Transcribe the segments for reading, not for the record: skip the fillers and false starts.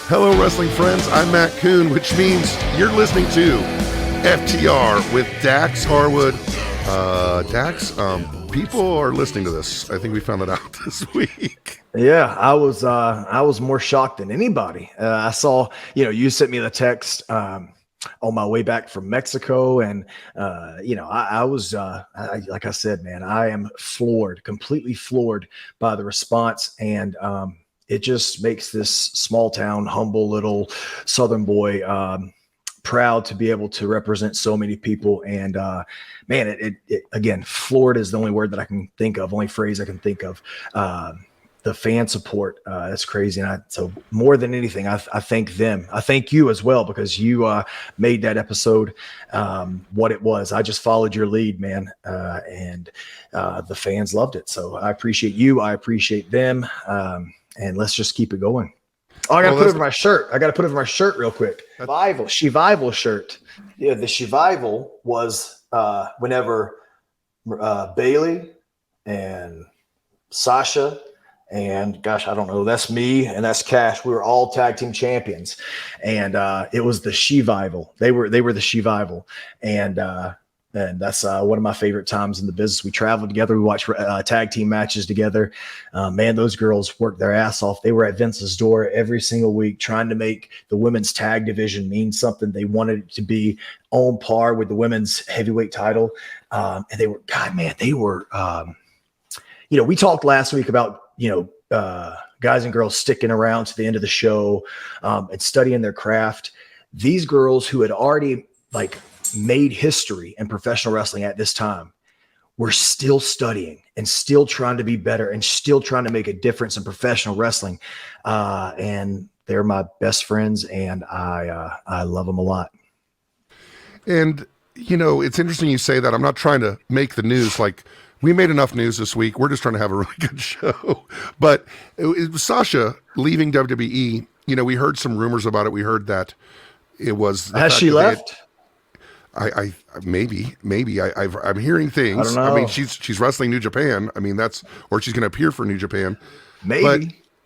Hello, wrestling friends. I'm Matt Kuhn, which means you're listening to FTR with Dax Harwood. Dax, people are listening to this. I think we found that out this week. Yeah, I was more shocked than anybody. I saw, you sent me the text on my way back from Mexico, and I was like I said, man, I am floored, completely floored by the response, and it just makes this small town, humble little Southern boy proud to be able to represent so many people. And man, it again, floored is the only word that I can think of, only phrase I can think of. The fan support, that's crazy. And so more than anything, I thank them. I thank you as well, because you made that episode what it was. I just followed your lead, man. And the fans loved it. So I appreciate you. I appreciate them. And let's just keep it going. Oh, I got to put it over my shirt. I got to put it over my shirt real quick. Shivival shirt. Yeah, the Shivival was whenever Bailey and Sasha and gosh, I don't know, that's me and that's Cash. We were all tag team champions, and it was the Shivival. They were the Shivival, and that's one of my favorite times in the business. We traveled together. We watched tag team matches together. Man, those girls worked their ass off. They were at Vince's door every single week trying to make the women's tag division mean something. They wanted it to be on par with the women's heavyweight title. And they were, God, man, they were, we talked last week about, guys and girls sticking around to the end of the show and studying their craft. These girls who had already made history in professional wrestling at this time were still studying and still trying to be better and still trying to make a difference in professional wrestling. And they're my best friends, and I love them a lot. And, it's interesting you say that. I'm not trying to make the news. We made enough news this week. We're just trying to have a really good show. But it was Sasha leaving WWE. We heard some rumors about it. We heard that it was. Has she left? I maybe I'm hearing things. I don't know. I mean, she's wrestling New Japan. I mean, or she's going to appear for New Japan. Maybe. But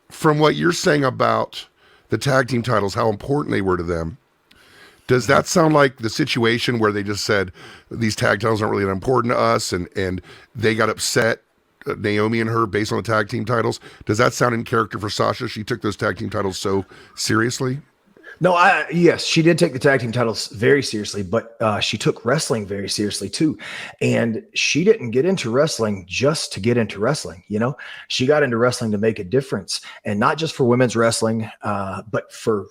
from what you're saying about the tag team titles, how important they were to them, does that sound like the situation where they just said these tag titles aren't really that important to us, and they got upset, Naomi and her, based on the tag team titles? Does that sound in character for Sasha? She took those tag team titles so seriously? No, yes, she did take the tag team titles very seriously, but she took wrestling very seriously too. And she didn't get into wrestling just to get into wrestling. She got into wrestling to make a difference, and not just for women's wrestling, but for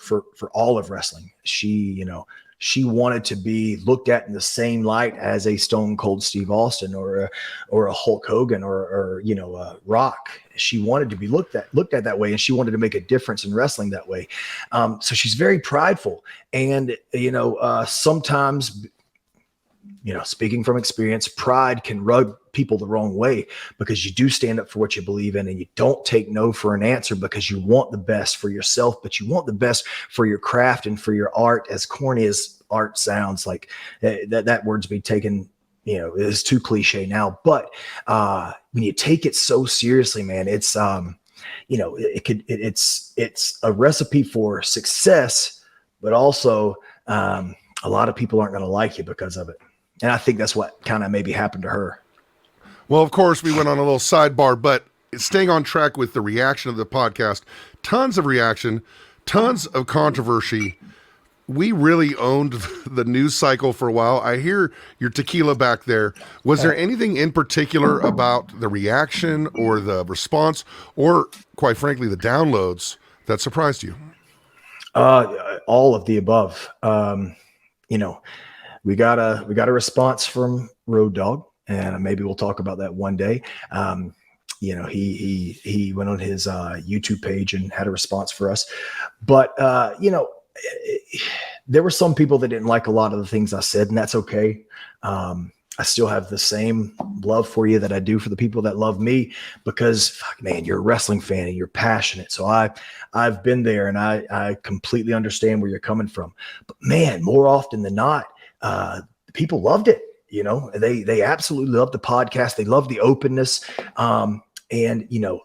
all of wrestling. She wanted to be looked at in the same light as a Stone Cold Steve Austin or a Hulk Hogan or Rock. She wanted to be looked at that way, and she wanted to make a difference in wrestling that way. So she's very prideful, and sometimes, speaking from experience, pride can rub people the wrong way, because you do stand up for what you believe in, and you don't take no for an answer, because you want the best for yourself, but you want the best for your craft and for your art. As corny as art sounds, like that word's been taken, is too cliche now. But when you take it so seriously, man, it's it's a recipe for success, but also a lot of people aren't going to like you because of it. And I think that's what kind of maybe happened to her. Well, of course, we went on a little sidebar, but staying on track with the reaction of the podcast, tons of reaction, tons of controversy. We really owned the news cycle for a while. I hear your Tequila back there. Was there anything in particular about the reaction or the response, or quite frankly, the downloads that surprised you? All of the above. We got a response from Road Dogg, and maybe we'll talk about that one day. He went on his YouTube page and had a response for us, but there were some people that didn't like a lot of the things I said, and that's okay. I still have the same love for you that I do for the people that love me, because fuck, man, you're a wrestling fan and you're passionate. So I've been there, and I completely understand where you're coming from. But man, more often than not, people loved it. They absolutely loved the podcast. They loved the openness. And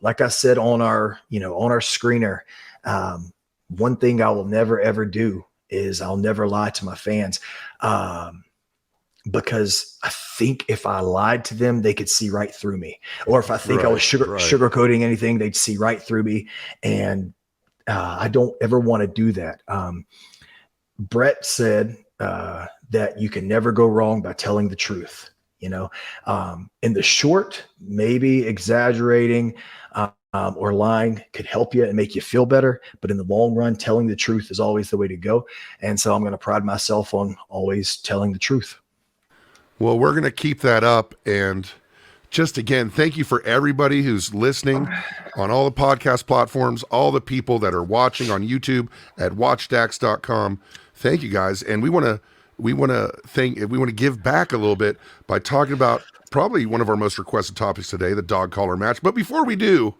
like I said on our screener, one thing I will never, ever do is I'll never lie to my fans. Because I think if I lied to them, they could see right through me. Or if I think I was sugarcoating anything, they'd see right through me. And I don't ever want to do that. Brett said that you can never go wrong by telling the truth. You know, in the short, maybe exaggerating or lying could help you and make you feel better. But in the long run, telling the truth is always the way to go. And so I'm going to pride myself on always telling the truth. Well, we're going to keep that up. And just again, thank you for everybody who's listening on all the podcast platforms, all the people that are watching on YouTube at watchdax.com. Thank you guys. And we want to give back a little bit by talking about probably one of our most requested topics today, the dog collar match. But before we do,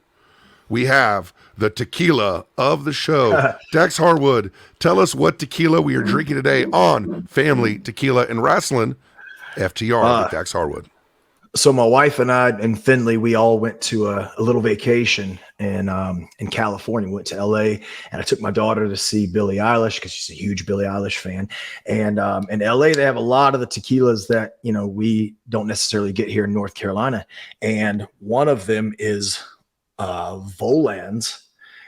we have the tequila of the show. Dax Harwood, tell us what tequila we are drinking today on Family Tequila and Wrestling, FTR with Dax Harwood. So my wife and I and Finley, we all went to a little vacation in California. We went to LA, and I took my daughter to see Billie Eilish because she's a huge Billie Eilish fan. And in LA, they have a lot of the tequilas that, you know, we don't necessarily get here in North Carolina. And one of them is Volan's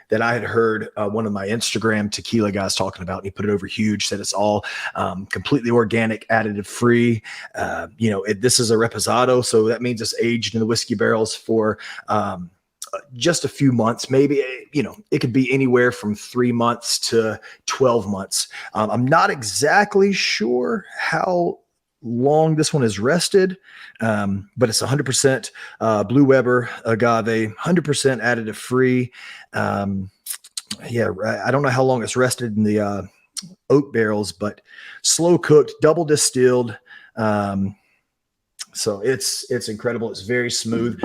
that I had heard one of my Instagram tequila guys talking about, and he put it over huge, said it's all completely organic, additive free. This is a reposado, so that means it's aged in the whiskey barrels for just a few months, maybe. It could be anywhere from 3 months to 12 months. I'm not exactly sure how long this one is rested, but it's 100% Blue Weber agave, 100% additive free. I don't know how long it's rested in the oak barrels, but slow cooked, double distilled. So it's incredible. It's very smooth.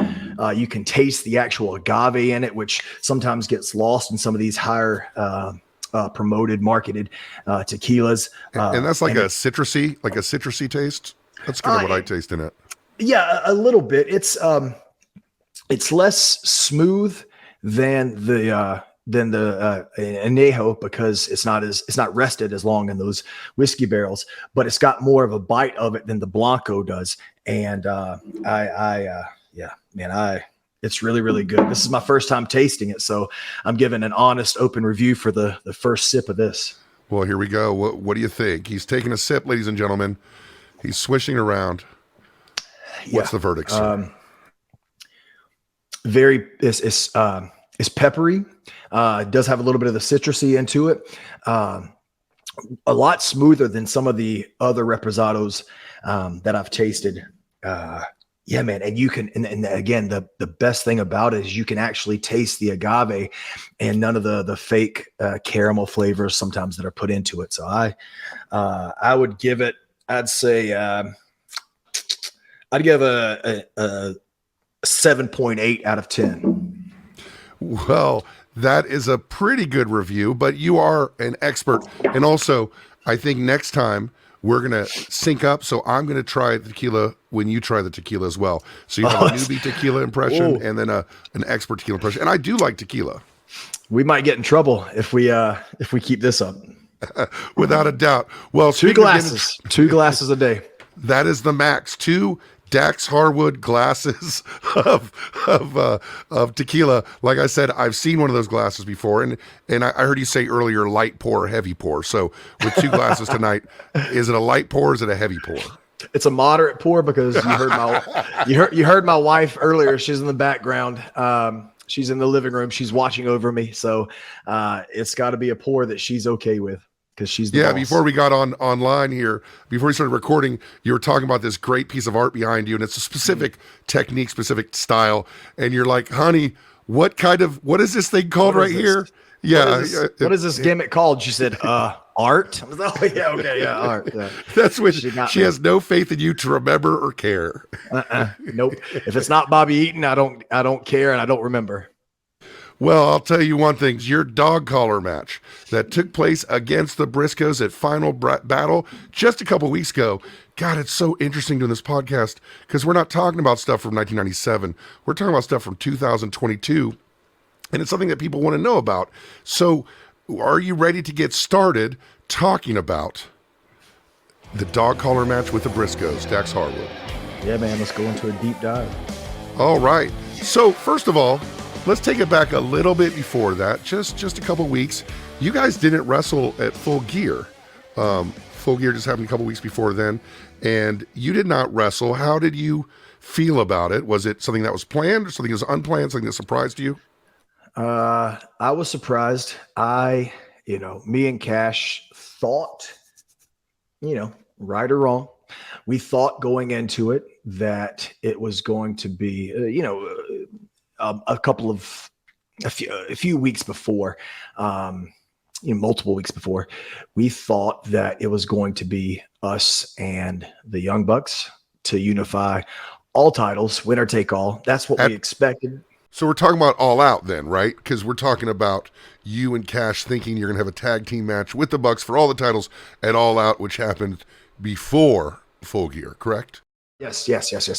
You can taste the actual agave in it, which sometimes gets lost in some of these higher promoted, marketed tequilas. And that's like a citrusy taste. That's kind of what I taste in it. Yeah, a little bit. It's less smooth than the añejo because it's not rested as long in those whiskey barrels, but it's got more of a bite of it than the Blanco does. And it's really, really good. This is my first time tasting it, so I'm giving an honest, open review for the first sip of this. Well, here we go. What do you think? He's taking a sip, ladies and gentlemen. He's swishing around. What's the verdict, sir? It's peppery. It does have a little bit of the citrusy into it. A lot smoother than some of the other reposados that I've tasted. Yeah, man. And you can, and again, the best thing about it is you can actually taste the agave and none of the fake caramel flavors sometimes that are put into it. So I would give it, I'd say, I'd give a 7.8 out of 10. Well, that is a pretty good review, but you are an expert. And also, I think next time we're going to sync up. So I'm going to try the tequila when you try the tequila as well. So you have a newbie tequila impression and then an expert tequila impression. And I do like tequila. We might get in trouble if we keep this up. Without a doubt. Well, two glasses a day. That is the max. 2 Dax Harwood glasses of tequila. Like I said, I've seen one of those glasses before, and I heard you say earlier light pour, heavy pour. So with 2 glasses tonight, is it a light pour or is it a heavy pour? It's a moderate pour because you heard my wife earlier. She's in the background. She's in the living room. She's watching over me. So it's got to be a pour that she's okay with. Because she's the boss. Before we got online here, before we started recording, you were talking about this great piece of art behind you, and it's a specific technique, specific style, and you're like, honey, what is this thing called right here? Yeah. What is this gimmick called? She said, art. I was like, oh yeah, okay, yeah, art. Yeah. That's when she has no faith in you to remember or care. Nope. If it's not Bobby Eaton, I don't care and I don't remember. Well, I'll tell you one thing. Your dog collar match that took place against the Briscoes at Final Battle just a couple weeks ago. God, it's so interesting doing this podcast because we're not talking about stuff from 1997. We're talking about stuff from 2022, and it's something that people want to know about. So are you ready to get started talking about the dog collar match with the Briscoes, Dax Harwood? Yeah, man, let's go into a deep dive. All right. So first of all, let's take it back a little bit before that, just a couple weeks. You guys didn't wrestle at Full Gear. Full Gear just happened a couple weeks before then, and you did not wrestle. How did you feel about it? Was it something that was planned or something that was unplanned, something that surprised you? I was surprised. Me and Cash thought, right or wrong, we thought going into it that it was going to be, a few weeks before, multiple weeks before, we thought that it was going to be us and the Young Bucks to unify all titles, winner take all. That's what we expected. So we're talking about All Out then, right? Because we're talking about you and Cash thinking you're going to have a tag team match with the Bucks for all the titles at All Out, which happened before Full Gear, correct? Yes.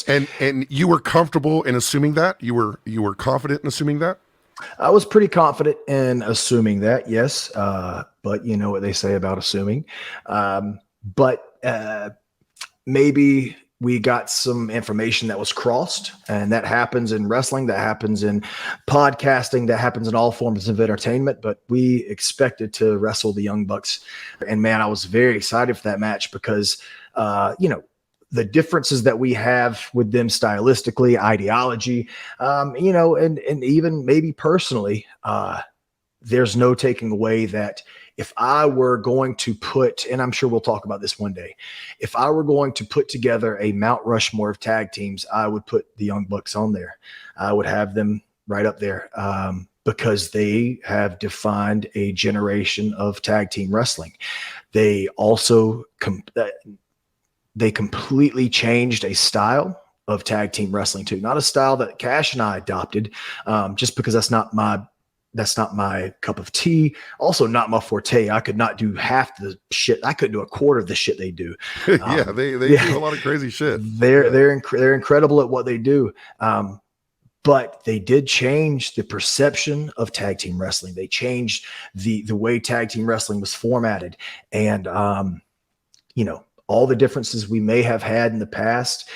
And you were comfortable in assuming that? You were confident in assuming that? I was pretty confident in assuming that, yes. But you know what they say about assuming. But maybe we got some information that was crossed, and that happens in wrestling, that happens in podcasting, that happens in all forms of entertainment. But we expected to wrestle the Young Bucks. And man, I was very excited for that match because, the differences that we have with them stylistically, ideology, and even maybe personally, there's no taking away that if I were going to put, and I'm sure we'll talk about this one day, if I were going to put together a Mount Rushmore of tag teams, I would put the Young Bucks on there. I would have them right up there because they have defined a generation of tag team wrestling. They also they completely changed a style of tag team wrestling too. Not a style that Cash and I adopted, just because that's not my cup of tea. Also not my forte. I could not do half the shit. I couldn't do a quarter of the shit they do. They do a lot of crazy shit. They're incredible at what they do. But they did change the perception of tag team wrestling. They changed the way tag team wrestling was formatted. And, all the differences we may have had in the past,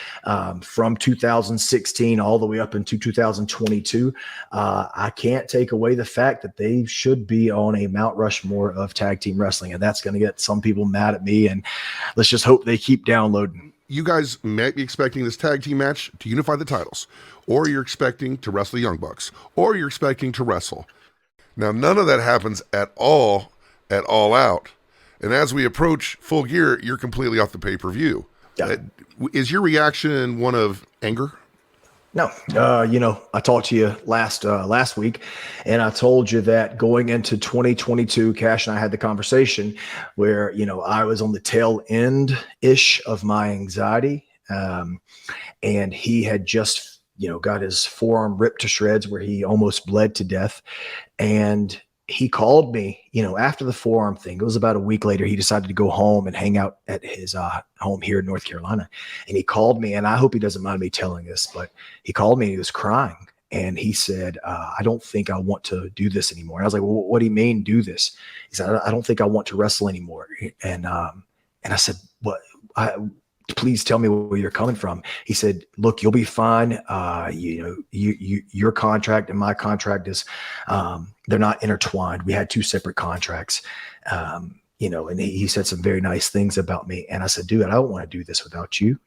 from 2016 all the way up into 2022, I can't take away the fact that they should be on a Mount Rushmore of tag team wrestling. And that's going to get some people mad at me. And let's just hope they keep downloading. You guys might be expecting this tag team match to unify the titles, or you're expecting to wrestle the Young Bucks, or you're expecting to wrestle. Now, none of that happens at all at All Out. And as we approach Full Gear, you're completely off the pay-per-view. Yeah. Is your reaction one of anger? No. I talked to you last week, and I told you that going into 2022, Cash and I had the conversation where, I was on the tail end-ish of my anxiety. And he had just, got his forearm ripped to shreds where he almost bled to death. And he called me, after the forearm thing. It was about a week later. He decided to go home and hang out at his home here in North Carolina. And he called me, and I hope he doesn't mind me telling this, but he called me and he was crying. And he said, I don't think I want to do this anymore. And I was like, well, what do you mean do this? He said, I don't think I want to wrestle anymore. And I said, what? Please tell me where you're coming from. He said, look, you'll be fine. Your contract and my contract is, they're not intertwined. We had two separate contracts, and he said some very nice things about me. And I said, dude, I don't want to do this without you.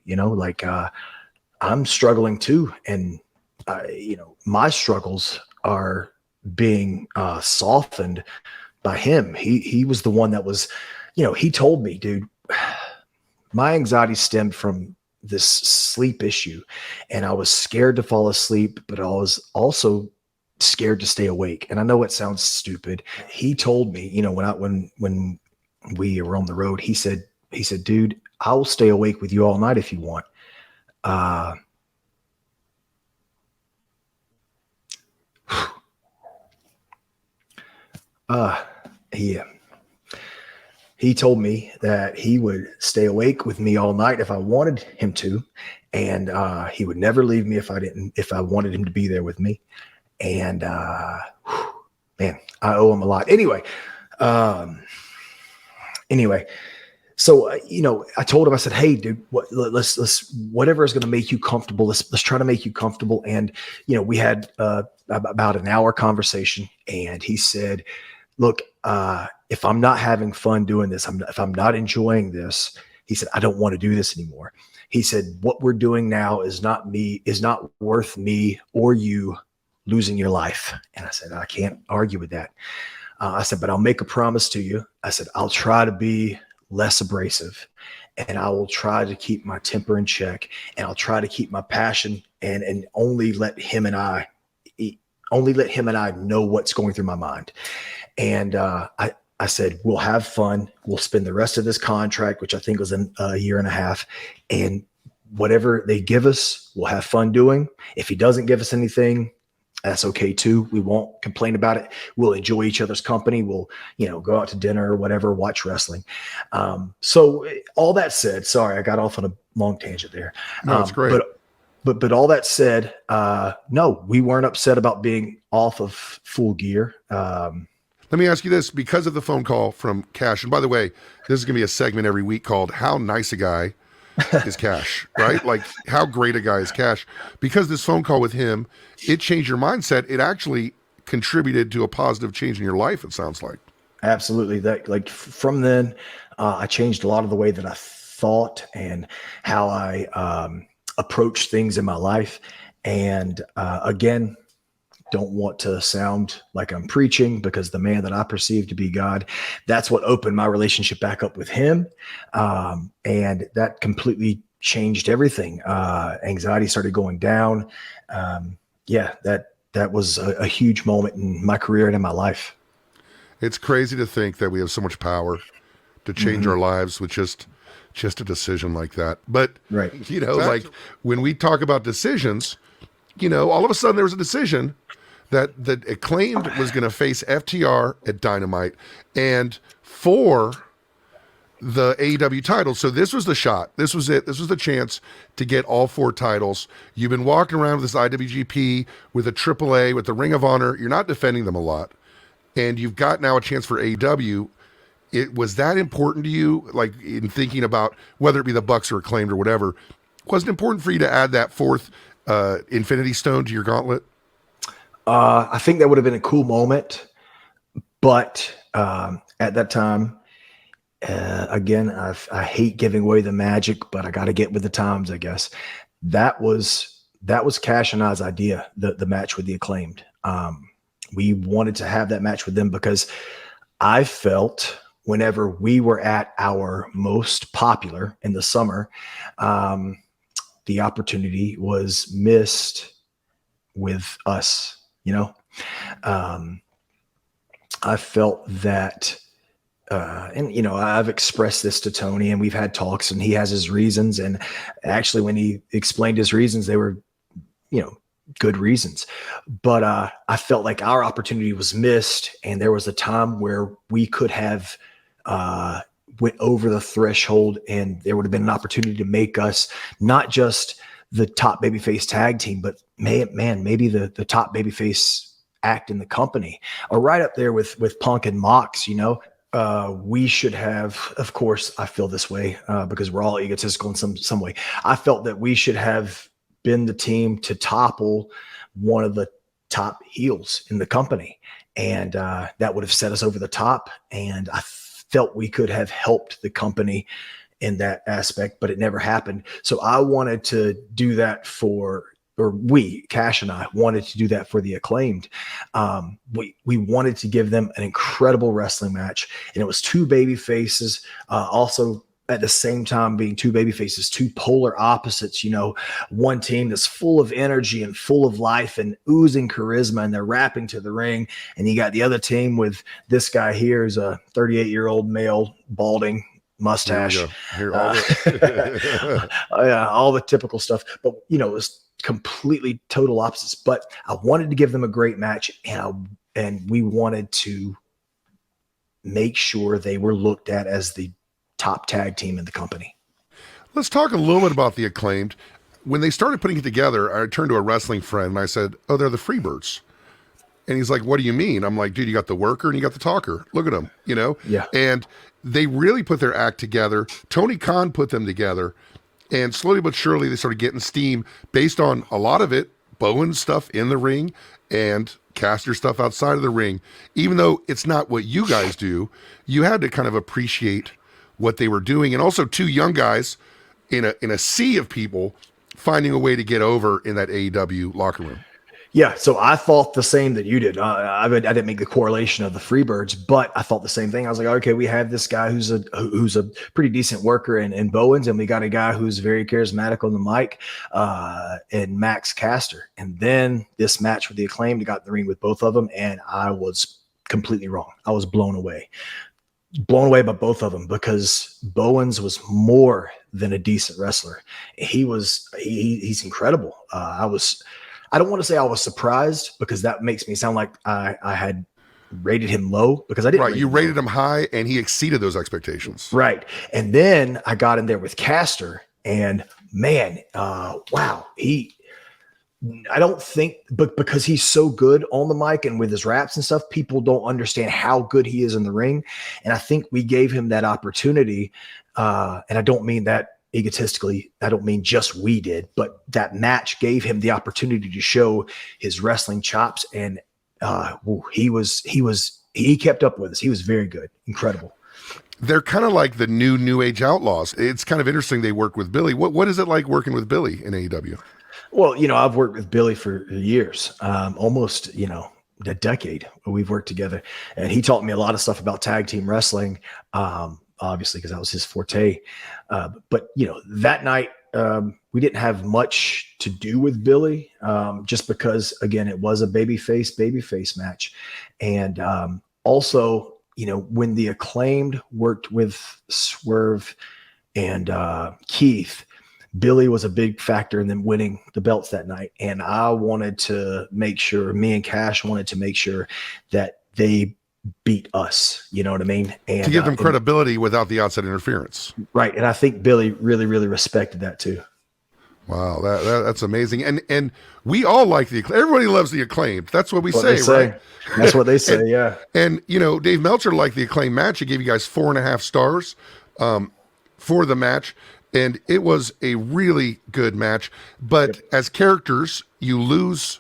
I'm struggling too. And, my struggles are being softened by him. He was the one that was, he told me, dude, my anxiety stemmed from this sleep issue, and I was scared to fall asleep, but I was also scared to stay awake. And I know it sounds stupid. He told me, when we were on the road, he said, dude, I will stay awake with you all night if you want. Yeah. He told me that he would stay awake with me all night if I wanted him to, and he would never leave me if I wanted him to be there with me. And man, I owe him a lot. Anyway, Anyway, so I told him, I said, "Hey, dude, let's whatever is going to make you comfortable. Let's try to make you comfortable." And we had about an hour conversation, and he said, "Look, if I'm not having fun doing this, if I'm not enjoying this," he said, "I don't want to do this anymore." He said, "What we're doing now is not worth me or you losing your life." And I said, "I can't argue with that." I said, "But I'll make a promise to you." I said, "I'll try to be less abrasive, and I will try to keep my temper in check, and I'll try to keep my passion and only let him and I know what's going through my mind." And I said, "We'll have fun. We'll spend the rest of this contract, which I think was a year and a half, and whatever they give us, we'll have fun doing. If he doesn't give us anything, that's okay too. We won't complain about it. We'll enjoy each other's company. We'll, go out to dinner or whatever, watch wrestling." So all that said, sorry, I got off on a long tangent there. No, it's great. But all that said, no, we weren't upset about being off of Full Gear. Let me ask you this, because of the phone call from Cash, and by the way, this is going to be a segment every week called "How Nice a Guy is Cash," right? Like, how great a guy is Cash. Because this phone call with him, it changed your mindset. It actually contributed to a positive change in your life, it sounds like. Absolutely. That, like, from then, I changed a lot of the way that I thought and how I approach things in my life. And again, don't want to sound like I'm preaching, because the man that I perceive to be God, that's what opened my relationship back up with him. And that completely changed everything. Anxiety started going down. That was a huge moment in my career and in my life. It's crazy to think that we have so much power to change our lives with just a decision like that. But, right. Like, when we talk about decisions, all of a sudden there was a decision that Acclaimed was going to face FTR at Dynamite and for the AEW title. So this was the shot. This was it. This was the chance to get all 4 titles. You've been walking around with this IWGP, with a AAA, with the Ring of Honor. You're not defending them a lot. And you've got now a chance for AEW. Was that important to you, like, in thinking about whether it be the Bucks or Acclaimed or whatever? Was it important for you to add that 4th Infinity Stone to your gauntlet? I think that would have been a cool moment, but at that time, again, I hate giving away the magic, but I got to get with the times, I guess. That was Cash and I's idea, the match with the Acclaimed. We wanted to have that match with them because I felt whenever we were at our most popular in the summer, the opportunity was missed with us. I felt that, and I've expressed this to Tony, and we've had talks, and he has his reasons. And actually, when he explained his reasons, they were, good reasons. But I felt like our opportunity was missed, and there was a time where we could have went over the threshold, and there would have been an opportunity to make us not just the top babyface tag team, but maybe the top babyface act in the company, or right up there with Punk and Mox. We should have, of course, I feel this way because we're all egotistical in some way. I felt that we should have been the team to topple one of the top heels in the company, and that would have set us over the top. And I felt we could have helped the company in that aspect, but it never happened. So I wanted to do that Cash and I wanted to do that for the Acclaimed. We wanted to give them an incredible wrestling match, and it was 2 baby faces, also at the same time being 2 baby faces, 2 polar opposites. One team that's full of energy and full of life and oozing charisma, and they're rapping to the ring, and you got the other team with this guy here is a 38-year-old male, balding, mustache. All the typical stuff. But it was completely total opposites. But I wanted to give them a great match, and we wanted to make sure they were looked at as the top tag team in the company. Let's talk a little bit about the Acclaimed. When they started putting it together, I turned to a wrestling friend and I said, "Oh, they're the Freebirds." And he's like, what do you mean? I'm like, dude, you got the worker and you got the talker. Look at them, Yeah. And they really put their act together. Tony Khan put them together. And slowly but surely, they started getting steam based on a lot of it, Bowen's stuff in the ring and Caster stuff outside of the ring. Even though it's not what you guys do, you had to kind of appreciate what they were doing. And also two young guys in a sea of people finding a way to get over in that AEW locker room. Yeah, so I thought the same that you did. I didn't make the correlation of the Freebirds, but I thought the same thing. I was like, okay, we have this guy who's a pretty decent worker in Bowens, and we got a guy who's very charismatic on the mic, and Max Caster. And then this match with the Acclaimed, got in the ring with both of them, and I was completely wrong. I was blown away by both of them, because Bowens was more than a decent wrestler. He's incredible. I don't want to say I was surprised, because that makes me sound like I had rated him low, because I didn't. Right. You rated him high and he exceeded those expectations. Right. And then I got in there with Caster, and man, wow. I don't think, but because he's so good on the mic and with his raps and stuff, people don't understand how good he is in the ring. And I think we gave him that opportunity. And I don't mean that egotistically, I don't mean just we did, but that match gave him the opportunity to show his wrestling chops, and he kept up with us. He was very good, incredible. They're kind of like the new age outlaws. It's kind of interesting they work with Billy. What is it like working with Billy in AEW? Well, I've worked with Billy for years, almost a decade. We've worked together, and he taught me a lot of stuff about tag team wrestling. Obviously, because that was his forte. But that night, we didn't have much to do with Billy, just because, again, it was a babyface match. And also, when the Acclaimed worked with Swerve and Keith, Billy was a big factor in them winning the belts that night. And I wanted to make sure, me and Cash wanted to make sure that they beat us, you know what I mean? And to give them credibility without the outside interference. Right. And I think Billy really, really respected that too. Wow, that's amazing. And we all like everybody loves the Acclaimed. That's what we say, right? That's what they say, yeah. And Dave Meltzer liked the Acclaimed match. He gave you guys 4.5 stars for the match. And it was a really good match. But as characters, you lose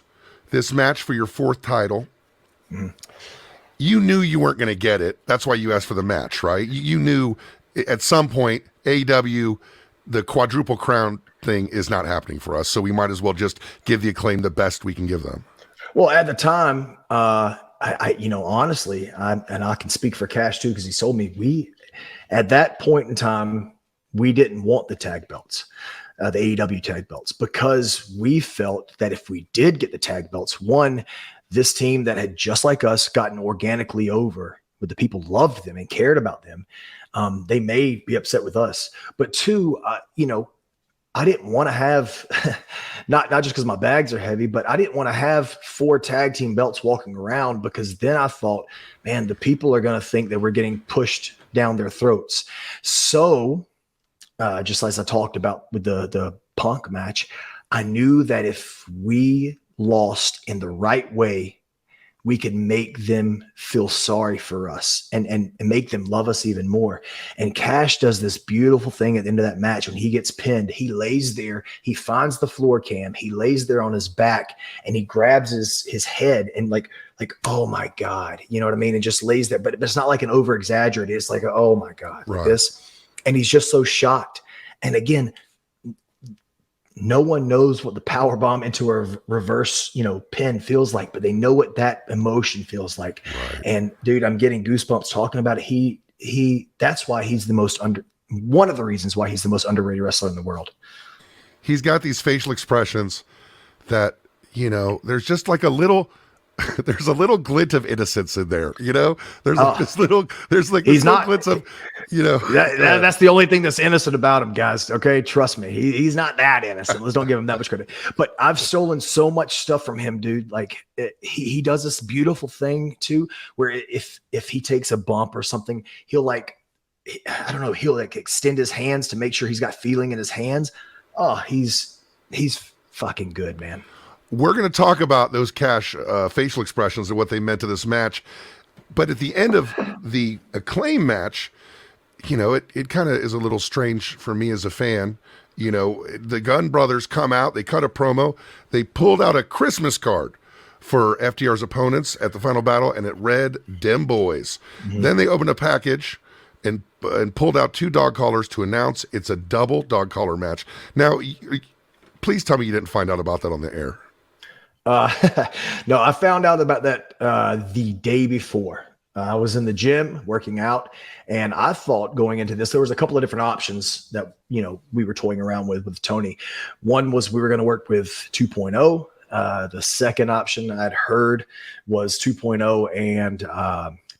this match for your 4th title. Mm-hmm. You knew you weren't going to get it. That's why you asked for the match, right? You knew at some point, AEW, the quadruple crown thing is not happening for us. So we might as well just give the Acclaim the best we can give them. Well, at the time, I honestly, and I can speak for Cash too, because he told me at that point in time, we didn't want the tag belts, the AEW tag belts, because we felt that if we did get the tag belts, one, this team that had, just like us, gotten organically over, but the people loved them and cared about them, they may be upset with us. But two, I didn't want to have, not just because my bags are heavy, but I didn't want to have 4 tag team belts walking around, because then I thought, man, the people are going to think that we're getting pushed down their throats. So just as I talked about with the Punk match, I knew that if we lost in the right way, we could make them feel sorry for us and make them love us even more. And Cash does this beautiful thing at the end of that match. When he gets pinned, he lays there, he finds the floor cam, he lays there on his back, and he grabs his head and like, oh my God, you know what I mean? And just lays there, but it's not like an over exaggerated. It's like, oh my God, right. Like this. And he's just so shocked. And again, no one knows what the power bomb into a reverse, pin feels like, but they know what that emotion feels like. Right. And dude, I'm getting goosebumps talking about it. That's why he's one of the reasons why he's the most underrated wrestler in the world. He's got these facial expressions that, there's just like there's a little glint of innocence in there, there's like this little glint of, that's the only thing that's innocent about him, guys. Okay. Trust me. He's not that innocent. Let's don't give him that much credit, but I've stolen so much stuff from him, dude. Like he does this beautiful thing too, where if he takes a bump or something, he'll he'll extend his hands to make sure he's got feeling in his hands. Oh, he's fucking good, man. we're going to talk about those Cash facial expressions and what they meant to this match. But at the end of the Acclaim match, it kind of is a little strange for me as a fan. The Gunn brothers come out, they cut a promo, they pulled out a Christmas card for FTR's opponents at the final battle, and it read "Dem Boys." Mm-hmm. Then they opened a package and pulled out 2 dog collars to announce it's a double dog collar match. Now, please tell me you didn't find out about that on the air. No, I found out about that the day before. I was in the gym working out, and I thought going into this, there was a couple of different options that, we were toying around with Tony. One was we were going to work with 2.0. The second option I'd heard was 2.0 and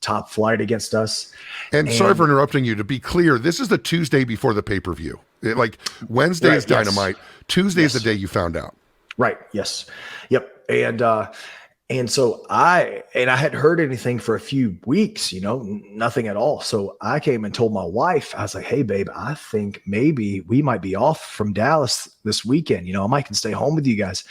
Top Flight against us. And sorry for interrupting you. To be clear, this is the Tuesday before the pay-per-view. Wednesday is Dynamite. Yes. Tuesday is the day you found out. Right. Yes. Yep. And so I hadn't heard anything for a few weeks, nothing at all. So I came and told my wife, I was like, "Hey babe, I think maybe we might be off from Dallas this weekend. I might can stay home with you guys."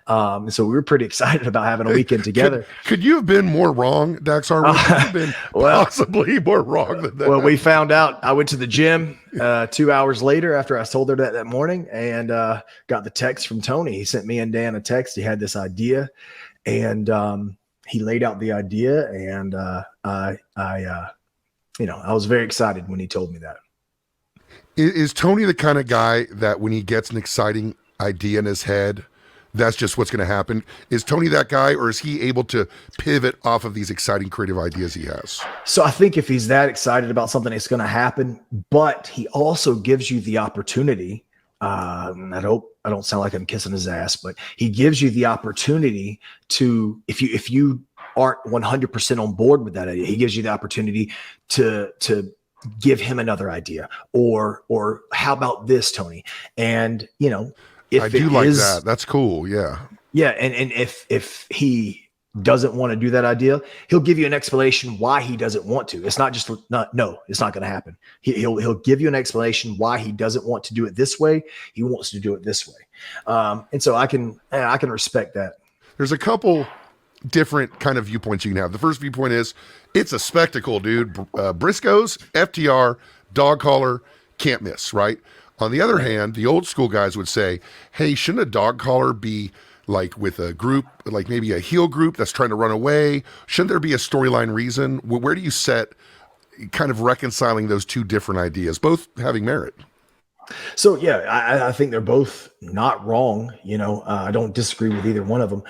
So we were pretty excited about having a weekend together. Could you have been more wrong, Dax Harwood? Could you have been possibly more wrong than that? Well, we found out. I went to the gym 2 hours later after I told her that morning, and got the text from Tony. He sent me and Dan a text. He had this idea, and he laid out the idea, and I was very excited when he told me that. Is Tony the kind of guy that when he gets an exciting idea in his head, that's just what's going to happen? Is Tony that guy, or is he able to pivot off of these exciting creative ideas he has? So I think if he's that excited about something, it's going to happen, but he also gives you the opportunity. I hope I don't sound like I'm kissing his ass, but he gives you the opportunity to, if you aren't 100% on board with that idea, he gives you the opportunity to give him another idea, or how about this, Tony? And if I do like that. That's cool. Yeah. Yeah. And if he doesn't want to do that idea, he'll give you an explanation why he doesn't want to. It's not just no, it's not going to happen. He'll give you an explanation why he doesn't want to do it this way. He wants to do it this way. And so I can respect that. There's a couple different kind of viewpoints you can have. The first viewpoint is it's a spectacle, dude. Briscoes, FTR, dog collar, can't miss, right? On the other hand, the old school guys would say, hey, shouldn't a dog collar be like with a group, like maybe a heel group that's trying to run away? Shouldn't there be a storyline reason? Where do you set kind of reconciling those two different ideas, both having merit? So, yeah, I think they're both not wrong. I don't disagree with either one of them.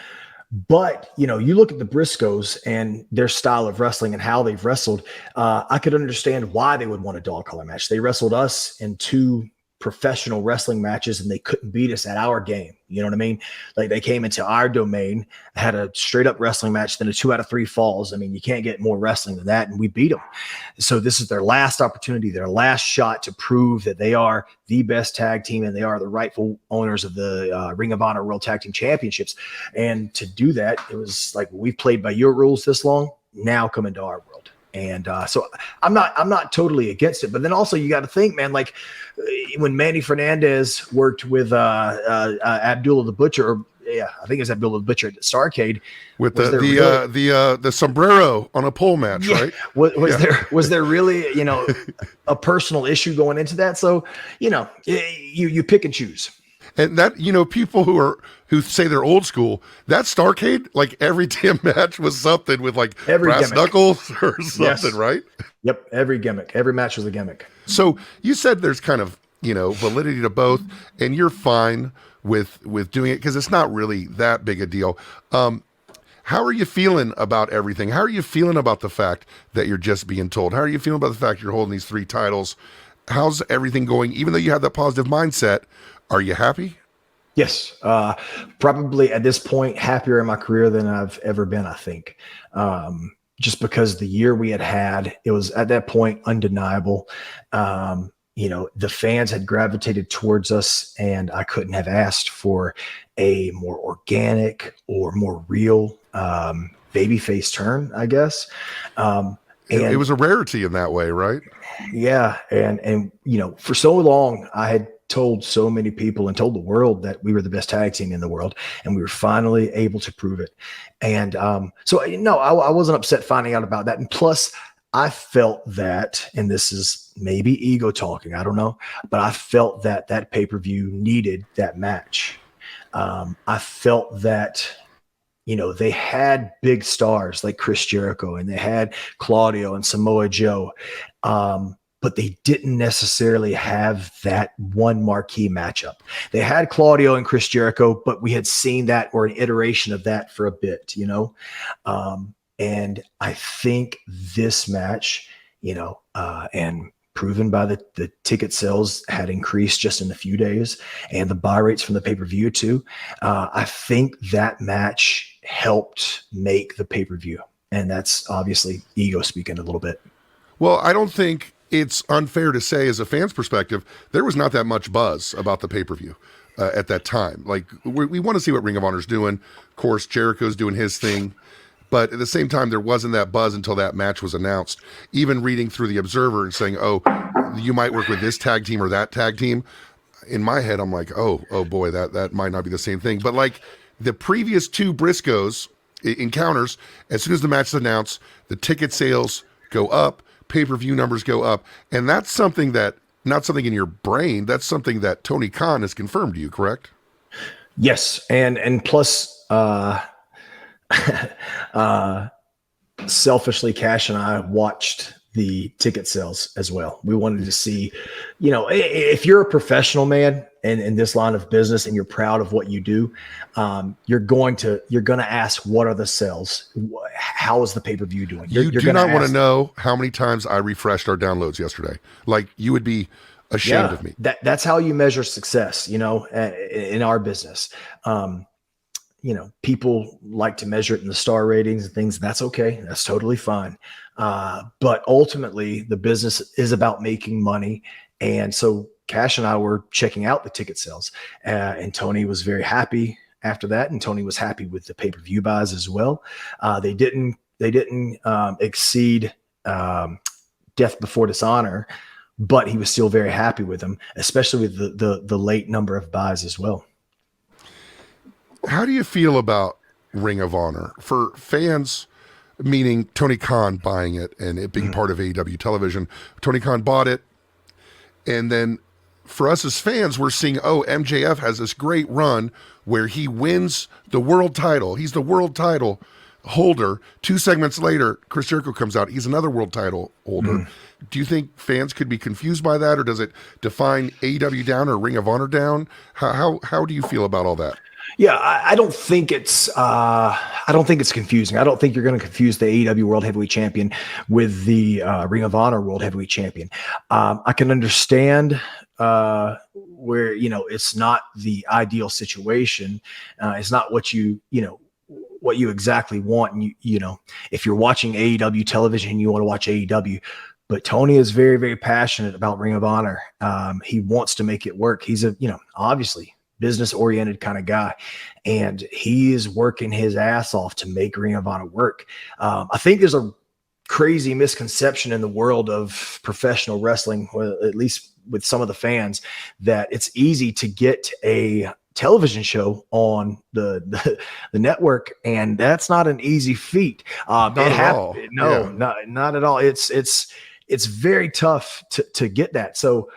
But, you look at the Briscoes and their style of wrestling and how they've wrestled. I could understand why they would want a dog collar match. They wrestled us in 2 professional wrestling matches and they couldn't beat us at our game. You know what I mean? Like, they came into our domain, had a straight up wrestling match, then a 2 out of 3 falls. I mean, you can't get more wrestling than that. And we beat them. So this is their last opportunity, their last shot to prove that they are the best tag team and they are the rightful owners of the Ring of Honor World Tag Team Championships. And to do that, it was like, we've played by your rules this long, now come into our world. And so I'm not totally against it, but then also you got to think, man, like when Manny Fernandez worked with Abdullah the Butcher, or I think it was Abdullah the Butcher at Starrcade, with the sombrero on a pole match, right? Was there really a personal issue going into that? So you pick and choose. And that, people who say they're old school, that Starrcade, like every damn match was something with like every brass gimmick. Knuckles or something, yes. Right? Yep. Every gimmick, every match was a gimmick. So you said there's kind of, validity to both, and you're fine with doing it because it's not really that big a deal. How are you feeling about everything? How are you feeling about the fact that you're just being told? How are you feeling about the fact you're holding these 3 titles? How's everything going? Even though you have that positive mindset, are you happy? Yes. Probably at this point, happier in my career than I've ever been, I think. Just because the year we had, it was at that point undeniable. The fans had gravitated towards us, and I couldn't have asked for a more organic or more real babyface turn, I guess. And it was a rarity in that way, right? Yeah. And for so long I had told so many people and told the world that we were the best tag team in the world, and we were finally able to prove it. And so, no, I wasn't upset finding out about that. And plus, I felt that, and this is maybe ego talking, I don't know, but I felt that that pay-per-view needed that match. I felt that, you know, they had big stars like Chris Jericho, and they had Claudio and Samoa Joe, but they didn't necessarily have that one marquee matchup. They had Claudio and Chris Jericho, but we had seen that, or an iteration of that, for a bit, you know? And I think this match, you know, and proven by the ticket sales had increased just in a few days, and the buy rates from the pay-per-view too. I think that match helped make the pay-per-view. And that's obviously ego speaking a little bit. Well, I don't think it's unfair to say, as a fan's perspective, there was not that much buzz about the pay-per-view at that time. Like, we want to see what Ring of Honor's doing. Of course, Jericho's doing his thing. But at the same time, there wasn't that buzz until that match was announced. Even reading through the Observer and saying, oh, you might work with this tag team or that tag team. In my head, I'm like, oh boy, that might not be the same thing. But like the previous two Briscoes encounters, as soon as the match is announced, the ticket sales go up, pay-per-view numbers go up. And that's something that, not something in your brain, that's something that Tony Khan has confirmed to you, correct? Yes. And plus, selfishly, Cash and I watched the ticket sales as well. We wanted to see, you know, if you're a professional, man, in this line of business, and you're proud of what you do, you're going to ask, what are the sales? How is the pay-per-view doing? You do not want to know how many times I refreshed our downloads yesterday. Like, you would be ashamed of me. That's how you measure success, you know, in our business. You know, people like to measure it in the star ratings and things. That's okay. That's totally fine. But ultimately, the business is about making money. And so Cash and I were checking out the ticket sales, and Tony was very happy after that. And Tony was happy with the pay-per-view buys as well. They didn't exceed Death Before Dishonor, but he was still very happy with them, especially with the late number of buys as well. How do you feel about Ring of Honor? For fans, meaning Tony Khan buying it and it being part of AEW television, Tony Khan bought it. And then for us as fans, we're seeing, MJF has this great run where he wins the world title. He's the world title holder. 2 segments later, Chris Jericho comes out. He's another world title holder. Do you think fans could be confused by that, or does it define AEW down or Ring of Honor down? How do you feel about all that? Yeah, I don't think it's confusing. I don't think you're going to confuse the AEW World Heavyweight Champion with the Ring of Honor World Heavyweight Champion. I can understand where, you know, it's not the ideal situation. It's not what you exactly want. And you know, if you're watching AEW television, you want to watch AEW. But Tony is very, very passionate about Ring of Honor. He wants to make it work. He's obviously business-oriented kind of guy, and he is working his ass off to make Ring of Honor work. I think there's a crazy misconception in the world of professional wrestling, at least with some of the fans, that it's easy to get a television show on the network, and that's not an easy feat. Not at all. Not at all. It's very tough to get that. So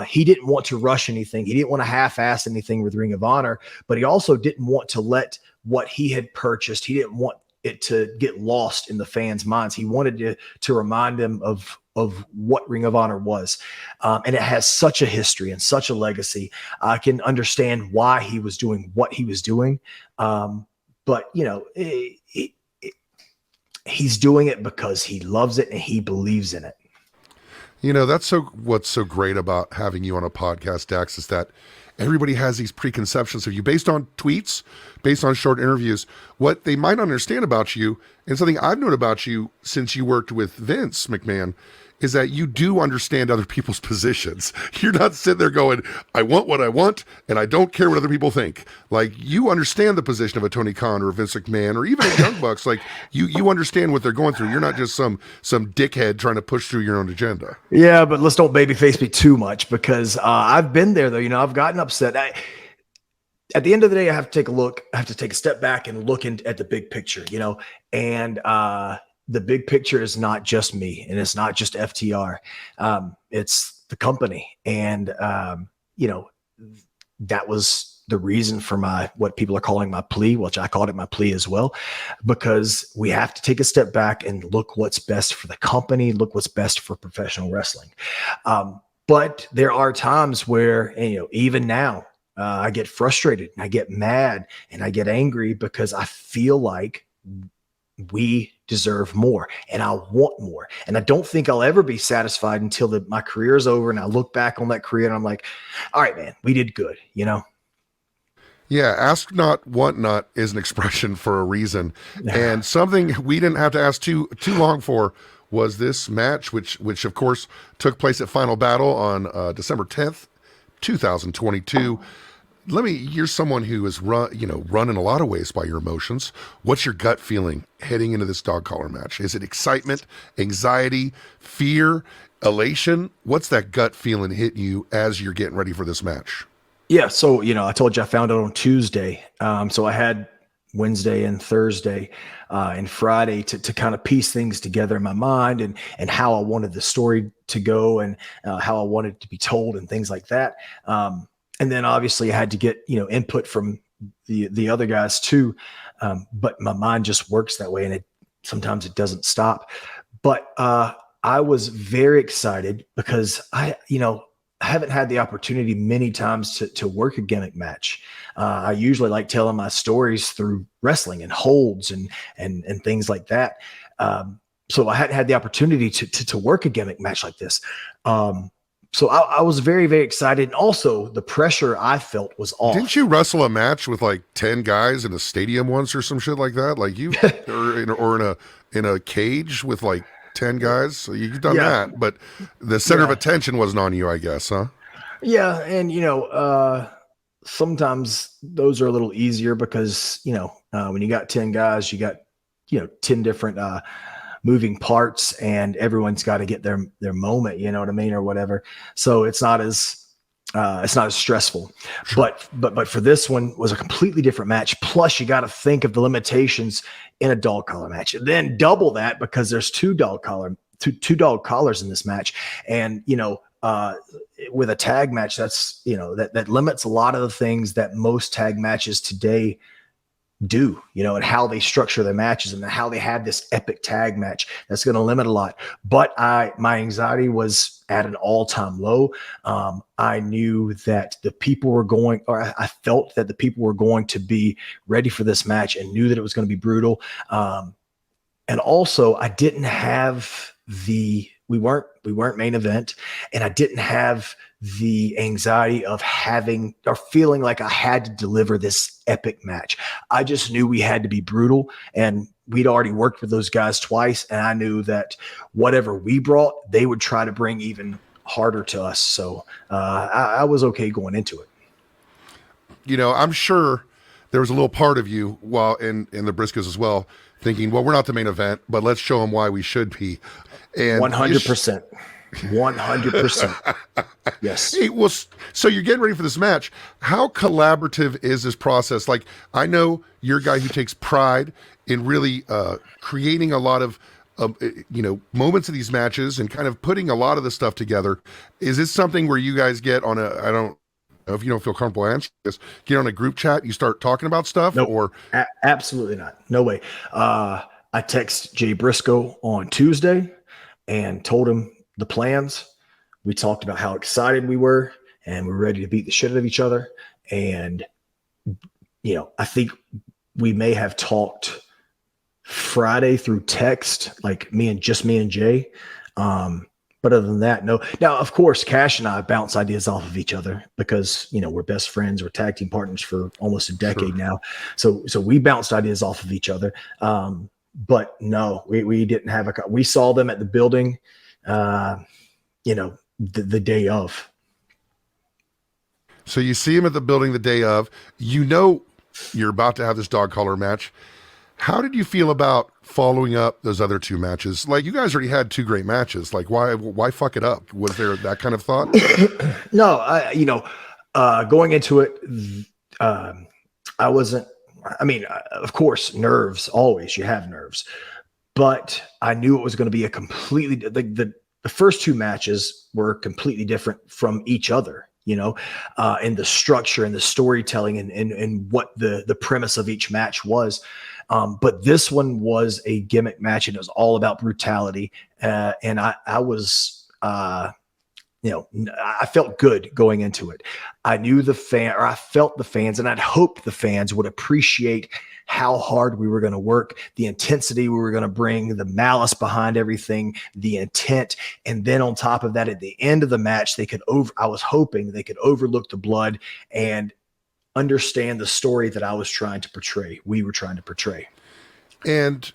he didn't want to rush anything. He didn't want to half-ass anything with Ring of Honor, but he also didn't want to let what he had purchased, he didn't want it to get lost in the fans' minds. He wanted to remind them of what Ring of Honor was. And it has such a history and such a legacy. I can understand why he was doing what he was doing. But, you know, he's doing it because he loves it and he believes in it. You know, what's so great about having you on a podcast, Dax, is that everybody has these preconceptions of you based on tweets, based on short interviews. What they might understand about you, and something I've known about you since you worked with Vince McMahon, is that you do understand other people's positions. You're not sitting there going, I want what I want, and I don't care what other people think. Like, you understand the position of a Tony Khan or a Vince McMahon or even a Young Bucks. Like, you understand what they're going through. You're not just some dickhead trying to push through your own agenda. Yeah, but let's don't babyface me too much, because I've been there, though. You know, I've gotten upset. At the end of the day, I have to take a look. I have to take a step back and look at the big picture, you know, and the big picture is not just me, and it's not just FTR. It's the company. And, you know, that was the reason for what people are calling my plea, which I called it my plea as well, because we have to take a step back and look what's best for the company, look what's best for professional wrestling. But there are times where, and, you know, even now, I get frustrated, and I get mad, and I get angry, because I feel like we deserve more, and I want more. And I don't think I'll ever be satisfied until my career is over, and I look back on that career and I'm like, all right, man, we did good, you know? Yeah, ask not, want not is an expression for a reason. And something we didn't have to ask too long for was this match, which of course took place at Final Battle on December 10th, 2022. You're someone who is run in a lot of ways by your emotions. What's your gut feeling heading into this dog collar match? Is it excitement, anxiety, fear, elation? What's that gut feeling hitting you as you're getting ready for this match? Yeah. So, you know, I told you I found out on Tuesday. So I had Wednesday and Thursday and Friday to kind of piece things together in my mind, and how I wanted the story to go, and how I wanted it to be told, and things like that. And then obviously I had to get, you know, input from the other guys too. But my mind just works that way, and sometimes it doesn't stop. But I was very excited because I haven't had the opportunity many times to work a gimmick match. I usually like telling my stories through wrestling and holds and things like that. So I hadn't had the opportunity to work a gimmick match like this. So I was very, very excited. And also the pressure I felt was off. Didn't you wrestle a match with like 10 guys in a stadium once or some shit like that? Like you, or in a cage with like 10 guys? So you've done that, but the center of attention wasn't on you, I guess, huh? Yeah. And, you know, sometimes those are a little easier because, you know, when you got 10 guys, you got, you know, 10 different, moving parts, and everyone's got to get their moment, you know what I mean, or whatever. So it's not as stressful. Sure. But for this one was a completely different match. Plus you got to think of the limitations in a dog collar match, and then double that because there's two dog collars in this match. And, you know, with a tag match, that's, you know, that limits a lot of the things that most tag matches today do, you know, and how they structure their matches and how they have this epic tag match. That's going to limit a lot. But my anxiety was at an all-time low. I knew that I felt that the people were going to be ready for this match, and knew that it was going to be brutal. And also I didn't have we weren't main event, and I didn't have the anxiety of having or feeling like I had to deliver this epic match. I just knew we had to be brutal, and we'd already worked with those guys twice, and I knew that whatever we brought, they would try to bring even harder to us. So I was okay going into it. You know, I'm sure there was a little part of you, while in the Briscoes as well, thinking, well, we're not the main event, but let's show them why we should be. And 100%. 100%. Yes. Hey, well, so you're getting ready for this match. How collaborative is this process? Like, I know you're a guy who takes pride in really creating a lot of moments of these matches and kind of putting a lot of the stuff together. Is this something where you guys get on I don't know if you don't feel comfortable answering this, get on a group chat, you start talking about stuff? Nope. Or absolutely not. No way. I text Jay Briscoe on Tuesday and told him the plans. We talked about how excited we were, and we're ready to beat the shit out of each other. And, you know, I think we may have talked Friday through text, like me and Jay. But other than that, no. Now, of course, Cash and I bounce ideas off of each other because, you know, we're best friends. We're tag team partners for almost a decade now. So we bounced ideas off of each other. But no, we didn't have we saw them at the building the day of. So you see him at the building the day of. You know you're about to have this dog collar match. How did you feel about following up those other 2 matches? Like, you guys already had 2 great matches. Like, why fuck it up? Was there that kind of thought? No, going into it, I wasn't. I mean, of course, nerves. Always, you have nerves, but I knew it was going to be a completely the first 2 matches were completely different from each other. And the structure and the storytelling and what the premise of each match was. But this one was a gimmick match, and it was all about brutality. And I was, I felt good going into it. I knew I felt the fans, and I'd hoped the fans would appreciate how hard we were going to work, the intensity we were going to bring, the malice behind everything, the intent. And then on top of that, at the end of the match, I was hoping they could overlook the blood and understand the story that I was trying to portray. We were trying to portray. And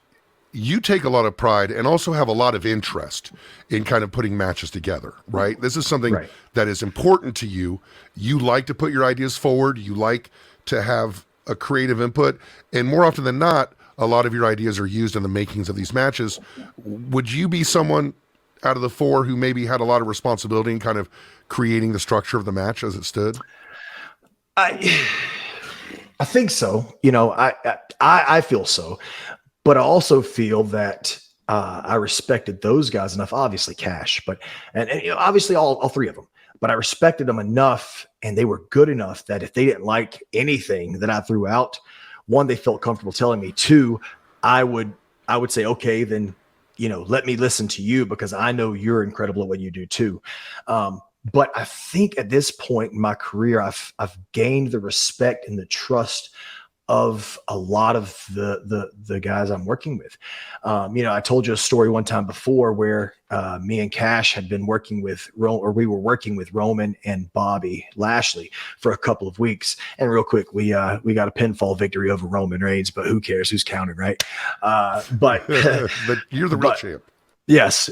you take a lot of pride and also have a lot of interest in kind of putting matches together, right? This is something that is important to you. You like to put your ideas forward. You like to have a creative input. And more often than not, a lot of your ideas are used in the makings of these matches. Would you be someone out of the 4 who maybe had a lot of responsibility in kind of creating the structure of the match as it stood? I think so. I feel so, but I also feel that I respected those guys enough. Obviously, Cash, but and obviously all 3 of them. But I respected them enough, and they were good enough that if they didn't like anything that I threw out, 1, they felt comfortable telling me. 2, I would say, okay, then let me listen to you because I know you're incredible at what you do too. But I think at this point in my career, I've gained the respect and the trust of a lot of the guys I'm working with. I told you a story one time before where me and Cash had been working with we were working with Roman and Bobby Lashley for a couple of weeks. And real quick, we got a pinfall victory over Roman Reigns, but who cares? Who's counting, right? But but you're the real champ. Yes.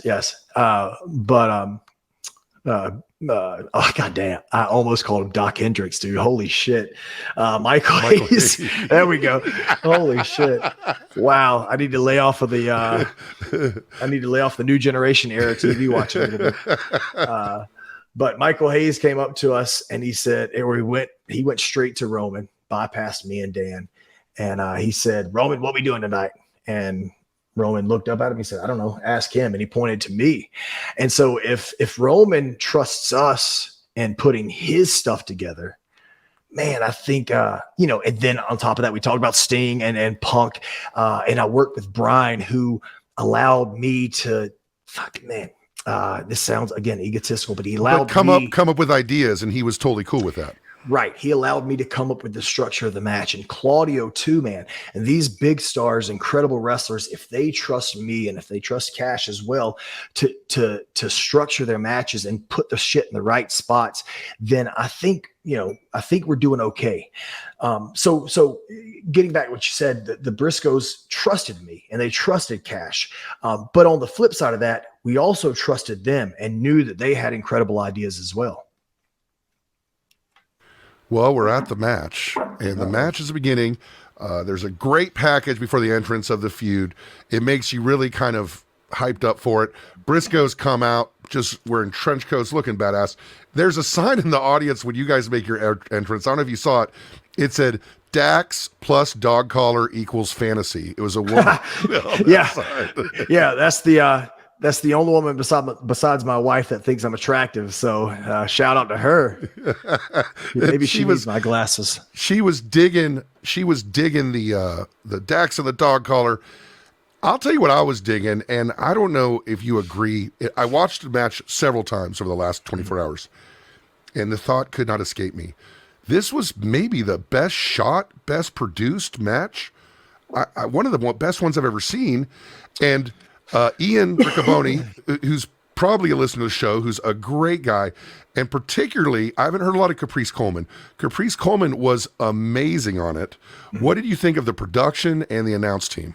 Oh goddamn! I almost called him Doc Hendricks, dude. Holy shit, Michael Hayes. There we go. Holy shit! Wow, I need to lay off of the. I need to lay off the new generation era TV watching a little bit. But Michael Hayes came up to us and he said, he went straight to Roman, bypassed me and Dan, and he said, "Roman, what we doing tonight?" And Roman looked up at him. He said, "I don't know. Ask him." And he pointed to me. And so if Roman trusts us in putting his stuff together, man, I think, and then on top of that, we talked about Sting and Punk. And I worked with Brian, who allowed me to, this sounds, again, egotistical, but he allowed me come up with ideas, and he was totally cool with that. Right. He allowed me to come up with the structure of the match, and Claudio too, man. And these big stars, incredible wrestlers, if they trust me and if they trust Cash as well to structure their matches and put the shit in the right spots, then I think we're doing okay. So getting back to what you said, the Briscoes trusted me and they trusted Cash. But on the flip side of that, we also trusted them and knew that they had incredible ideas as well. Well, we're at the match, and the match is beginning. There's a great package before the entrance of the feud. It makes you really kind of hyped up for it. Briscoes come out just wearing trench coats, looking badass. There's a sign in the audience when you guys make your entrance. I don't know if you saw it. It said, Dax plus dog collar equals fantasy. It was a woman. Yeah, that's the only woman besides my wife that thinks I'm attractive. So shout out to her. Maybe she needs my glasses. She was digging the Dax and the dog collar. I'll tell you what I was digging, and I don't know if you agree. I watched the match several times over the last 24 hours, and the thought could not escape me. This was maybe the best shot, best produced match. One of the best ones I've ever seen. And Ian Riccoboni, who's probably a listener to the show, who's a great guy, and particularly, I haven't heard a lot of Caprice Coleman. Caprice Coleman was amazing on it. What did you think of the production and the announce team?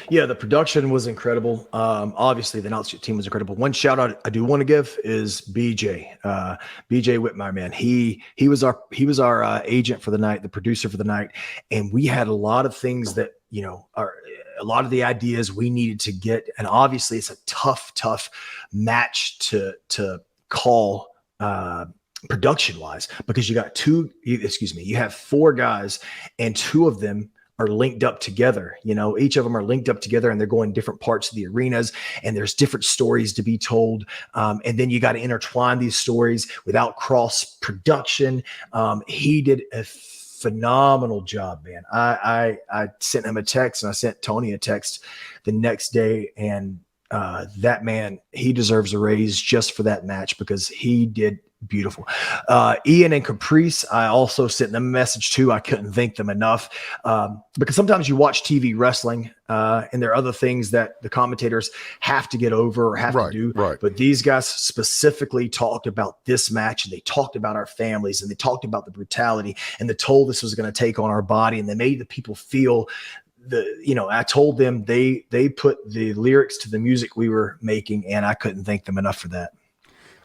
Yeah, the production was incredible. Obviously, the announce team was incredible. One shout out I do want to give is BJ. BJ Whitmire, man. He was our agent for the night, the producer for the night, and we had a lot of things that are a lot of the ideas we needed to get. And obviously, it's a tough match to call. Production wise, because you have four guys and two of them are linked up together. Each of them are linked up together and they're going different parts of the arenas and there's different stories to be told. And then you got to intertwine these stories without cross production. He did a phenomenal job, man. I sent him a text and I sent Tony a text the next day, and that man, he deserves a raise just for that match because he did beautiful. Ian and Caprice, I also sent them a message too. I couldn't thank them enough because sometimes you watch TV wrestling and there are other things that the commentators have to get over or have to do. Right. But these guys specifically talked about this match, and they talked about our families, and they talked about the brutality and the toll this was going to take on our body, and they made the people feel I told them they put the lyrics to the music we were making, and I couldn't thank them enough for that.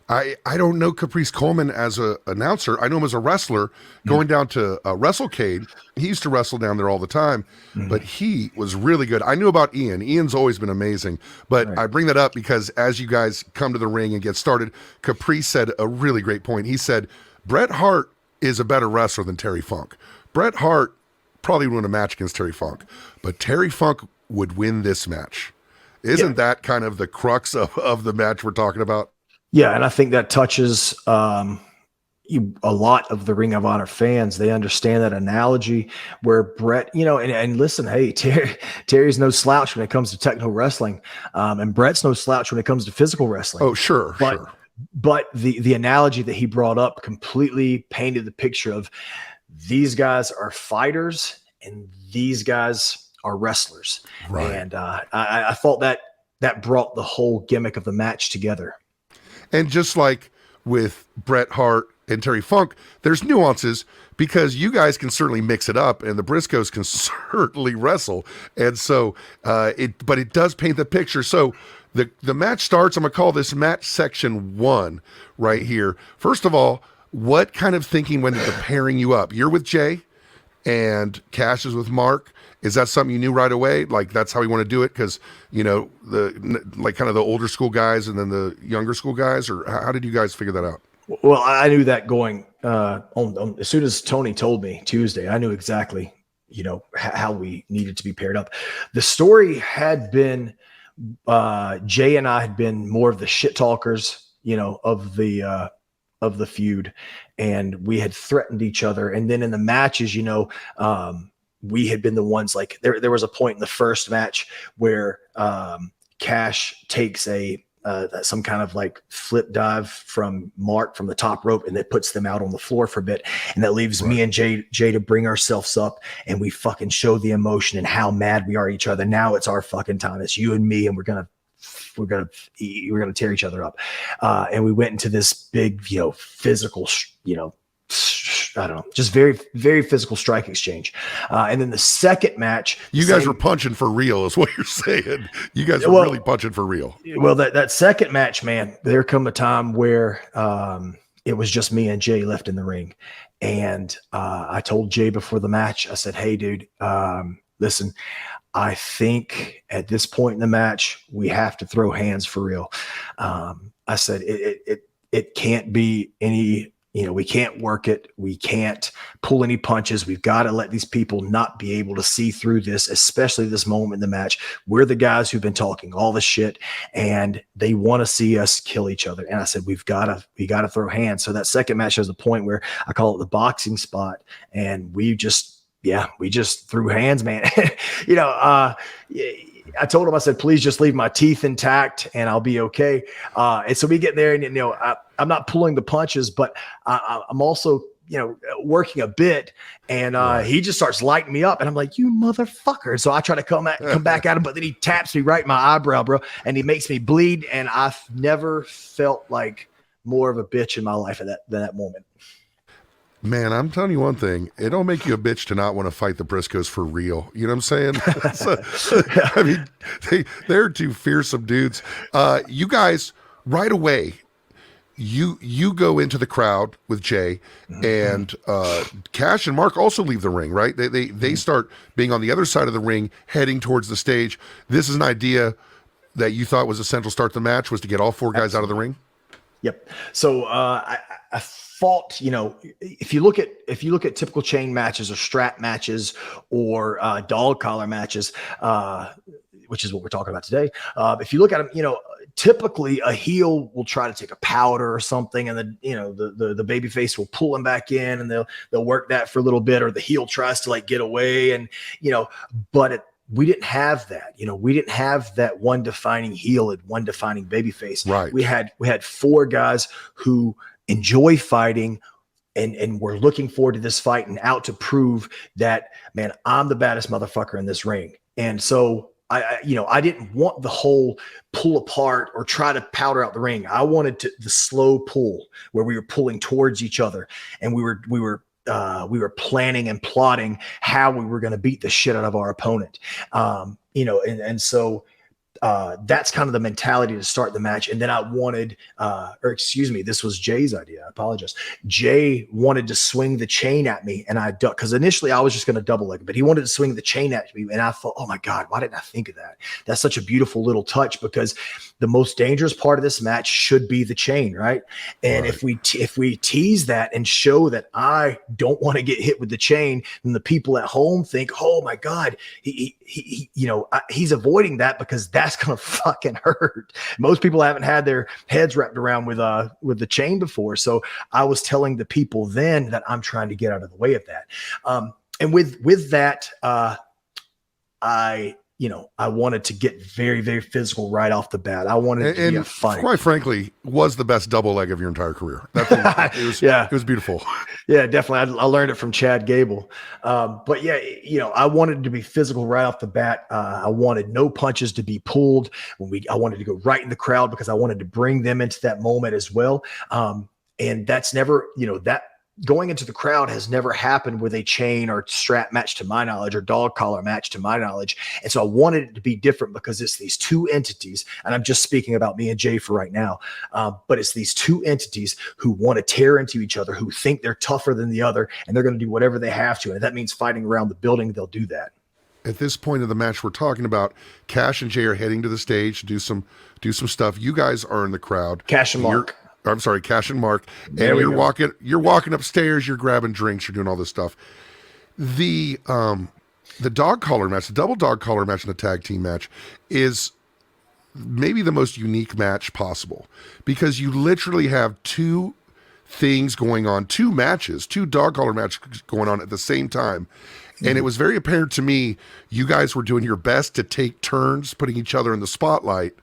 I don't know Caprice Coleman as an announcer. I know him as a wrestler going down to WrestleCade. He used to wrestle down there all the time, but he was really good. I knew about Ian. Ian's always been amazing, but I bring that up because as you guys come to the ring and get started, Caprice said a really great point. He said, Bret Hart is a better wrestler than Terry Funk. Bret Hart probably win a match against Terry Funk, but Terry Funk would win this match. Isn't that kind of the crux of the match we're talking about? Yeah, and I think that touches a lot of the Ring of Honor fans. They understand that analogy where Bret, and listen, hey, Terry's no slouch when it comes to techno wrestling, and Bret's no slouch when it comes to physical wrestling. Oh, sure. But the analogy that he brought up completely painted the picture of these guys are fighters and these guys are wrestlers. Right. And I thought that brought the whole gimmick of the match together. And just like with Bret Hart and Terry Funk, there's nuances because you guys can certainly mix it up and the Briscoes can certainly wrestle. And so but it does paint the picture. So the match starts. I'm going to call this match section 1 right here. First of all, what kind of thinking went into pairing you up? You're with Jay and Cash is with Mark. Is that something you knew right away? Like that's how you want to do it? Because, like kind of the older school guys and then the younger school guys, or how did you guys figure that out? Well, I knew that going on as soon as Tony told me Tuesday, I knew exactly, how we needed to be paired up. The story had been Jay and I had been more of the shit talkers, of the feud, and we had threatened each other. And then in the matches, we had been the ones like there was a point in the first match where Cash takes some kind of like flip dive from Mark from the top rope, and that puts them out on the floor for a bit, and that leaves me and Jay to bring ourselves up, and we fucking show the emotion and how mad we are at each other. Now it's our fucking time. It's you and me, and we're gonna tear each other up. And we went into this big, physical, I don't know, just very, very physical strike exchange. And then the second match, you guys were punching for real, is what you're saying. You guys were really punching for real. Well, that second match, man, there come a time where it was just me and Jay left in the ring. And I told Jay before the match, I said, hey, dude, listen, I think at this point in the match, we have to throw hands for real. I said, it can't be any, we can't work it. We can't pull any punches. We've got to let these people not be able to see through this, especially this moment in the match. We're the guys who've been talking all this shit and they want to see us kill each other. And I said, we got to throw hands. So that second match was a point where I call it the boxing spot. And we just threw hands, man. I told him, I said, please just leave my teeth intact and I'll be okay. And so we get there and, I'm not pulling the punches, but I'm also, working a bit, and he just starts lighting me up and I'm like, you motherfucker. So I try to come back at him, but then he taps me right in my eyebrow, bro. And he makes me bleed. And I've never felt like more of a bitch in my life than that moment. Man, I'm telling you one thing. It don't make you a bitch to not want to fight the Briscoes for real. You know what I'm saying? I mean, they're two fearsome dudes. You guys, right away, you go into the crowd with Jay, and Cash and Mark also leave the ring, right? They start being on the other side of the ring, heading towards the stage. This is an idea that you thought was a central start to the match, was to get all four guys out of the ring? Yep. So I thought, if you look at typical chain matches or strap matches or dog collar matches, which is what we're talking about today. If you look at them, typically a heel will try to take a powder or something, and then the baby face will pull him back in, and they'll work that for a little bit, or the heel tries to like get away, and we didn't have that. We didn't have that one defining heel and one defining baby face. Right. We had four guys who enjoy fighting and we're looking forward to this fight and out to prove that, man, I'm the baddest motherfucker in this ring. And so I didn't want the whole pull apart or try to powder out the ring. I wanted the slow pull where we were pulling towards each other, and we were planning and plotting how we were going to beat the shit out of our opponent. So that's kind of the mentality to start the match. And then I wanted, this was Jay's idea. I apologize. Jay wanted to swing the chain at me, and I ducked, because initially I was just going to double leg, but he wanted to swing the chain at me. And I thought, oh my God, why didn't I think of that? That's such a beautiful little touch, because the most dangerous part of this match should be the chain, right? And right. if we tease that and show that I don't want to get hit with the chain, then the people at home think, oh my God, he's avoiding that because that's gonna fucking hurt. Most people haven't had their heads wrapped around with the chain before. So I was telling the people then that I'm trying to get out of the way of that. And with that, I wanted to get very, very physical right off the bat. I wanted it to be a fight. Quite frankly, was the best double leg of your entire career. It was beautiful. Yeah, definitely. I learned it from Chad Gable. But yeah, I wanted it to be physical right off the bat. I wanted no punches to be pulled. I wanted to go right in the crowd because I wanted to bring them into that moment as well. And that's never, that going into the crowd has never happened with a chain or strap match to my knowledge, or dog collar match to my knowledge. And so I wanted it to be different because it's these two entities, and I'm just speaking about me and Jay for right now, but it's these two entities who want to tear into each other, who think they're tougher than the other, and they're going to do whatever they have to. And if that means fighting around the building, they'll do that. At this point of the match we're talking about, Cash and Jay are heading to the stage to do some stuff. You guys are in the crowd. Cash and Mark. Cash and Mark. And you're walking upstairs, you're grabbing drinks, you're doing all this stuff. The dog collar match, the double dog collar match, and the tag team match is maybe the most unique match possible, because you literally have two things going on, two dog collar matches going on at the same time. And it was very apparent to me, you guys were doing your best to take turns putting each other in the spotlight.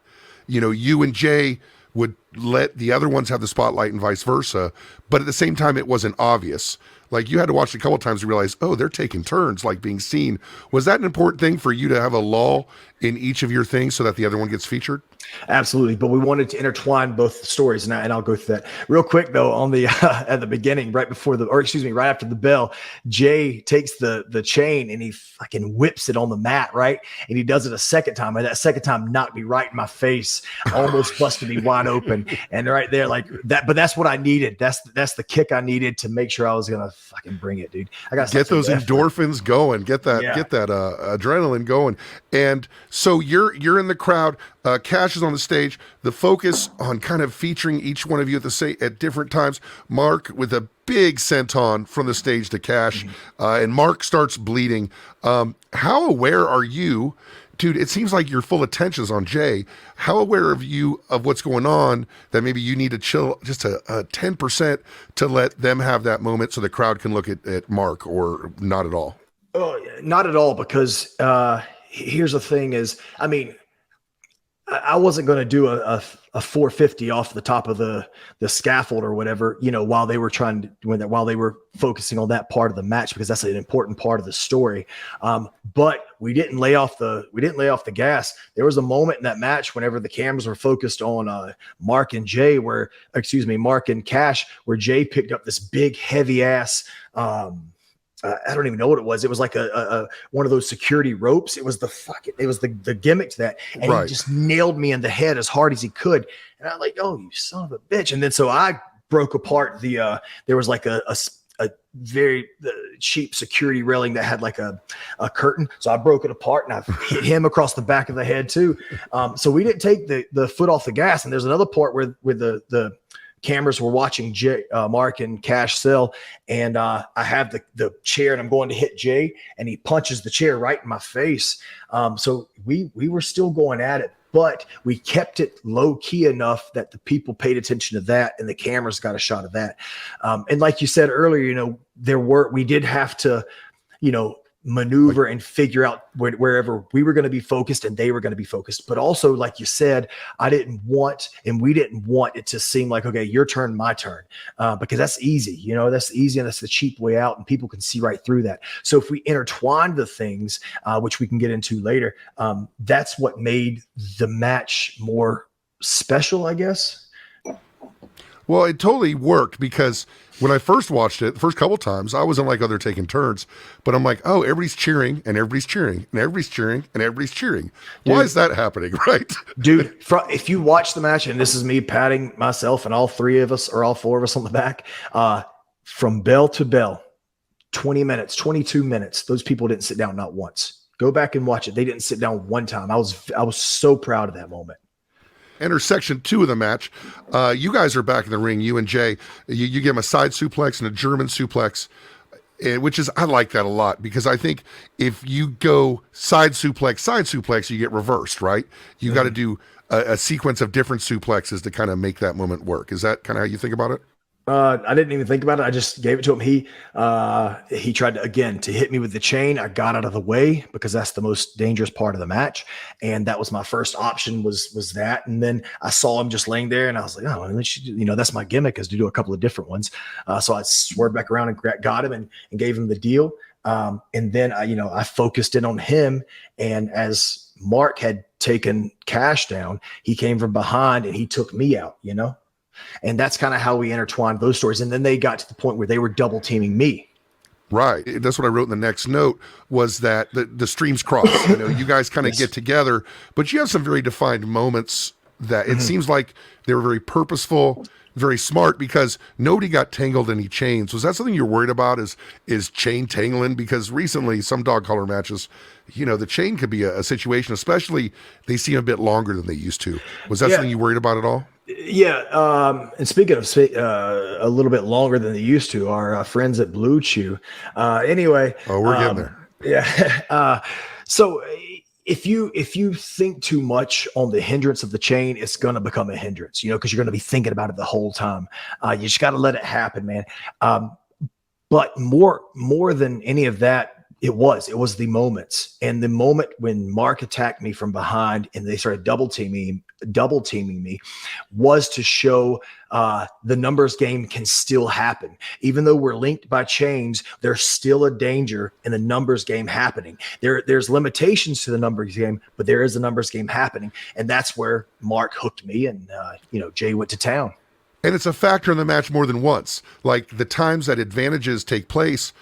You and Jay would let the other ones have the spotlight and vice versa. But at the same time, it wasn't obvious. Like, you had to watch it a couple of times to realize, oh, they're taking turns, like being seen. Was that an important thing for you to have a lull in each of your things so that the other one gets featured? Absolutely. But we wanted to intertwine both stories, and I'll go through that real quick though. On the, at the beginning, right after the bell, Jay takes the chain and he fucking whips it on the mat. Right. And he does it a second time. And that second time knocked me right in my face, almost busted me wide open. And right there, like that, but that's what I needed. That's the kick I needed to make sure I was going to fucking bring it, dude. I got to get those endorphins going, get that adrenaline going. And so you're in the crowd. Cash is on the stage. The focus on kind of featuring each one of you at different times. Mark with a big senton from the stage to Cash, and Mark starts bleeding. How aware are you, dude? It seems like your full attention's on Jay. How aware of you of what's going on that maybe you need to chill just a 10% to let them have that moment so the crowd can look at Mark, or not at all? Oh, not at all, because here's the thing is, I wasn't going to do a 450 off the top of the scaffold or whatever, while they were while they were focusing on that part of the match, because that's an important part of the story. But we didn't lay off the gas. There was a moment in that match whenever the cameras were focused on Mark and Cash, where Jay picked up this big heavy ass, I don't even know what it was. It was like a one of those security ropes. It was the gimmick to that. And He just nailed me in the head as hard as he could. And I'm like, oh, you son of a bitch. And then so I broke apart there was like a very cheap security railing that had like a curtain. So I broke it apart and I hit him across the back of the head too. So we didn't take the foot off the gas. And there's another part where the cameras were watching Mark and Cash sell, and I have the chair and I'm going to hit Jay, and he punches the chair right in my face. So we were still going at it, but we kept it low key enough that the people paid attention to that, and the cameras got a shot of that. And like you said earlier, we did have to, maneuver and figure out wherever we were going to be focused and they were going to be focused. But also, like you said, we didn't want it to seem like, okay, your turn, my turn, because that's easy, that's easy and that's the cheap way out, and people can see right through that. So if we intertwined the things, which we can get into later, that's what made the match more special, I guess. Well, it totally worked, because when I first watched it, the first couple times, I wasn't like, oh, they're taking turns, but I'm like, oh, everybody's cheering and everybody's cheering and everybody's cheering and everybody's cheering. Dude, why is that happening, right? Dude, if you watch the match, and this is me patting myself and all three of us or all four of us on the back, from bell to bell, 20 minutes, 22 minutes, those people didn't sit down not once. Go back and watch it. They didn't sit down one time. I was so proud of that moment. Enter section 2 of the match. You guys are back in the ring, you and Jay. You give him a side suplex and a German suplex, I like that a lot, because I think if you go side suplex, you get reversed, right? You got to do a sequence of different suplexes to kind of make that moment work. Is that kind of how you think about it? I didn't even think about it. I just gave it to him. He tried to hit me with the chain. I got out of the way because that's the most dangerous part of the match. And that was my first option was that. And then I saw him just laying there and I was like, oh, that's my gimmick, is to do a couple of different ones. So I swerved back around and got him and gave him the deal. And then I focused in on him. And as Mark had taken Cash down, he came from behind and he took me out, And that's kind of how we intertwined those stories. And then they got to the point where they were double teaming me. Right. That's what I wrote in the next note, was that the streams cross. You guys kind of get together, but you have some very defined moments that it seems like they were very purposeful, very smart, because nobody got tangled in any chains. Was that something you're worried about, is chain tangling? Because recently, some dog collar matches, the chain could be a situation, especially they seem a bit longer than they used to. Was that something you worried about at all? Yeah. And speaking of a little bit longer than they used to, our friends at Blue Chew. Anyway. Oh, we're getting there. Yeah. So if you think too much on the hindrance of the chain, it's going to become a hindrance, because you're going to be thinking about it the whole time. You just got to let it happen, man. But more than any of that, it was the moments, and the moment when Mark attacked me from behind and they started double teaming me was to show the numbers game can still happen. Even though we're linked by chains, there's still a danger in the numbers game happening. There's limitations to the numbers game, but there is a numbers game happening. And that's where Mark hooked me, and Jay went to town. And it's a factor in the match more than once. Like the times that advantages take place,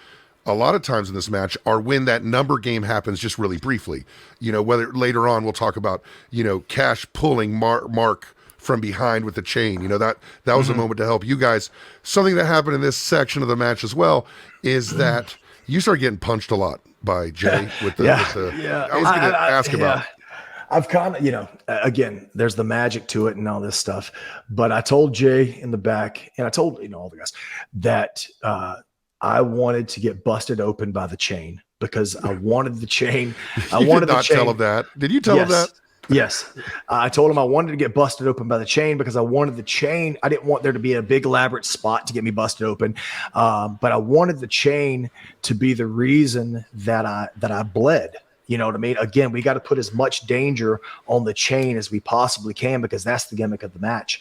a lot of times in this match are when that number game happens just really briefly. Whether later on we'll talk about, Cash pulling Mark from behind with the chain. That was a moment to help you guys. Something that happened in this section of the match as well is that you started getting punched a lot by Jay with the I was going to ask about. I've kind of, again, there's the magic to it and all this stuff. But I told Jay in the back, and I told, all the guys, that I wanted to get busted open by the chain, because I wanted the chain. I wanted did not the chain. Tell him that. Did you tell him that? Yes. I told him I wanted to get busted open by the chain because I wanted the chain. I didn't want there to be a big elaborate spot to get me busted open. But I wanted the chain to be the reason that I bled. You know what I mean? Again, we got to put as much danger on the chain as we possibly can, because that's the gimmick of the match.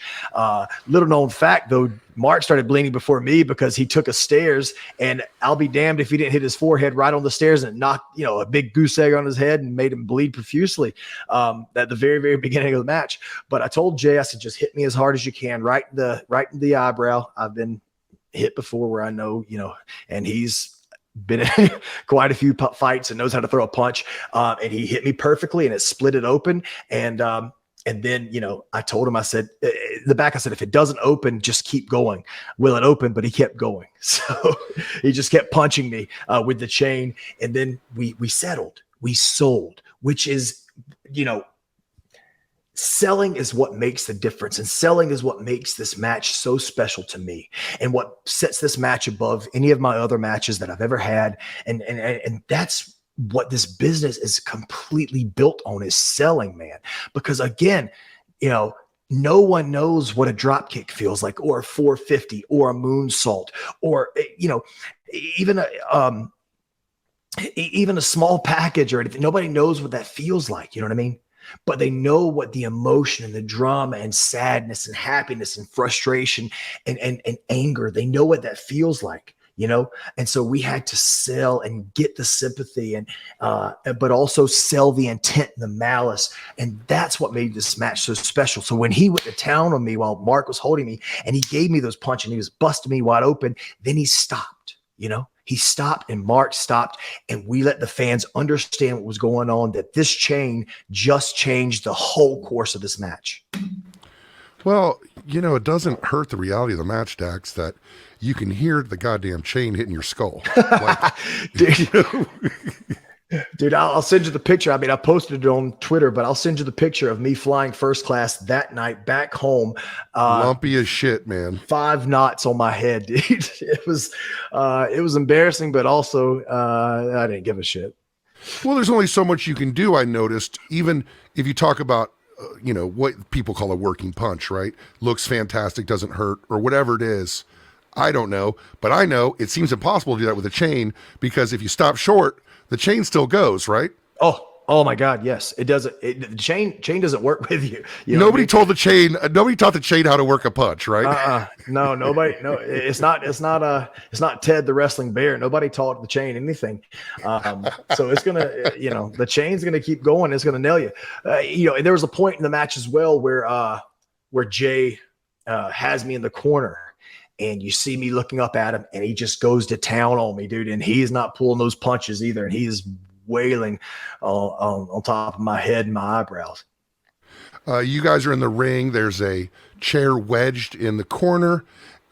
Little known fact, though, Mark started bleeding before me because he took a stairs, and I'll be damned if he didn't hit his forehead right on the stairs and knocked, a big goose egg on his head and made him bleed profusely at the very, very beginning of the match. But I told Jay, I said, just hit me as hard as you can, right in the eyebrow. I've been hit before where I know, and he's been in quite a few fights and knows how to throw a punch. And he hit me perfectly, and it split it open. And then, I told him, I said, in the back, I said, if it doesn't open, just keep going. Will it open? But he kept going. So he just kept punching me with the chain. And then we settled, we sold, which is, selling is what makes the difference, and selling is what makes this match so special to me, and what sets this match above any of my other matches that I've ever had. And that's what this business is completely built on, is selling, man. Because again, no one knows what a drop kick feels like, or a 450, or a moonsault, or even a small package or anything. Nobody knows what that feels like. You know what I mean? But they know what the emotion and the drama and sadness and happiness and frustration and anger, they know what that feels like, And so we had to sell and get the sympathy, and but also sell the intent and the malice. And that's what made this match so special. So when he went to town on me while Mark was holding me, and he gave me those punches and he was busting me wide open, then he stopped, He stopped, and Mark stopped, and we let the fans understand what was going on, that this chain just changed the whole course of this match. Well, it doesn't hurt the reality of the match, Dax, that you can hear the goddamn chain hitting your skull. Dude, I'll send you the picture. I mean, I posted it on Twitter, but I'll send you the picture of me flying first class that night back home. Lumpy as shit, man. 5 knots on my head, dude. It was embarrassing, but also I didn't give a shit. Well, there's only so much you can do. I noticed, even if you talk about, what people call a working punch, right? Looks fantastic, doesn't hurt, or whatever it is. I don't know, but I know it seems impossible to do that with a chain, because if you stop short, the chain still goes, right? Oh my God, yes, it doesn't. The chain doesn't work with you. Nobody taught the chain how to work a punch, right? No, nobody. No, it's not Ted the wrestling bear. Nobody taught the chain anything. So it's gonna, the chain's gonna keep going. It's gonna nail you. And there was a point in the match as well where Jay has me in the corner. And you see me looking up at him, and he just goes to town on me, dude. And he's not pulling those punches either. And he's wailing on top of my head and my eyebrows. You guys are in the ring. There's a chair wedged in the corner,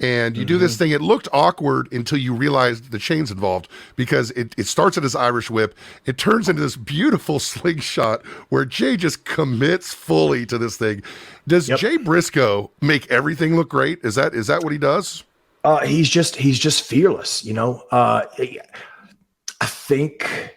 and you do this thing. It looked awkward until you realized the chain's involved, because it starts at his Irish whip. It turns into this beautiful slingshot where Jay just commits fully to this thing. Does Jay Briscoe make everything look great? Is that what he does? He's just fearless. I think,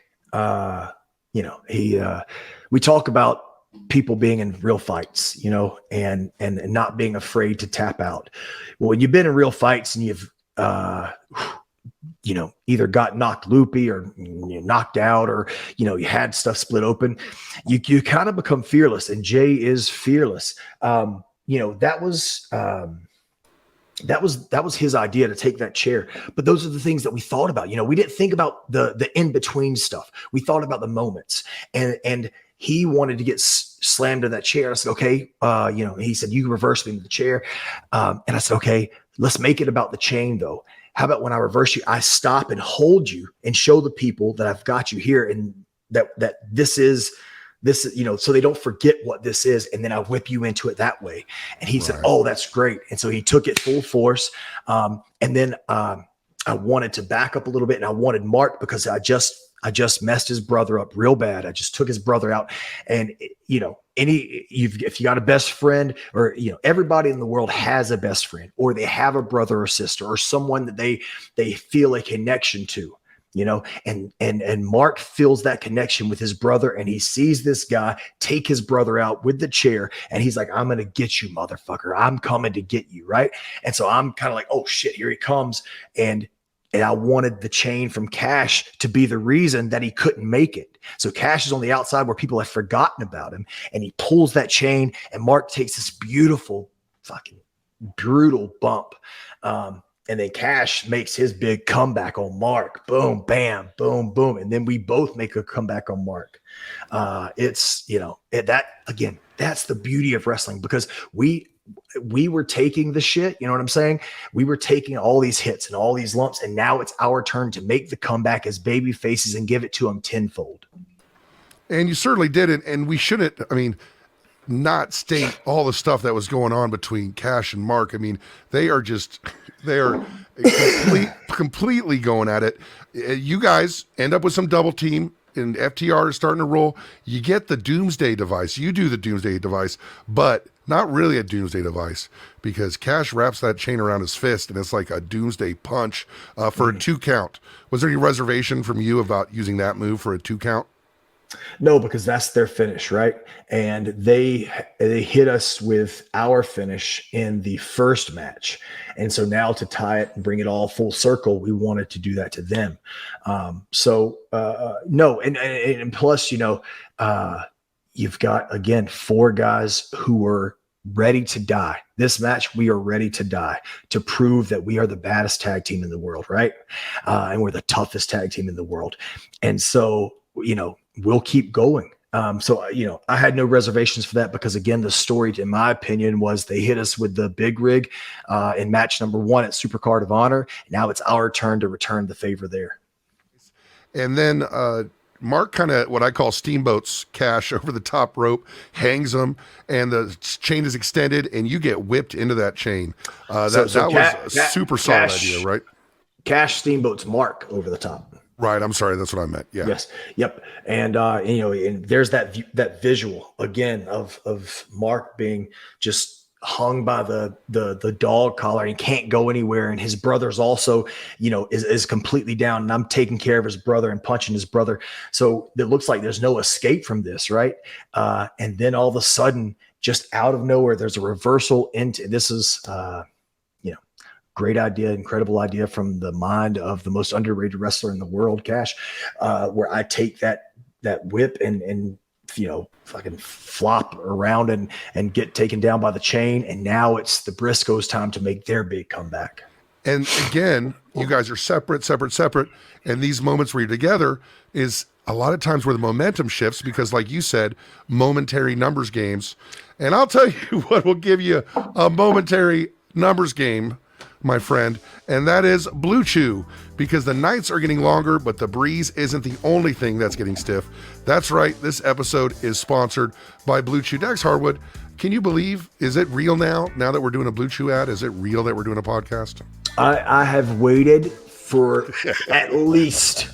we talk about people being in real fights, and not being afraid to tap out. Well, when you've been in real fights and you've, either got knocked loopy or knocked out, or, you had stuff split open, you kind of become fearless, and Jay is fearless. That was his idea, to take that chair. But those are the things that we thought about. We didn't think about the in-between stuff. We thought about the moments, and he wanted to get slammed to that chair. I said, okay. He said, you can reverse me into the chair. And I said, okay, let's make it about the chain though. How about when I reverse you, I stop and hold you and show the people that I've got you here, and that this is, so they don't forget what this is. And then I whip you into it that way. And he said, oh, that's great. And so he took it full force. And then I wanted to back up a little bit, and I wanted Mark, because I just messed his brother up real bad. I just took his brother out. And, if you got a best friend, or, everybody in the world has a best friend, or they have a brother or sister, or someone that they feel a connection to, and Mark feels that connection with his brother, and he sees this guy take his brother out with the chair, and he's like, I'm going to get you, motherfucker. I'm coming to get you. Right. And so I'm kind of like, oh shit, here he comes. And And I wanted the chain from Cash to be the reason that he couldn't make it. So Cash is on the outside where people have forgotten about him. And he pulls that chain, and Mark takes this beautiful, fucking brutal bump. And then Cash makes his big comeback on Mark. Boom, bam, boom, boom. And then we both make a comeback on Mark. It's, that again, that's the beauty of wrestling, because we were taking the shit, you know what I'm saying? We were taking all these hits and all these lumps, and now it's our turn to make the comeback as baby faces and give it to them tenfold. And you certainly did it. And we shouldn't, not state all the stuff that was going on between Cash and Mark. They are completely going at it. You guys end up with some double team, and FTR is starting to roll. You get the Doomsday device. You do the Doomsday device, but not really a Doomsday device, because Cash wraps that chain around his fist, and it's like a Doomsday punch for a 2 count. Was there any reservation from you about using that move for a 2 count? No, because that's their finish, right? And they hit us with our finish in the first match. And so now to tie it and bring it all full circle, we wanted to do that to them. No. And plus, you've got, again, 4 guys who were ready to die. This match, we are ready to die to prove that we are the baddest tag team in the world, right? And we're the toughest tag team in the world. And so, we'll keep going. I had no reservations for that, because again, the story, in my opinion, was they hit us with the big rig in match number 1 at Supercard of Honor. Now it's our turn to return the favor there. And then Mark kind of what I call steamboats Cash over the top rope, hangs him, and the chain is extended, and you get whipped into that chain. That was a super solid idea, right? Cash steamboats Mark over the top. Right. I'm sorry. That's what I meant. Yeah. Yes. Yep. And, and there's that visual again of Mark being just hung by the dog collar and can't go anywhere. And his brother's also, is completely down, and I'm taking care of his brother and punching his brother. So it looks like there's no escape from this. Right. And then all of a sudden, just out of nowhere, there's a reversal into this is, great idea, incredible idea from the mind of the most underrated wrestler in the world, Cash, where I take that whip and fucking flop around and get taken down by the chain. And now it's the Briscoes' time to make their big comeback. And again, you guys are separate. And these moments where you're together is a lot of times where the momentum shifts, because like you said, momentary numbers games. And I'll tell you what will give you a momentary numbers game, my friend, and that is Blue Chew, because the nights are getting longer, but the breeze isn't the only thing that's getting stiff. That's right, this episode is sponsored by Blue Chew. Dax Harwood, can you believe, is it real now that we're doing a Blue Chew ad? Is it real that we're doing a podcast? I have waited for at least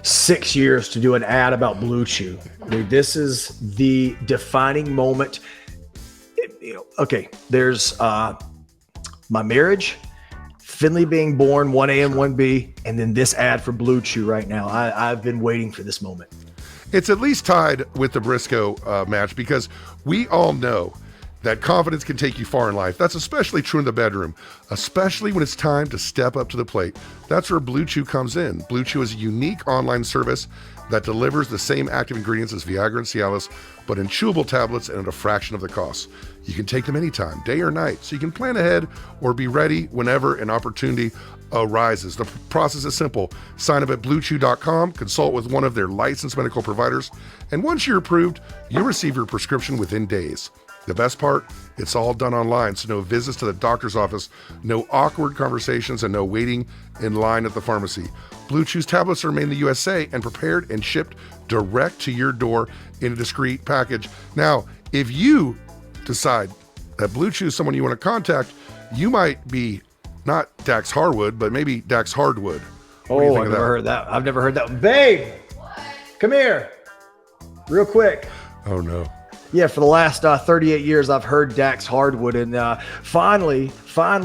6 years to do an ad about Blue Chew. Dude, this is the defining moment. Okay, there's my marriage, Finley being born, 1A and 1B, and then this ad for Blue Chew right now. I've been waiting for this moment. It's at least tied with the Briscoe match, because we all know that confidence can take you far in life. That's especially true in the bedroom, especially when it's time to step up to the plate. That's where Blue Chew comes in. Blue Chew is a unique online service that delivers the same active ingredients as Viagra and Cialis, but in chewable tablets and at a fraction of the cost. You can take them anytime, day or night, so you can plan ahead or be ready whenever an opportunity arises. The process is simple. Sign up at bluechew.com, consult with one of their licensed medical providers, and once you're approved, you'll receive your prescription within days. The best part, it's all done online, so no visits to the doctor's office, no awkward conversations, and no waiting in line at the pharmacy. Blue Chew's tablets are made in the USA and prepared and shipped direct to your door in a discreet package. Now, if you decide that Blue Chew is someone you want to contact, you might be not Dax Harwood, but maybe Dax Hardwood. Oh, I've never heard that. I've never heard that. Babe, come here real quick. Oh, no. Yeah, for the last 38 years, I've heard Dax Hardwood, and finally,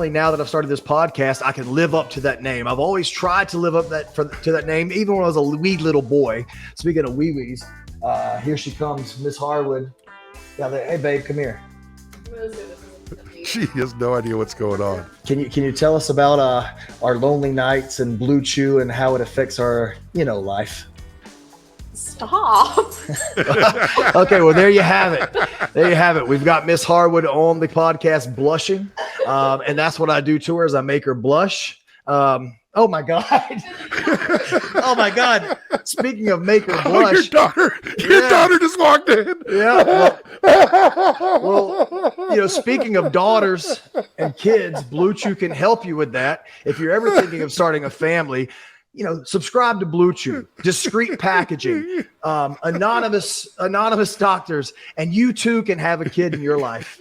now that I've started this podcast, I can live up to that name. I've always tried to live up to that name, even when I was a wee little boy. Speaking of wee-wees, here she comes, Miss Harwood. Yeah, hey, babe, come here. She has no idea what's going on. Can you tell us about our lonely nights and Blue Chew and how it affects our life? Stop. Okay, well there you have it. There you have it. We've got Miss Harwood on the podcast blushing, and that's what I do to her is I make her blush. Oh my God. Oh my God. Speaking of make her blush. Your daughter just walked in. Yeah. Well, speaking of daughters and kids, Blue Chew can help you with that. If you're ever thinking of starting a family, subscribe to Blue Chew, discreet packaging, anonymous doctors, and you too can have a kid in your life.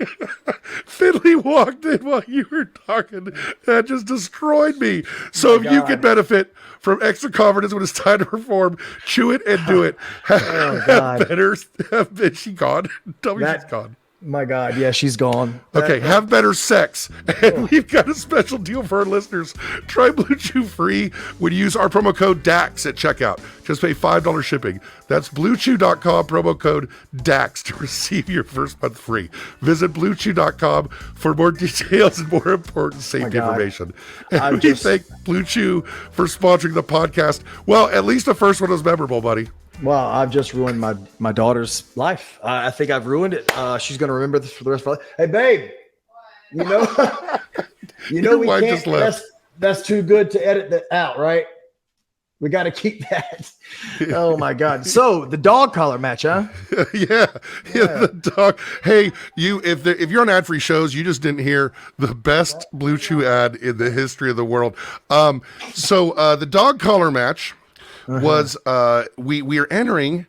Finley walked in while you were talking. That just destroyed me. So if you can benefit from extra confidence when it's time to perform, chew it and do it. Have better. Is she gone? Tell me she's gone. My God, yeah, she's gone. Okay, have better sex. And we've got a special deal for our listeners. Try Blue Chew free when you use our promo code DAX at checkout. Just pay $5 shipping. That's bluechew.com, promo code DAX to receive your first month free. Visit bluechew.com for more details and more important safety information. And we thank Blue Chew for sponsoring the podcast. Well, at least the first one was memorable, buddy. Well, I've just ruined my daughter's life. I think I've ruined it. She's going to remember this for the rest of her life. Hey, babe, we can't. Just left. That's too good to edit that out, right? We got to keep that. Oh my God! So the dog collar match, huh? Yeah, the dog. Hey, if you're on ad-free shows, you just didn't hear the best Blue Chew ad in the history of the world. So the dog collar match. Was we are entering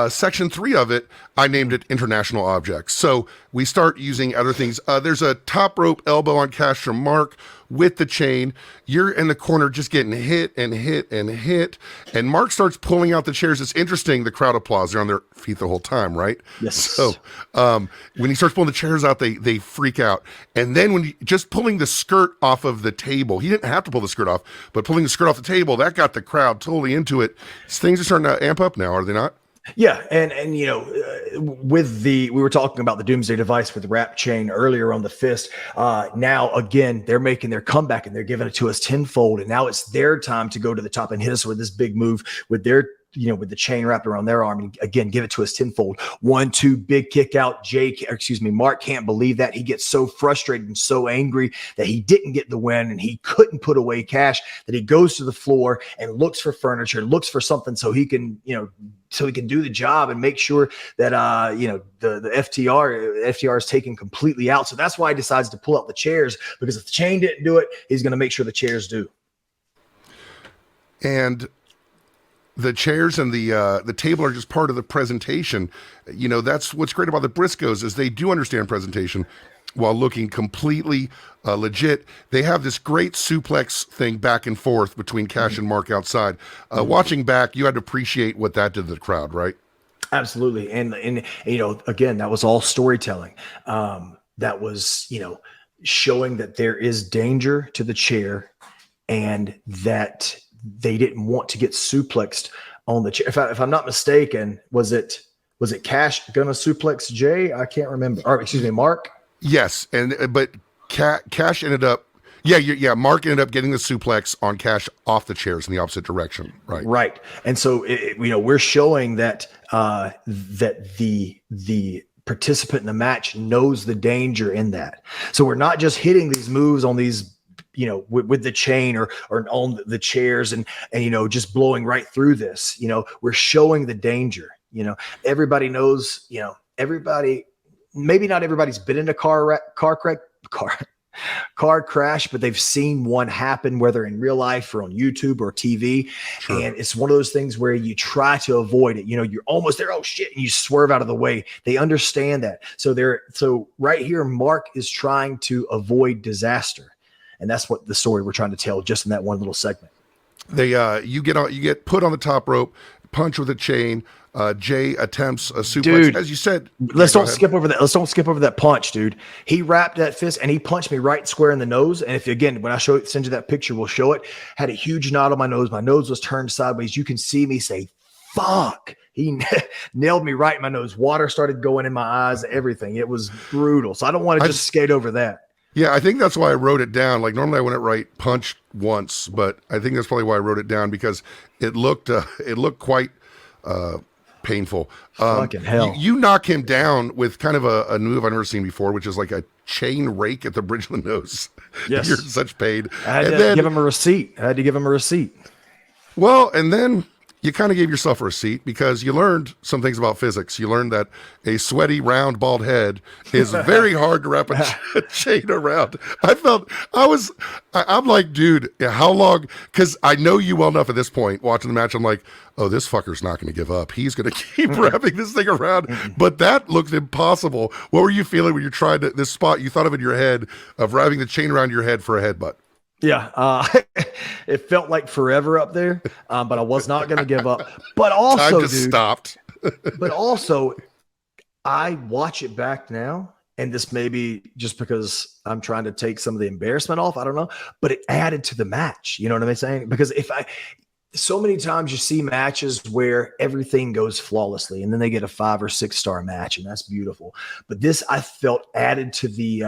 section 3 of it. I named it international objects. So we start using other things. There's a top rope elbow on Cash from Mark with the chain. You're in the corner just getting hit and hit and hit. And Mark starts pulling out the chairs. It's interesting. The crowd applauds. They're on their feet the whole time, right? Yes. So when he starts pulling the chairs out, they freak out. And then when just pulling the skirt off of the table, he didn't have to pull the skirt off, but pulling the skirt off the table, that got the crowd totally into it. Things are starting to amp up now, are they not? Yeah, and we were talking about the Doomsday Device with Wrap Chain earlier on the fist. Now again, they're making their comeback and they're giving it to us tenfold, and now it's their time to go to the top and hit us with this big move with their with the chain wrapped around their arm, and again, give it to us tenfold. 1-2, big kick out. Mark can't believe that. He gets so frustrated and so angry that he didn't get the win and he couldn't put away Cash, that he goes to the floor and looks for furniture, looks for something so he can, so he can do the job and make sure that, the FTR is taken completely out. So that's why he decides to pull out the chairs, because if the chain didn't do it, he's going to make sure the chairs do. And the chairs and the table are just part of the presentation. That's what's great about the Briscoes is they do understand presentation while looking completely legit. They have this great suplex thing back and forth between Cash and Mark outside. Watching back, you had to appreciate what that did to the crowd, right? Absolutely. And again, that was all storytelling. That was, showing that there is danger to the chair and that they didn't want to get suplexed on the chair. If I'm not mistaken, was it Cash gonna suplex Jay? I can't remember. Or excuse me, Mark. Yes, but Cash ended up. Mark ended up getting the suplex on Cash off the chairs in the opposite direction. Right. Right. And so we're showing that that the participant in the match knows the danger in that. So we're not just hitting these moves on these, with the chain or on the chairs and just blowing right through this. We're showing the danger. Everybody knows. Maybe not everybody's been in a car crash, but they've seen one happen, whether in real life or on YouTube or TV. Sure. And it's one of those things where you try to avoid it. You're almost there. Oh shit. And you swerve out of the way. They understand that. So right here, Mark is trying to avoid disaster. And that's what the story we're trying to tell just in that one little segment. You get put on the top rope, punch with a chain. Jay attempts a suplex. Dude, as you said. Let's don't skip over that. Let's don't skip over that punch, dude. He wrapped that fist and he punched me right square in the nose. And when I send you that picture, we'll show it. Had a huge knot on my nose. My nose was turned sideways. You can see me say, "Fuck." He nailed me right in my nose. Water started going in my eyes. Everything. It was brutal. So I don't want to just skate over that. Yeah, I think that's why I wrote it down. Like normally I wouldn't write punch once, but I think that's probably why I wrote it down because it looked quite painful. Fucking hell. You knock him down with kind of a move I've never seen before, which is like a chain rake at the bridge of the nose. Yes. You're in such pain. I had And to then- give him a receipt. Well, and then you kind of gave yourself a receipt because you learned some things about physics. You learned that a sweaty, round, bald head is very hard to wrap a chain around. I'm like, dude, how long? Because I know you well enough at this point watching the match. I'm like, oh, this fucker's not going to give up. He's going to keep wrapping this thing around. But that looked impossible. What were you feeling when you're trying to, this spot you thought of in your head of wrapping the chain around your head for a headbutt? Yeah, it felt like forever up there, but I was not going to give up. But also, Time just stopped. but also, I watch it back now, and this may be just because I'm trying to take some of the embarrassment off. I don't know, but it added to the match. You know what I'm saying? Because so many times you see matches where everything goes flawlessly, and then they get a 5 or 6 star match, and that's beautiful. But this I felt added to the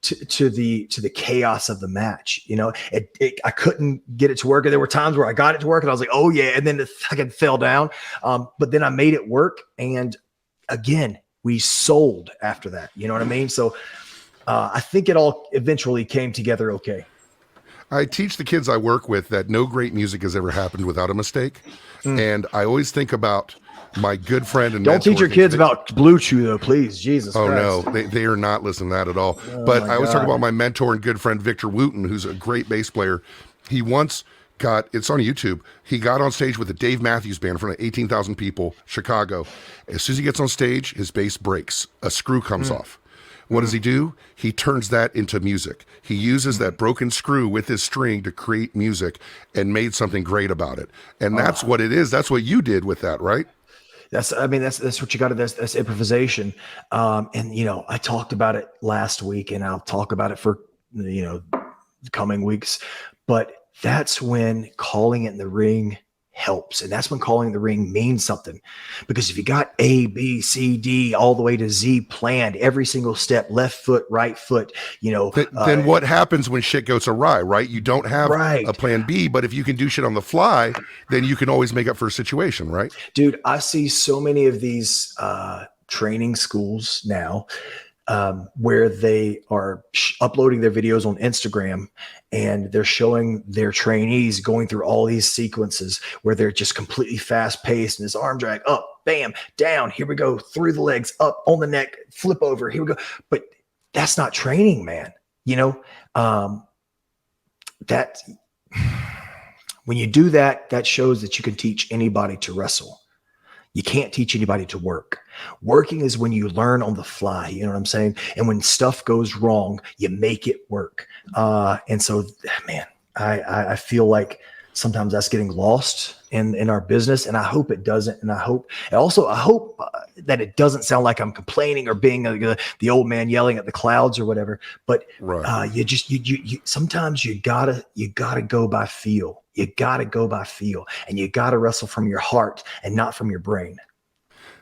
to the chaos of the match. You know, I couldn't get it to work. And there were times where I got it to work and I was like, oh yeah. And then it fucking fell down. But then I made it work. And again, we sold after that. You know what I mean? So I think it all eventually came together okay. I teach the kids I work with that no great music has ever happened without a mistake. And I always think about my good friend and don't teach your kids about Blue Chew though, please. Jesus Oh Christ. no, they are not listening to that at all. But I always talk God. about my mentor and good friend Victor Wooten, who's a great bass player. He once it's on YouTube. He got on stage with the Dave Matthews Band in front of 18,000 people, Chicago. As soon as he gets on stage, his bass breaks. A screw comes off. What does he do? He turns that into music. He uses that broken screw with his string to create music and made something great about it. And that's what it is. That's what you did with that, right? That's what you got to, that's improvisation. And you know, I talked about it last week and I'll talk about it for, you know, the coming weeks, but that's when calling it in the ring helps. And that's when calling in the ring means something, because if you got A, B, C, D, all the way to Z planned, every single step, left foot, right foot, you know, then what happens when shit goes awry, right? You don't have a plan B, but if you can do shit on the fly, then you can always make up for a situation, right? Dude, I see so many of these training schools now where they are uploading their videos on Instagram and they're showing their trainees going through all these sequences where they're just completely fast paced and this arm drag up, bam, down, here we go, through the legs, up on the neck, flip over, here we go. But that's not training, man. You know, that when you do that, that shows that you can teach anybody to wrestle. You can't teach anybody to work. Working is when you learn on the fly. You know what I'm saying? And when stuff goes wrong, you make it work. And so, man, I feel like sometimes that's getting lost in our business, and I hope it doesn't. And I hope that it doesn't sound like I'm complaining or being the old man yelling at the clouds or whatever. But you sometimes you gotta go by feel. You got to go by feel, and you got to wrestle from your heart and not from your brain.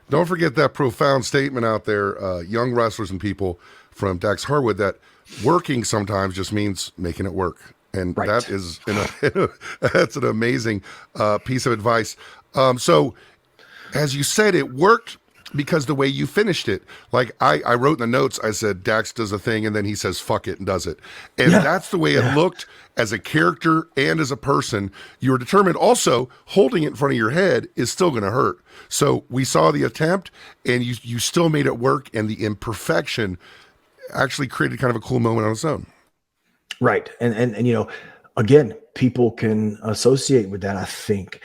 Don't forget that profound statement out there, young wrestlers and people, from Dax Harwood, that working sometimes just means making it work. And that is that's an amazing piece of advice. So as you said, it worked because the way you finished it. Like I wrote in the notes, I said, Dax does a thing and then he says, fuck it, and does it. And that's the way it looked as a character and as a person. You were determined. Also, holding it in front of your head is still going to hurt. So we saw the attempt and you still made it work, and the imperfection actually created kind of a cool moment on its own. Right. And you know, again, people can associate with that. I think,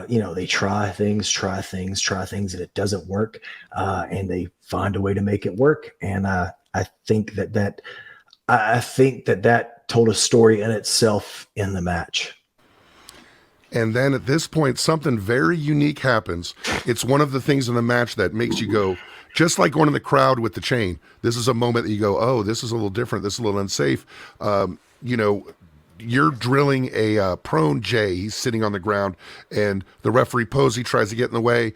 you know, they try things, and it doesn't work. And they find a way to make it work. And I think that told a story in itself in the match. And then at this point, something very unique happens. It's one of the things in the match that makes you go, just like going in the crowd with the chain. This is a moment that you go, oh, this is a little different. This is a little unsafe. You know, you're drilling a prone Jay. He's sitting on the ground, and the referee Posey tries to get in the way,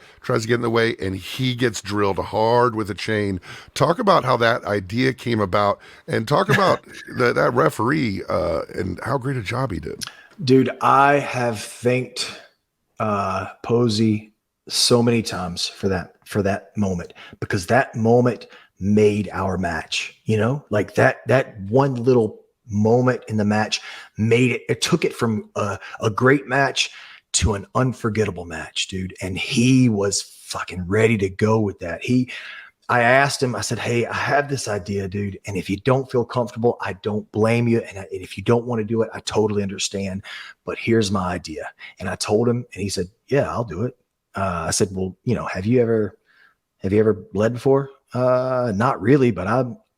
and he gets drilled hard with a chain. Talk about how that idea came about, and talk about that referee and how great a job he did. Dude, I have thanked Posey so many times for that moment, because that moment made our match. You know, like that one little moment in the match made it took it from a great match to an unforgettable match, dude. And he was fucking ready to go with that. I asked him, I said, hey, I have this idea, dude, and if you don't feel comfortable, I don't blame you, and if you don't want to do it, I totally understand, but here's my idea. And I told him, and he said, yeah, I'll do it. I said, well, you know, have you ever bled before? Not really, but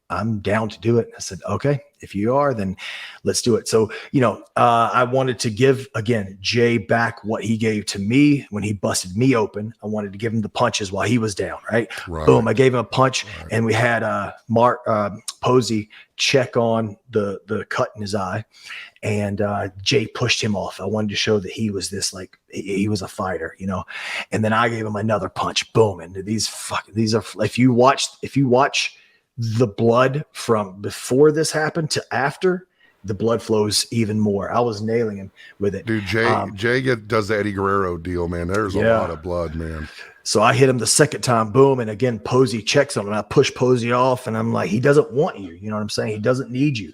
I'm down to do it. I said, okay, if you are, then let's do it. So, you know, I wanted to give, again, Jay back what he gave to me when he busted me open. I wanted to give him the punches while he was down, right? Boom, I gave him a punch, and we had Mark Posey check on the cut in his eye, and Jay pushed him off. I wanted to show that he was he was a fighter, you know. And then I gave him another punch, boom. And these are, if you watch the blood from before this happened to after, the blood flows even more. I was nailing him with it. Dude, Jay does the Eddie Guerrero deal, man. There's a lot of blood, man. So I hit him the second time, boom. And again, Posey checks on him. I push Posey off, and I'm like, he doesn't want you. You know what I'm saying? He doesn't need you.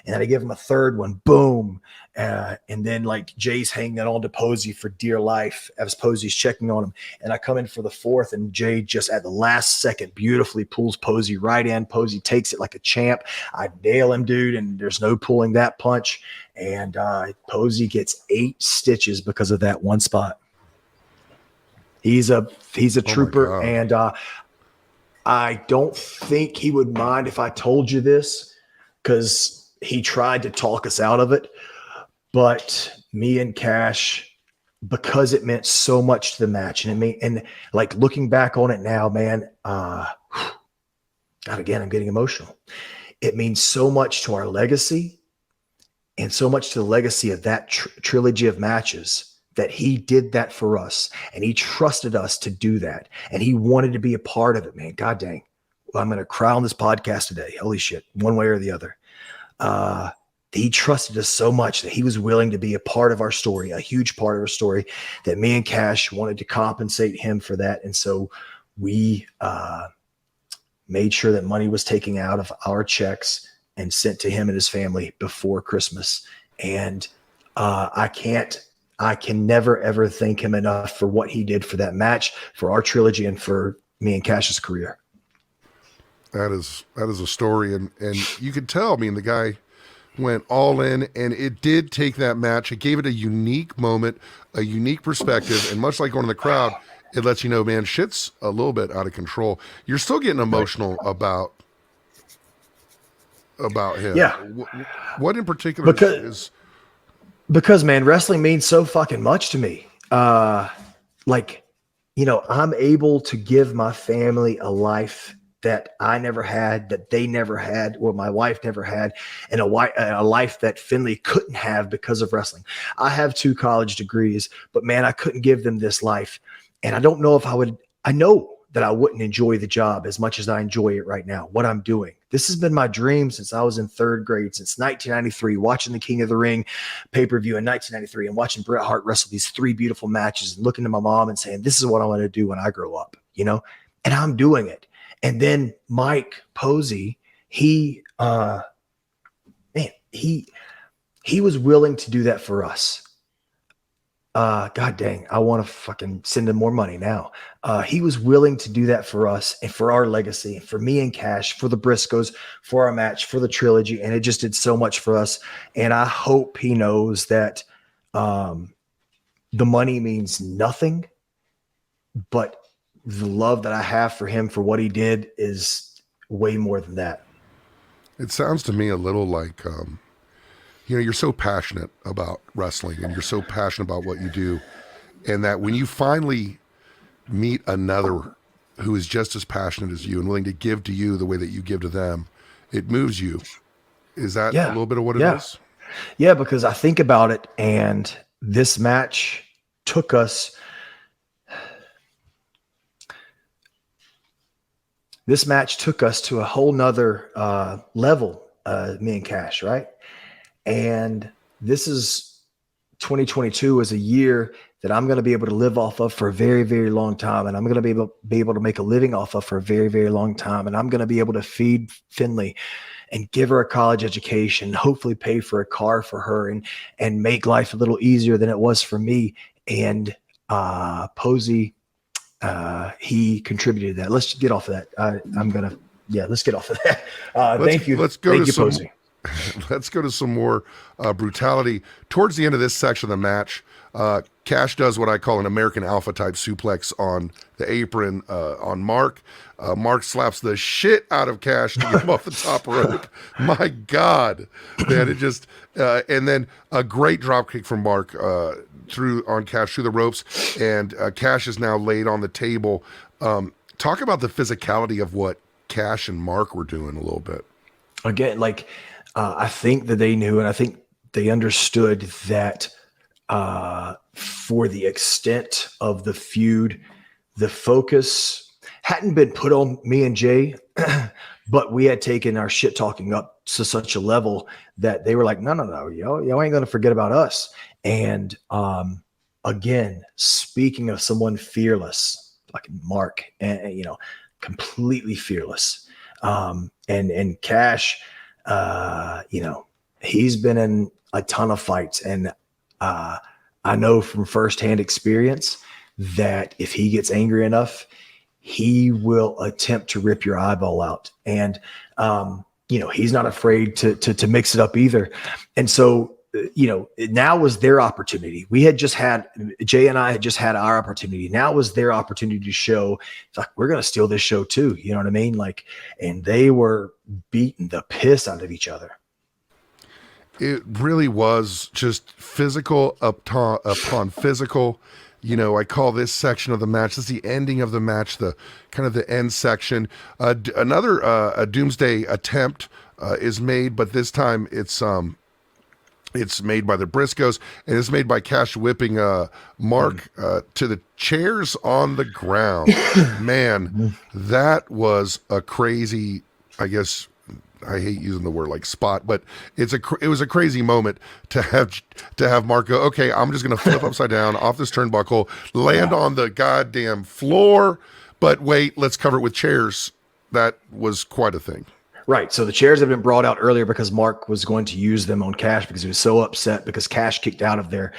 And then I give him a third one, boom. And then like Jay's hanging on to Posey for dear life as Posey's checking on him. And I come in for the fourth, and Jay just at the last second beautifully pulls Posey right in. Posey takes it like a champ. I nail him, dude, and there's no pulling that punch. And Posey gets 8 stitches because of that one spot. He's a trooper, and I don't think he would mind if I told you this, because he tried to talk us out of it. But me and Cash, because it meant so much to the match, and like looking back on it now, man, God, again, I'm getting emotional. It means so much to our legacy, and so much to the legacy of that trilogy of matches, that he did that for us, and he trusted us to do that, and he wanted to be a part of it, man. God dang. Well, I'm going to cry on this podcast today. Holy shit. One way or the other. He trusted us so much that he was willing to be a part of our story, a huge part of our story, that me and Cash wanted to compensate him for that. And so we made sure that money was taken out of our checks and sent to him and his family before Christmas. And I can never, ever thank him enough for what he did for that match, for our trilogy, and for me and Cash's career. That is a story. And you could tell, I mean, the guy went all in, and it did take that match. It gave it a unique moment, a unique perspective. And much like going in the crowd, it lets you know, man, shit's a little bit out of control. You're still getting emotional about him. Yeah. What in particular because man, wrestling means so fucking much to me. Like, you know, I'm able to give my family a life that I never had, that they never had, or my wife never had, and a life that Finley couldn't have because of wrestling. I have 2 college degrees, but man, I couldn't give them this life. And I don't know if I know that I wouldn't enjoy the job as much as I enjoy it right now, what I'm doing. This has been my dream since I was in 3rd grade, since 1993, watching the King of the Ring pay-per-view in 1993 and watching Bret Hart wrestle these 3 beautiful matches and looking to my mom and saying, this is what I want to do when I grow up, you know, and I'm doing it. And then Mike Posey, he was willing to do that for us. God dang, I want to fucking send him more money now. He was willing to do that for us and for our legacy, and for me and Cash, for the Briscoes, for our match, for the trilogy. And it just did so much for us. And I hope he knows that the money means nothing, but the love that I have for him for what he did is way more than that. It sounds to me a little like, you know, you're so passionate about wrestling, and you're so passionate about what you do, and that when you finally meet another who is just as passionate as you and willing to give to you the way that you give to them, it moves you. Is that a little bit of what it is? Yeah, because I think about it, and this match took us. This match took us to a whole nother level, me and Cash, right? And this is 2022 is a year that I'm going to be able to live off of for a very, very long time. And I'm going to be able to make a living off of for a very, very long time. And I'm going to be able to feed Finley and give her a college education, hopefully pay for a car for her and make life a little easier than it was for me. And Posey, he contributed to that. Let's get off of that. Let's get off of that. Thank you. Thank you, Posey. Let's go to some more brutality. Towards the end of this section of the match, Cash does what I call an American Alpha type suplex on the apron on Mark. Mark slaps the shit out of Cash to get him off the top rope. My God, man! It just and then a great drop kick from Mark on Cash through the ropes, and Cash is now laid on the table. Talk about the physicality of what Cash and Mark were doing a little bit. Again, I think that they knew, and I think they understood that for the extent of the feud, the focus hadn't been put on me and Jay, but we had taken our shit talking up to such a level that they were like, no, y'all ain't going to forget about us. And again, speaking of someone fearless, like Mark, and completely fearless. And Cash, he's been in a ton of fights, and I know from firsthand experience that if he gets angry enough, he will attempt to rip your eyeball out. And he's not afraid to mix it up either. And so now was their opportunity. Jay and I had just had our opportunity. Now was their opportunity to show, we're going to steal this show too. You know what I mean? And they were beating the piss out of each other. It really was just physical upon physical. I call this section of the match, this is the ending of the match, the kind of the end section. Another a doomsday attempt is made, but this time it's made by the Briscoes, and it's made by Cash whipping Mark to the chairs on the ground. Man, that was a crazy, I guess, I hate using the word like spot, but it was a crazy moment to have Mark go, okay, I'm just going to flip upside down off this turnbuckle, land on the goddamn floor, but wait, let's cover it with chairs. That was quite a thing. Right. So the chairs have been brought out earlier because Mark was going to use them on Cash because he was so upset because Cash kicked out of their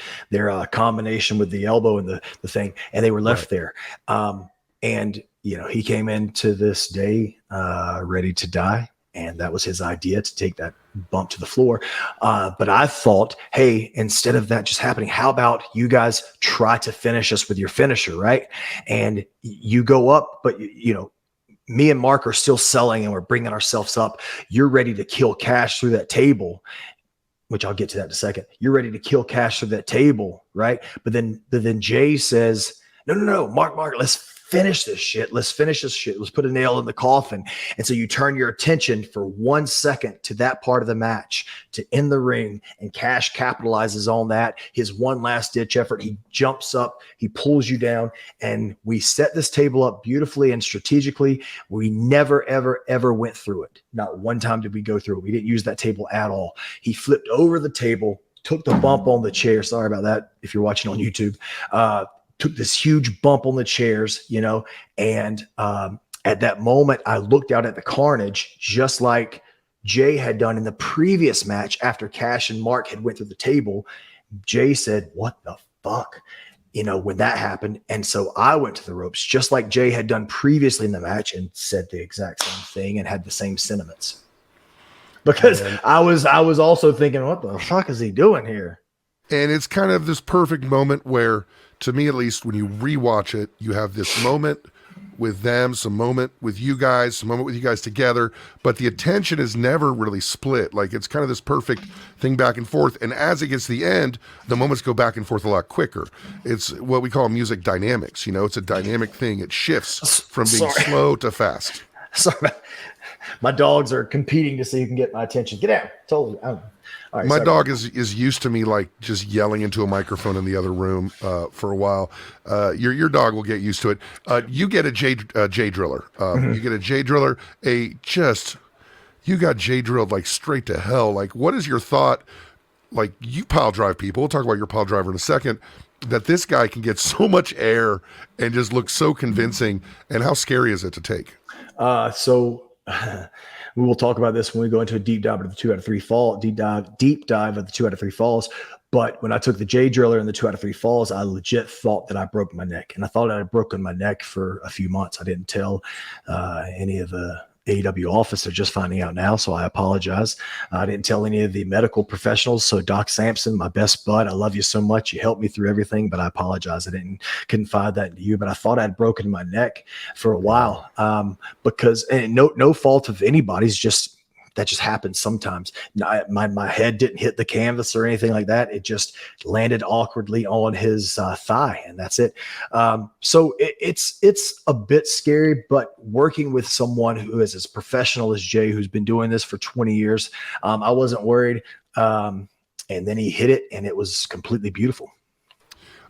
combination with the elbow and the thing, and they were left there. And he came into this day ready to die. And that was his idea, to take that bump to the floor. But I thought, hey, instead of that just happening, how about you guys try to finish us with your finisher, right? And you go up, but me and Mark are still selling and we're bringing ourselves up. You're ready to kill Cash through that table, which I'll get to that in a second. You're ready to kill Cash through that table, right? But then Jay says, no, Mark, let's finish this shit. Let's put a nail in the coffin. And so you turn your attention for 1 second to that part of the match to end the ring, and Cash capitalizes on that. His one last ditch effort. He jumps up, he pulls you down, and we set this table up beautifully and strategically. We never, ever, ever went through it. Not one time did we go through it. We didn't use that table at all. He flipped over the table, took the bump on the chair. Sorry about that if you're watching on YouTube. Took this huge bump on the chairs, and at that moment, I looked out at the carnage, just like Jay had done in the previous match after Cash and Mark had went through the table. Jay said, what the fuck? When that happened. And so I went to the ropes, just like Jay had done previously in the match, and said the exact same thing and had the same sentiments. Because I was also thinking, what the fuck is he doing here? And it's kind of this perfect moment where, to me at least, when you rewatch it, you have this moment with them, some moment with you guys, some moment with you guys together, but the attention is never really split. It's kind of this perfect thing back and forth. And as it gets to the end, the moments go back and forth a lot quicker. It's what we call music dynamics. It's a dynamic thing. It shifts from being slow to fast. Sorry. My dogs are competing to see who can get my attention. Get out. Totally. All right, My sorry. dog is used to me like just yelling into a microphone in the other room for a while. Your dog will get used to it. You get a J driller. You get a J driller. You got J drilled like straight to hell. Like, what is your thought? Like, you pile drive people. We'll talk about your pile driver in a second. That this guy can get so much air and just look so convincing. And how scary is it to take? So we will talk about this when we go into a deep dive of the 2 out of 3 fall, deep dive of the 2 out of 3 falls. But when I took the J driller in the 2 out of 3 falls, I legit thought that I broke my neck, and I thought I had broken my neck for a few months. I didn't tell any of the AEW office. They're just finding out now, so I apologize. I didn't tell any of the medical professionals. So Doc Sampson, my best bud, I love you so much. You helped me through everything, but I apologize. I didn't confide that to you, but I thought I'd broken my neck for a while because and no fault of anybody's, just that just happens sometimes. My head didn't hit the canvas or anything like that. It just landed awkwardly on his thigh, and that's it. So it's a bit scary, but working with someone who is as professional as Jay, who's been doing this for 20 years, I wasn't worried. And then he hit it, and it was completely beautiful.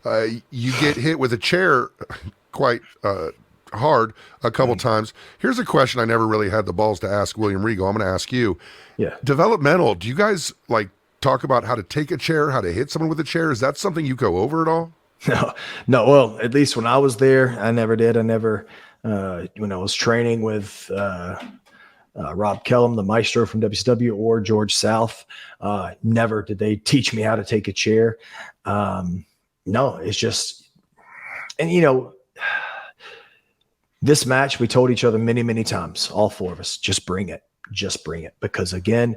You get hit with a chair quite hard a couple times. Here's a question I never really had the balls to ask William Regal. I'm going to ask you. Yeah. Developmental, do you guys like talk about how to take a chair, how to hit someone with a chair? Is that something you go over at all? No. Well, at least when I was there, I never did. I never, when I was training with Rob Kellum, the maestro from WCW, or George South, never did they teach me how to take a chair. No, it's just, and this match, we told each other many, many times, all four of us, just bring it. Because again,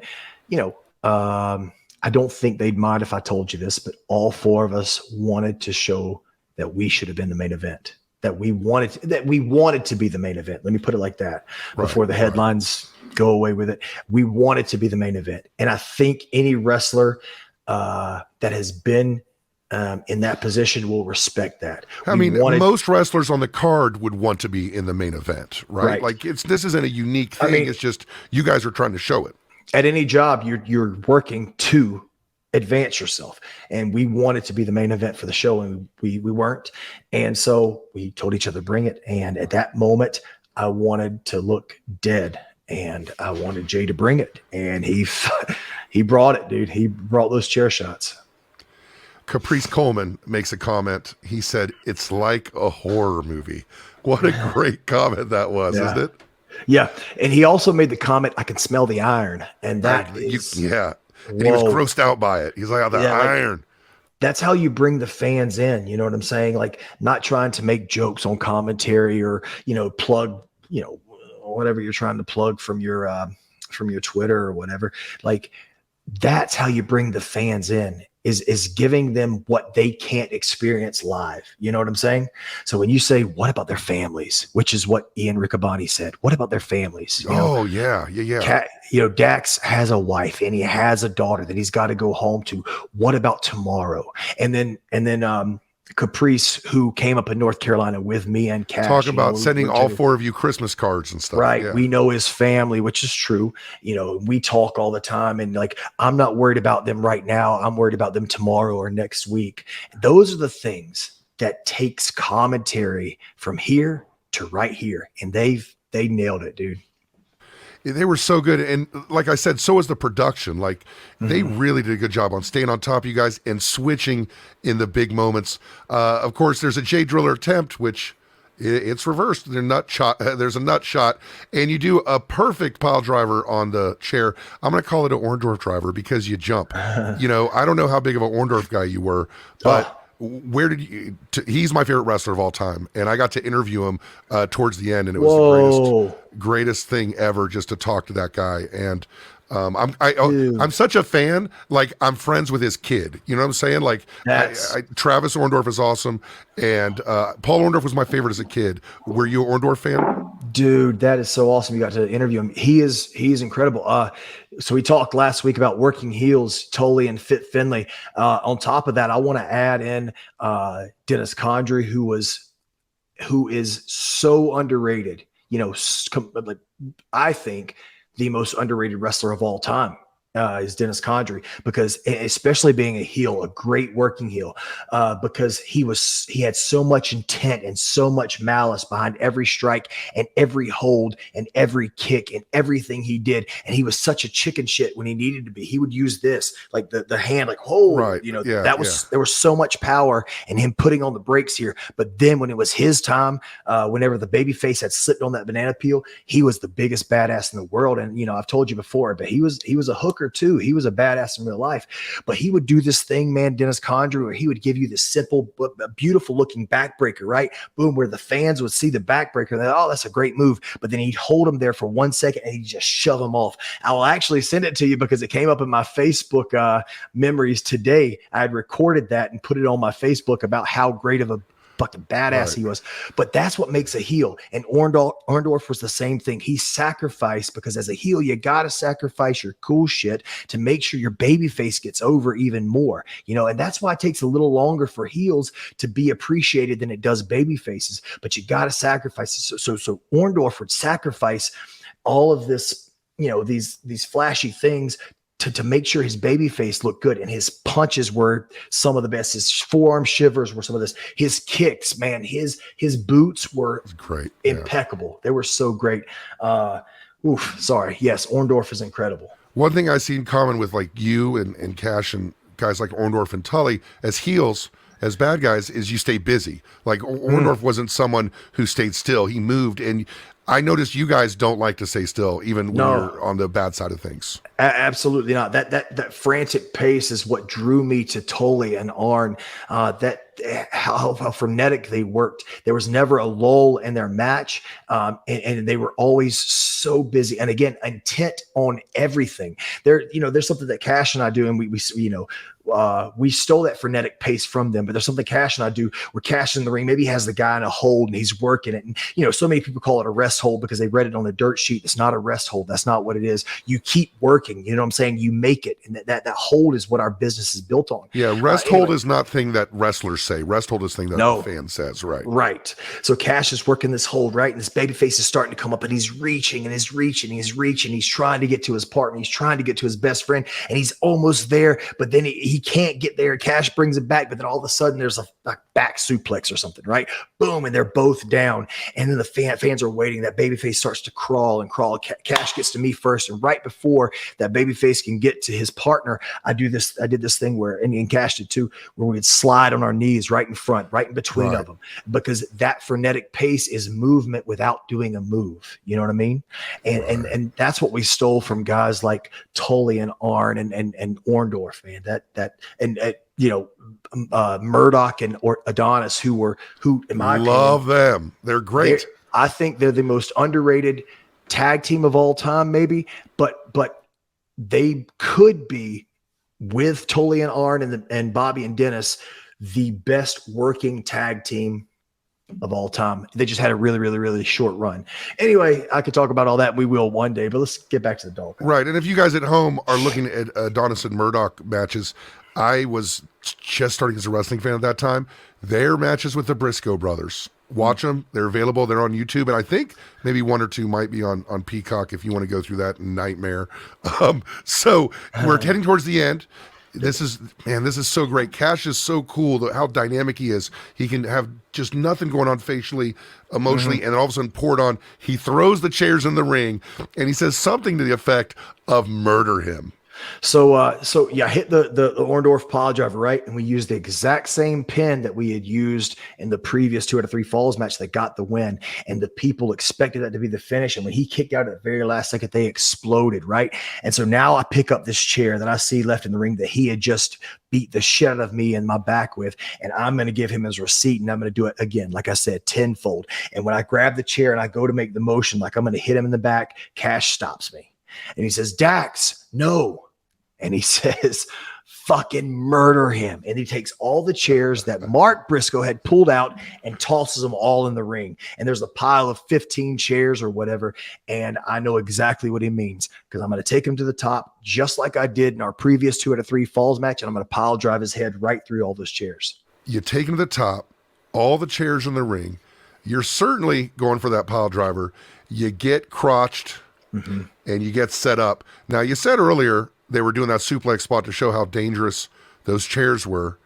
I don't think they'd mind if I told you this, but all four of us wanted to show that we should have been the main event, that we wanted to be the main event. Let me put it like that before the headlines go away with it. We wanted to be the main event. And I think any wrestler that has been in that position will respect that. Most wrestlers on the card would want to be in the main event, right? Like this isn't a unique thing. It's just you guys are trying to show it. At any job, you're working to advance yourself, and we wanted to be the main event for the show, and we weren't. And so we told each other, bring it. And at that moment, I wanted to look dead, and I wanted Jay to bring it, and he brought it, dude. He brought those chair shots. Caprice Coleman makes a comment. He said, "It's like a horror movie." What a great comment that was, isn't it? Yeah. And he also made the comment, "I can smell the iron." And that is, and he was grossed out by it. He's like, "Oh, the iron." That's how you bring the fans in. You know what I'm saying? Like, not trying to make jokes on commentary or, plug, whatever you're trying to plug from your Twitter or whatever. Like, that's how you bring the fans in. Is giving them what they can't experience live. You know what I'm saying? So when you say, what about their families? Which is what Ian Riccaboni said. What about their families? Yeah. Dax has a wife and he has a daughter that he's got to go home to. What about tomorrow? And then Caprice, who came up in North Carolina with me and Cash. Talk about sending all four of you Christmas cards and stuff. Right. Yeah. We know his family, which is true. We talk all the time, and like, I'm not worried about them right now. I'm worried about them tomorrow or next week. Those are the things that takes commentary from here to right here. And they nailed it, dude. They were so good. And like I said, so was the production. Like they really did a good job on staying on top of you guys and switching in the big moments. Of course, there's a J Driller attempt, which it's reversed. There's a nut shot, and you do a perfect pile driver on the chair. I'm going to call it an Orndorff driver because you jump. I don't know how big of an Orndorff guy you were, but where did you he's my favorite wrestler of all time, and I got to interview him towards the end, and it was the greatest thing ever just to talk to that guy. And I'm such a fan. Like, I'm friends with his kid, you know what I'm saying? Like, Travis Orndorff is awesome, and Paul Orndorff was my favorite as a kid. Were you an Orndorff fan? Dude, that is so awesome. You got to interview him. He's incredible. So we talked last week about working heels, Tully and Fit Finley. On top of that, I want to add in Dennis Condrey, who is so underrated. like, I think the most underrated wrestler of all time. Is Dennis Condrey, because especially being a heel, a great working heel, because he had so much intent and so much malice behind every strike and every hold and every kick and everything he did. And he was such a chicken shit when he needed to be. He would use this, like the hand, like, oh, Right. There was so much power in him putting on the brakes here. But then when it was his time, whenever the babyface had slipped on that banana peel, he was the biggest badass in the world. And I've told you before, but he was a hooker too. He was a badass in real life, but he would do this thing, man, Dennis Condrey, where he would give you this simple but beautiful looking backbreaker, right? Boom, where the fans would see the backbreaker and they're, oh, that's a great move. But then he'd hold them there for 1 second and he'd just shove them off. I will actually send it to you because it came up in my Facebook memories today. I had recorded that and put it on my Facebook about how great of a fucking badass he was. But that's what makes a heel. And Orndorff was the same thing. He sacrificed, because as a heel, you got to sacrifice your cool shit to make sure your baby face gets over even more, and that's why it takes a little longer for heels to be appreciated than it does baby faces. But you got to sacrifice. So Orndorff would sacrifice all of this, these flashy things to make sure his baby face looked good. And his punches were some of the best. His forearm shivers were some of this. His kicks, man, his boots were great, impeccable. They were so great. Sorry. Yes, Orndorff is incredible. One thing I see in common with like you and Cash and guys like Orndorff and Tully as heels, as bad guys, is you stay busy. Like Orndorff wasn't someone who stayed still. He moved, and I noticed you guys don't like to stay still, even when you're on the bad side of things. Absolutely not. That frantic pace is what drew me to Tully and Arn. How frenetic they worked. There was never a lull in their match, and they were always so busy. And again, intent on everything. There's something that Cash and I do, and we stole that frenetic pace from them. But there's something Cash and I do where Cash in the ring maybe has the guy in a hold and he's working it. And so many people call it a rest hold because they read it on a dirt sheet. It's not a rest hold. That's not what it is. You keep working. You know what I'm saying? You make it, and that hold is what our business is built on. Yeah, rest hold is not thing that wrestlers say. Rest hold is thing that the fan says. Right. So Cash is working this hold, right, and this baby face is starting to come up, and he's reaching and he's reaching. He's trying to get to his partner. He's trying to get to his best friend, and he's almost there, but then he can't get there. Cash brings it back, but then all of a sudden there's a back suplex or something, right? Boom, and they're both down, and then the fans are waiting. That baby face starts to crawl and crawl. Cash gets to me first, and right before that baby face can get to his partner, I did this thing where, and Cash did too, where we would slide on our knees right in front, right in between of them, because that frenetic pace is movement without doing a move. You know what I mean? And that's what we stole from guys like Tully and Arn and Orndorff, man. Murdoch and Adonis, who in my love opinion, them. They're great. I think they're the most underrated tag team of all time, maybe, but they could be, with Tully and Arn and Bobby and Dennis, the best working tag team of all time. They just had a really, really, really short run. Anyway, I could talk about all that, and we will one day, but let's get back to the dog. Right. And if you guys at home are looking at Adonis and Murdoch matches, I was just starting as a wrestling fan at that time. Their matches with the Briscoe brothers. Watch them. They're available. They're on YouTube. And I think maybe one or two might be on Peacock if you want to go through that nightmare. So we're heading towards the end. This is so great. Cash is so cool, how dynamic he is. He can have just nothing going on facially, emotionally, and then all of a sudden pour it on. He throws the chairs in the ring, and he says something to the effect of murder him. So I hit the Orndorff pile driver, right? And we used the exact same pin that we had used in the previous 2 out of 3 falls match that got the win. And the people expected that to be the finish. And when he kicked out at the very last second, they exploded, right? And so now I pick up this chair that I see left in the ring that he had just beat the shit out of me in my back with, and I'm going to give him his receipt, and I'm going to do it again, like I said, tenfold. And when I grab the chair and I go to make the motion, like I'm going to hit him in the back, Cash stops me. And he says, Dax, no. And he says, fucking murder him. And he takes all the chairs that Mark Briscoe had pulled out and tosses them all in the ring. And there's a pile of 15 chairs or whatever. And I know exactly what he means, because I'm going to take him to the top, just like I did in our previous 2 out of 3 falls match. And I'm going to pile drive his head right through all those chairs. You take him to the top, all the chairs in the ring, You're certainly going for that pile driver. You get crotched and you get set up. Now, you said earlier they were doing that suplex spot to show how dangerous those chairs were.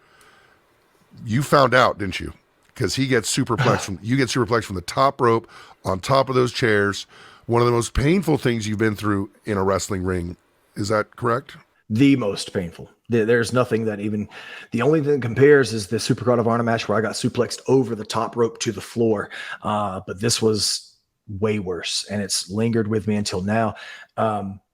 You found out, didn't you? Because you get superplexed from the top rope on top of those chairs. One of the most painful things you've been through in a wrestling ring. Is that correct? The most painful. There's nothing that even, the only thing that compares is the Supercard of Honor match where I got suplexed over the top rope to the floor. But this was way worse, and it's lingered with me until now.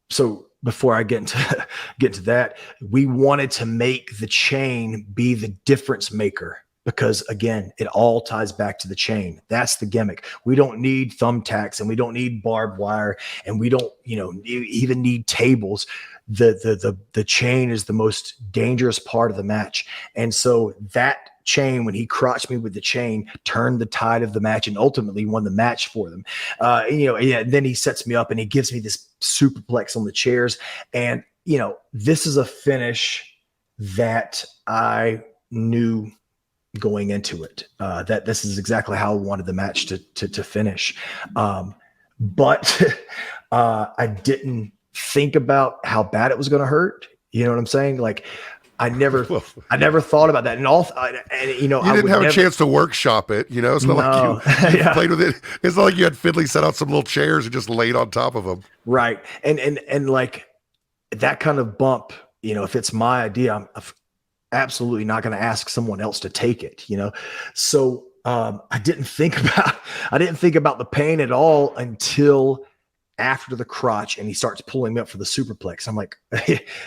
So before I get into that, we wanted to make the chain be the difference maker. Because again, it all ties back to the chain. That's the gimmick. We don't need thumbtacks, and we don't need barbed wire, and we don't, even need tables. The chain is the most dangerous part of the match. And so that chain, when he crotched me with the chain, turned the tide of the match and ultimately won the match for them. And then he sets me up and he gives me this superplex on the chairs. And, this is a finish that I knew going into it, that this is exactly how I wanted the match to finish. But I didn't think about how bad it was going to hurt. You know what I'm saying? Like, I never thought about that. And you didn't have a chance to workshop it. It's not like you played with it. It's not like you had Fiddly set out some little chairs and just laid on top of them. Right. And like that kind of bump, if it's my idea, I'm absolutely not going to ask someone else to take it, So I didn't think about the pain at all until after the crotch, and he starts pulling me up for the superplex. I'm like,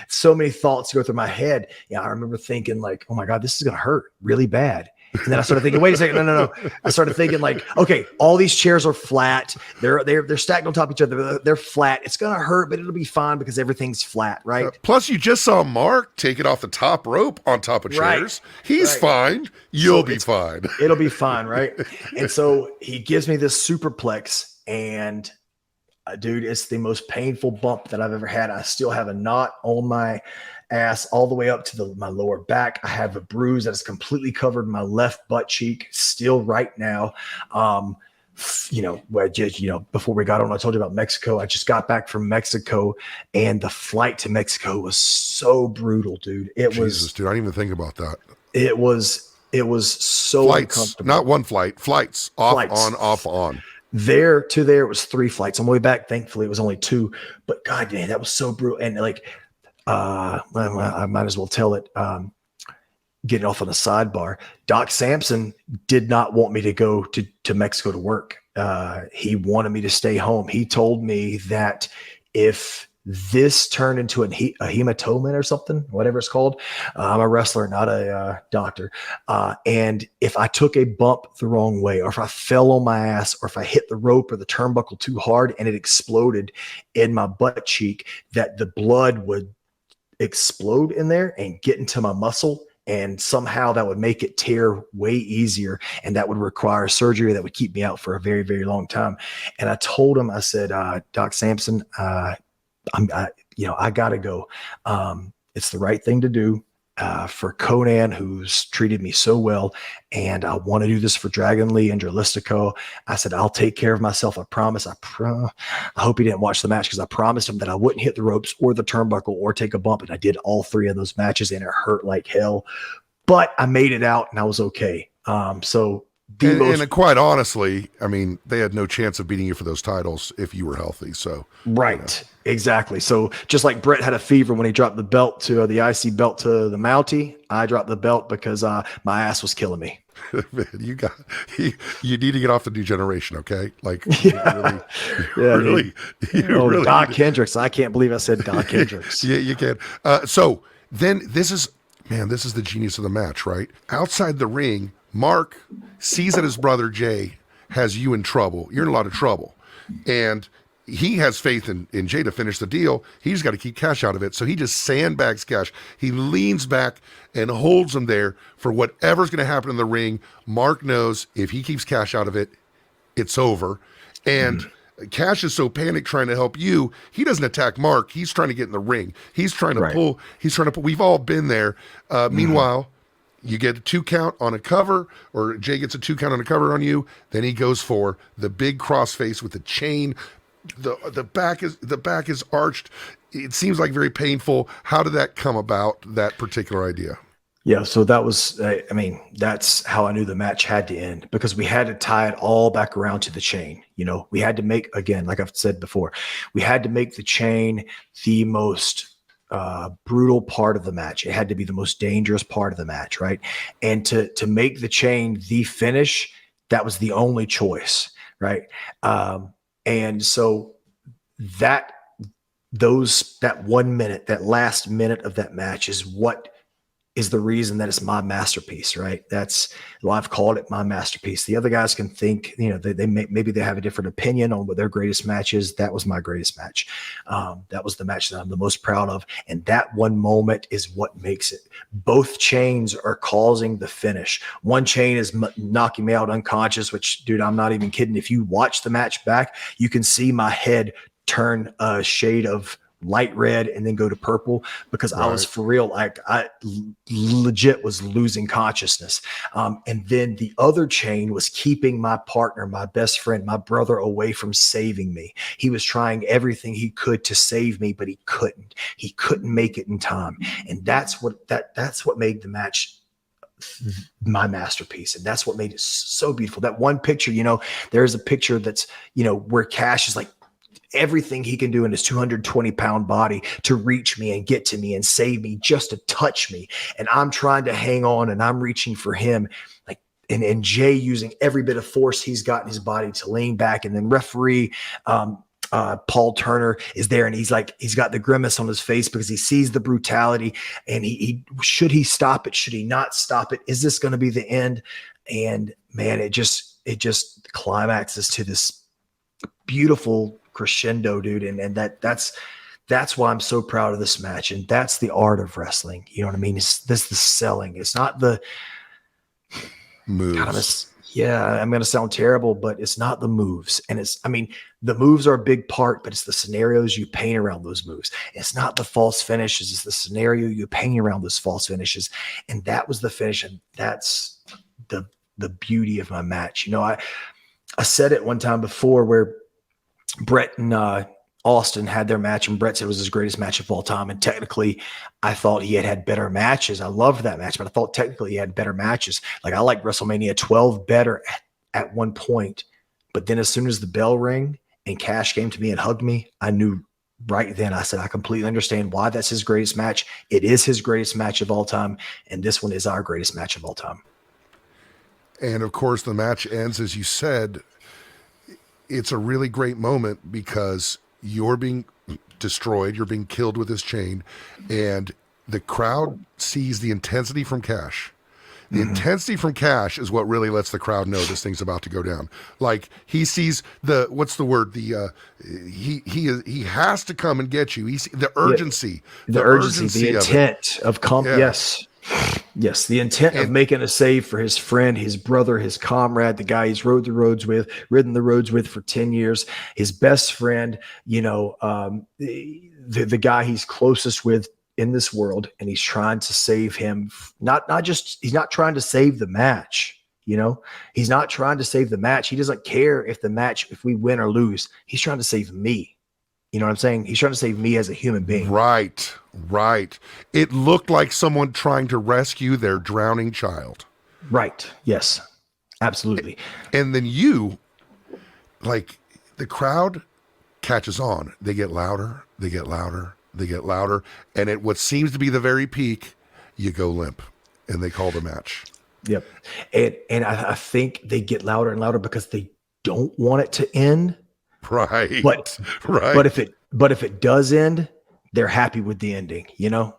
so many thoughts go through my head. I remember thinking like, oh my God, this is going to hurt really bad. And then I started thinking, wait a second, no. I started thinking like, okay, all these chairs are flat. They're stacked on top of each other. They're flat. It's going to hurt, but it'll be fine because everything's flat, right? Plus, you just saw Mark take it off the top rope on top of chairs. Right. He's fine. You'll be fine. It'll be fine, right? And so he gives me this superplex, and dude, it's the most painful bump that I've ever had. I still have a knot on my ass all the way up to my lower back. I have a bruise that is completely covered my left butt cheek still right now. Before we got on, I told you about Mexico. I just got back from Mexico, and the flight to Mexico was so brutal, dude. Jesus, dude, I didn't even think about that. It was so uncomfortable. Not one flight, flights, off, on. There to there, it was 3 flights. On the way back, thankfully, it was only 2. But God damn, that was so brutal. And like, I might as well tell it. Getting off on the sidebar, Doc Sampson did not want me to go to Mexico to work. He wanted me to stay home. He told me that if this turned into a hematoma or something, whatever it's called. I'm a wrestler, not a doctor. And if I took a bump the wrong way, or if I fell on my ass, or if I hit the rope or the turnbuckle too hard and it exploded in my butt cheek, that the blood would explode in there and get into my muscle. And somehow that would make it tear way easier. And that would require surgery that would keep me out for a very, very long time. And I told him, I said, Doc Sampson, I gotta go. It's the right thing to do for Conan, who's treated me so well, and I want to do this for Dragon Lee and Dralistico. I said, I'll take care of myself. I promise. I hope he didn't watch the match, because I promised him that I wouldn't hit the ropes or the turnbuckle or take a bump, and I did all 3 of those matches, and it hurt like hell. But I made it out, and I was okay. And quite honestly, I mean, they had no chance of beating you for those titles if you were healthy. So right, exactly. So just like Brett had a fever when he dropped the belt to the IC belt to the Mountie, I dropped the belt because my ass was killing me. Man, you need to get off the new generation, okay? Like, really. Doc Hendricks. I can't believe I said Doc Hendricks. Yeah, you can. So then this is the genius of the match, right? Outside the ring, Mark sees that his brother Jay has you in trouble. You're in a lot of trouble. And he has faith in Jay to finish the deal. He's got to keep cash out of it. So he just sandbags cash. He leans back and holds him there for whatever's going to happen in the ring. Mark knows if he keeps cash out of it, it's over. And Cash is so panicked trying to help you. He doesn't attack Mark. He's trying to get in the ring. He's trying to pull. We've all been there. Meanwhile, You get a 2 count on a cover, or Jay gets a 2 count on a cover on you. Then he goes for the big crossface with the chain. The back is arched. It seems like very painful. How did that come about? That particular idea? Yeah, so that was, I mean, that's how I knew the match had to end, because we had to tie it all back around to the chain. You know, we had to make, again, like I've said before, we had to make the chain the most brutal part of the match. It had to be the most dangerous part of the match, right? And to make the chain the finish, that was the only choice, right? And so that 1 minute, that last minute of that match is what is the reason that it's my masterpiece, right? That's why I've called it my masterpiece. The other guys can think, you know, maybe they have a different opinion on what their greatest match is. That was my greatest match. That was the match that I'm the most proud of. And that one moment is what makes it. Both chains are causing the finish. One chain is knocking me out unconscious, which, dude, I'm not even kidding. If you watch the match back, you can see my head turn a shade of light red and then go to purple, because I was for real, like I legit was losing consciousness. And then the other chain was keeping my partner, my best friend, my brother away from saving me. He was trying everything he could to save me, but he couldn't. He couldn't make it in time. And that's what made the match my masterpiece. And that's what made it so beautiful. That one picture, you know, there's a picture that's, you know, where Cash is like, everything he can do in his 220-pound body to reach me and get to me and save me, just to touch me. And I'm trying to hang on and I'm reaching for him. Like, and Jay using every bit of force he's got in his body to lean back. And then referee, Paul Turner is there, and he's got the grimace on his face because he sees the brutality, and he should he stop it? Should he not stop it? Is this going to be the end? And man, it just climaxes to this beautiful crescendo, dude. And that's why I'm so proud of this match. And that's the art of wrestling. You know what I mean? It's the selling. It's not the moves. I'm going to sound terrible, but it's not the moves. And the moves are a big part, but it's the scenarios you paint around those moves. It's not the false finishes. It's the scenario you paint around those false finishes. And that was the finish. And that's the beauty of my match. You know, I said it one time before where Brett and Austin had their match, and Brett said it was his greatest match of all time. And technically, I thought he had better matches. I loved that match, but I thought technically he had better matches. Like, I liked WrestleMania 12 better at one point. But then as soon as the bell rang and Cash came to me and hugged me, I knew right then. I said, I completely understand why that's his greatest match. It is his greatest match of all time. And this one is our greatest match of all time. And of course, the match ends, as you said. It's a really great moment because you're being destroyed, you're being killed with this chain, and the crowd sees the intensity from Cash. The intensity from Cash is what really lets the crowd know this thing's about to go down. Like, he sees what's the word? He has to come and get you. The urgency, the urgency, the intent of Yes, the intent of making a save for his friend, his brother, his comrade, the guy he's ridden the roads with for 10 years, his best friend, you know, the guy he's closest with in this world, and he's trying to save him. He's not trying to save the match, you know, he's not trying to save the match. He doesn't care if we win or lose. He's trying to save me. You know what I'm saying? He's trying to save me as a human being. Right. It looked like someone trying to rescue their drowning child. Right. Yes, absolutely. And then the crowd catches on. They get louder. And at what seems to be the very peak, you go limp, and they call the match. Yep. And I think they get louder and louder because they don't want it to end. Right. But if it does end, they're happy with the ending, you know?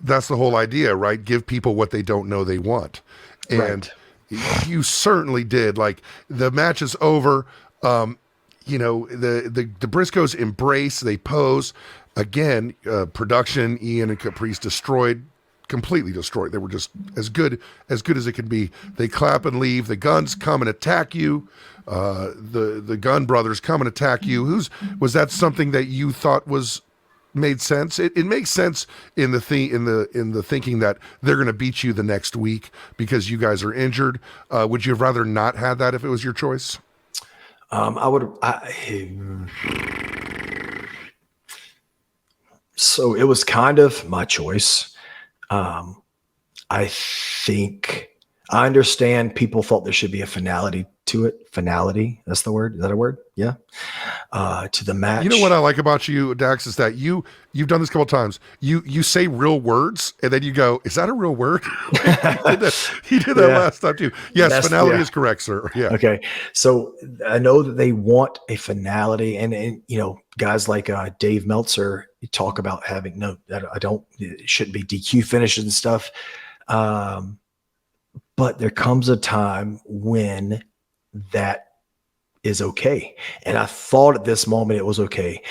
That's the whole idea, right? Give people what they don't know they want. And you certainly did. Like, the match is over. You know, the Briscoes embrace, they pose. Again, production, Ian and Caprice completely destroyed. They were just as good as it can be. They clap and leave. The Guns come and attack you. The Gun brothers come and attack you. Was that something that you thought was made sense. It makes sense in the thinking that they're going to beat you the next week because you guys are injured. Would you have rather not had that if it was your choice? So it was kind of my choice. I think I understand people thought there should be a finality to it. Finality, that's the word. Is that a word? Yeah. To the match. You know what I like about you, Dax, is that you've done this a couple times. You say real words and then you go, "Is that a real word?" He did that last time too. Yes, finality is correct, sir. Yeah. Okay. So I know that they want a finality, and you know, guys like Dave Meltzer talk about having it shouldn't be DQ finishes and stuff. But there comes a time when that is okay. And I thought at this moment it was okay.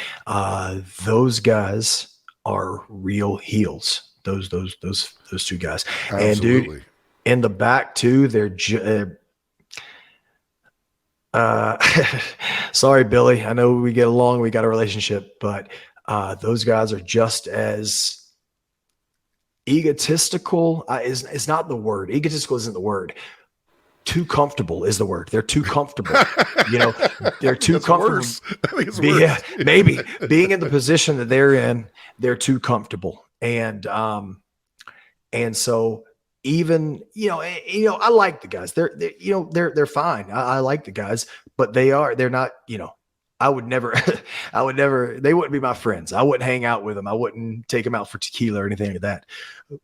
Those guys are real heels. Those two guys. Absolutely. And dude, in the back too, they're sorry, Billy. I know we get along, we got a relationship, but those guys are just as egotistical. Is not the word. Egotistical isn't the word. Too comfortable is the word. They're too comfortable. You know, they're too comfortable. Worse. I think it's worse. Yeah, maybe being in the position that they're in, they're too comfortable. And so even, I like the guys. They're fine. I like the guys, but they're not, I would never, they wouldn't be my friends. I wouldn't hang out with them. I wouldn't take them out for tequila or anything like that,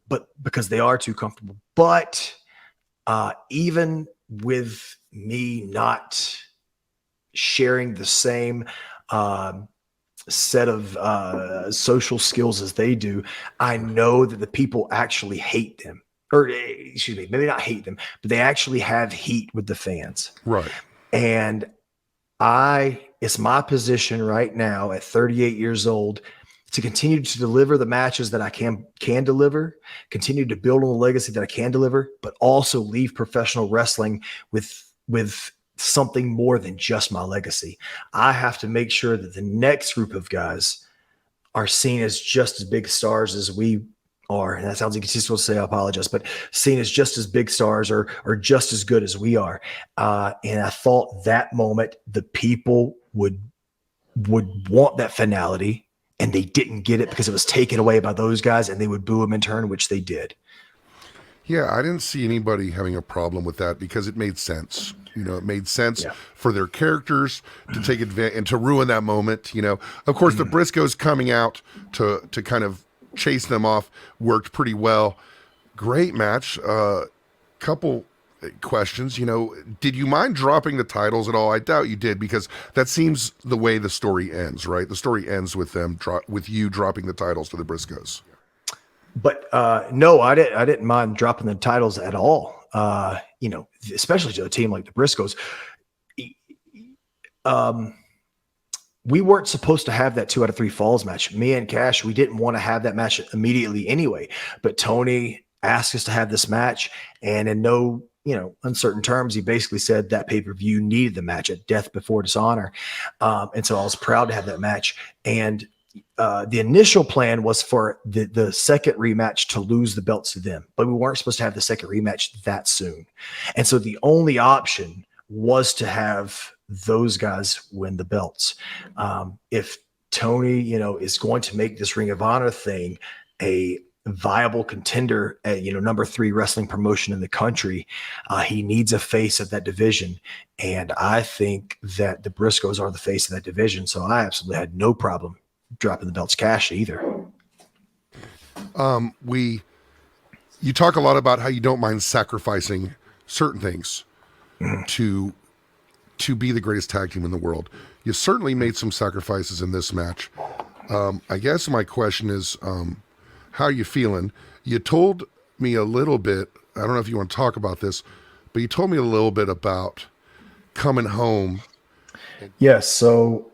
but because they are too comfortable. But even with me not sharing the same set of social skills as they do, I know that the people actually hate them. Or excuse me, maybe not hate them, but they actually have heat with the fans. Right. And it's my position right now at 38 years old to continue to deliver the matches that I can deliver, continue to build on the legacy that I can deliver, but also leave professional wrestling with something more than just my legacy. I have to make sure that the next group of guys are seen as just as big stars as we are. And that sounds egotistical to say, I apologize, but seen as just as big stars or just as good as we are. And I thought that moment the people would want that finality, and they didn't get it because it was taken away by those guys, and they would boo them in turn, which they did. Yeah, I didn't see anybody having a problem with that because it made sense. It made sense for their characters to take advantage and to ruin that moment. Of course, the Briscoes coming out to kind of chase them off worked pretty well. Great match. Couple questions. Did you mind dropping the titles at all? I doubt you did, because that seems the way the story ends, right? The story ends with them with you dropping the titles to the Briscoes. But no, I didn't mind dropping the titles at all. Especially to a team like the Briscoes. We weren't supposed to have that 2 out of 3 falls match. Me and Cash, we didn't want to have that match immediately anyway. But Tony asked us to have this match, and in no uncertain terms, he basically said that pay-per-view needed the match at Death Before Dishonor. And so I was proud to have that match. And the initial plan was for the second rematch to lose the belts to them, but we weren't supposed to have the second rematch that soon. And so the only option was to have those guys win the belts. If Tony, is going to make this Ring of Honor thing a viable contender at number 3 wrestling promotion in the country, he needs a face of that division, and I think that the Briscoes are the face of that division. So I absolutely had no problem dropping the belts Cash either. You talk a lot about how you don't mind sacrificing certain things to be the greatest tag team in the world. You certainly made some sacrifices in this match. I guess my question is, how are you feeling? You told me a little bit, I don't know if you want to talk about this, but you told me a little bit about coming home. Yes. So,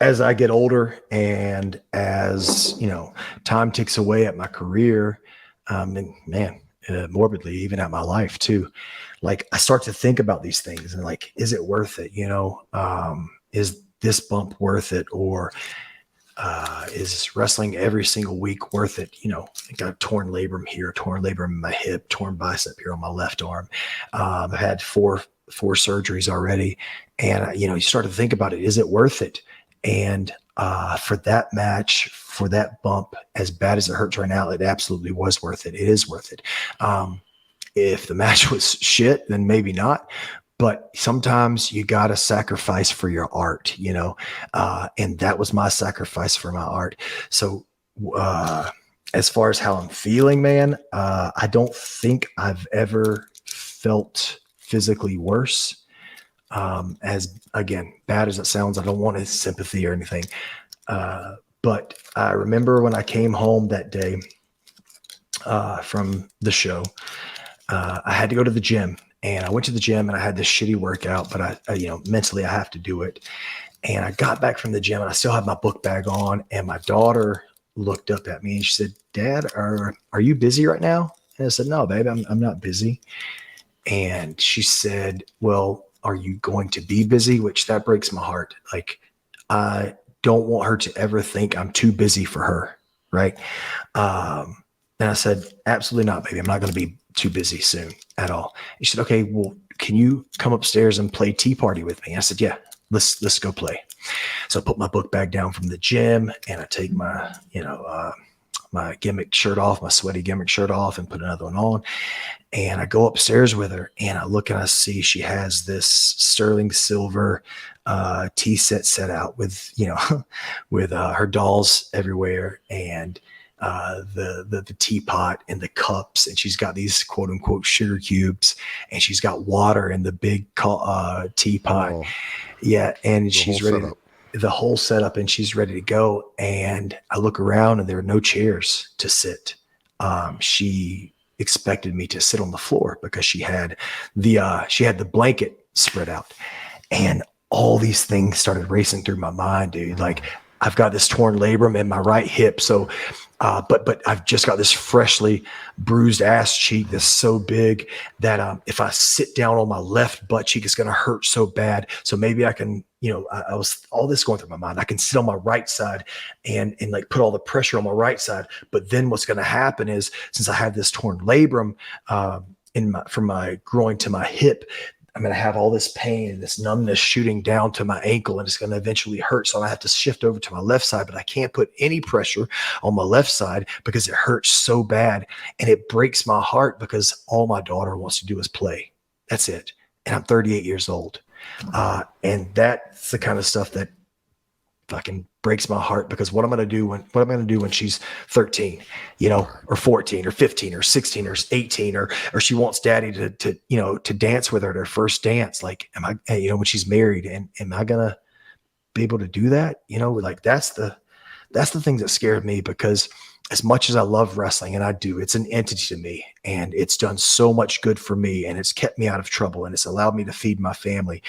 as I get older and as, time ticks away at my career, and man, morbidly, even at my life too, like I start to think about these things and like, is it worth it? Is this bump worth it? Or is wrestling every single week worth it? You know, I got a torn labrum here, torn labrum in my hip, torn bicep here on my left arm. I've had four surgeries already. And, you know, you start to think about it. Is it worth it? And for that match, for that bump, as bad as it hurts right now, it absolutely was worth it. It is worth it. If the match was shit, then maybe not. But sometimes you got to sacrifice for your art, you know, and that was my sacrifice for my art. So as far as how I'm feeling, man, I don't think I've ever felt physically worse. As again, bad as it sounds, I don't want his sympathy or anything. But I remember when I came home that day from the show, I had to go to the gym. And I went to the gym and I had this shitty workout, but I you know, mentally I have to do it. And I got back from the gym and I still had my book bag on. And my daughter looked up at me and she said, "Dad, are you busy right now?" And I said, "No, babe, I'm not busy." And she said, "Well, are you going to be busy?" Which that breaks my heart. Like, I don't want her to ever think I'm too busy for her. Right. And I said, "Absolutely not, baby. I'm not going to be too busy soon at all." He said, "Okay, well, can you come upstairs and play Tea Party with me?" I said, "Yeah, let's go play." So I put my book bag down from the gym and I take my, you know, my gimmick shirt off, my sweaty gimmick shirt off, and put another one on. And I go upstairs with her and I look and I see she has this sterling silver tea set out with, you know, with her dolls everywhere, and the teapot and the cups, and she's got these quote unquote sugar cubes, and she's got water in the big teapot. Oh, Yeah. And she's ready setup. the whole setup, and she's ready to go. And I look around and there are no chairs to sit. She expected me to sit on the floor because she had the blanket spread out, and all these things started racing through my mind, dude. Like, I've got this torn labrum in my right hip. So, but I've just got this freshly bruised ass cheek that's so big that if I sit down on my left butt cheek, it's going to hurt so bad. So maybe I can, you know, I was all this going through my mind. I can sit on my right side and like put all the pressure on my right side. But then what's going to happen is, since I have this torn labrum from my groin to my hip, I'm going to have all this pain and this numbness shooting down to my ankle, and it's going to eventually hurt. So I have to shift over to my left side, but I can't put any pressure on my left side because it hurts so bad. And it breaks my heart because all my daughter wants to do is play. That's it. And I'm 38 years old. And that's the kind of stuff that fucking breaks my heart, because what am I going to do when she's 13, you know, or 14 or 15 or 16 or 18, or she wants daddy to, you know, to dance with her at her first dance. Like, you know, when she's married, and am I going to be able to do that? You know, like that's the things that scared me, because as much as I love wrestling, and I do, it's an entity to me, and it's done so much good for me, and it's kept me out of trouble, and it's allowed me to feed my family.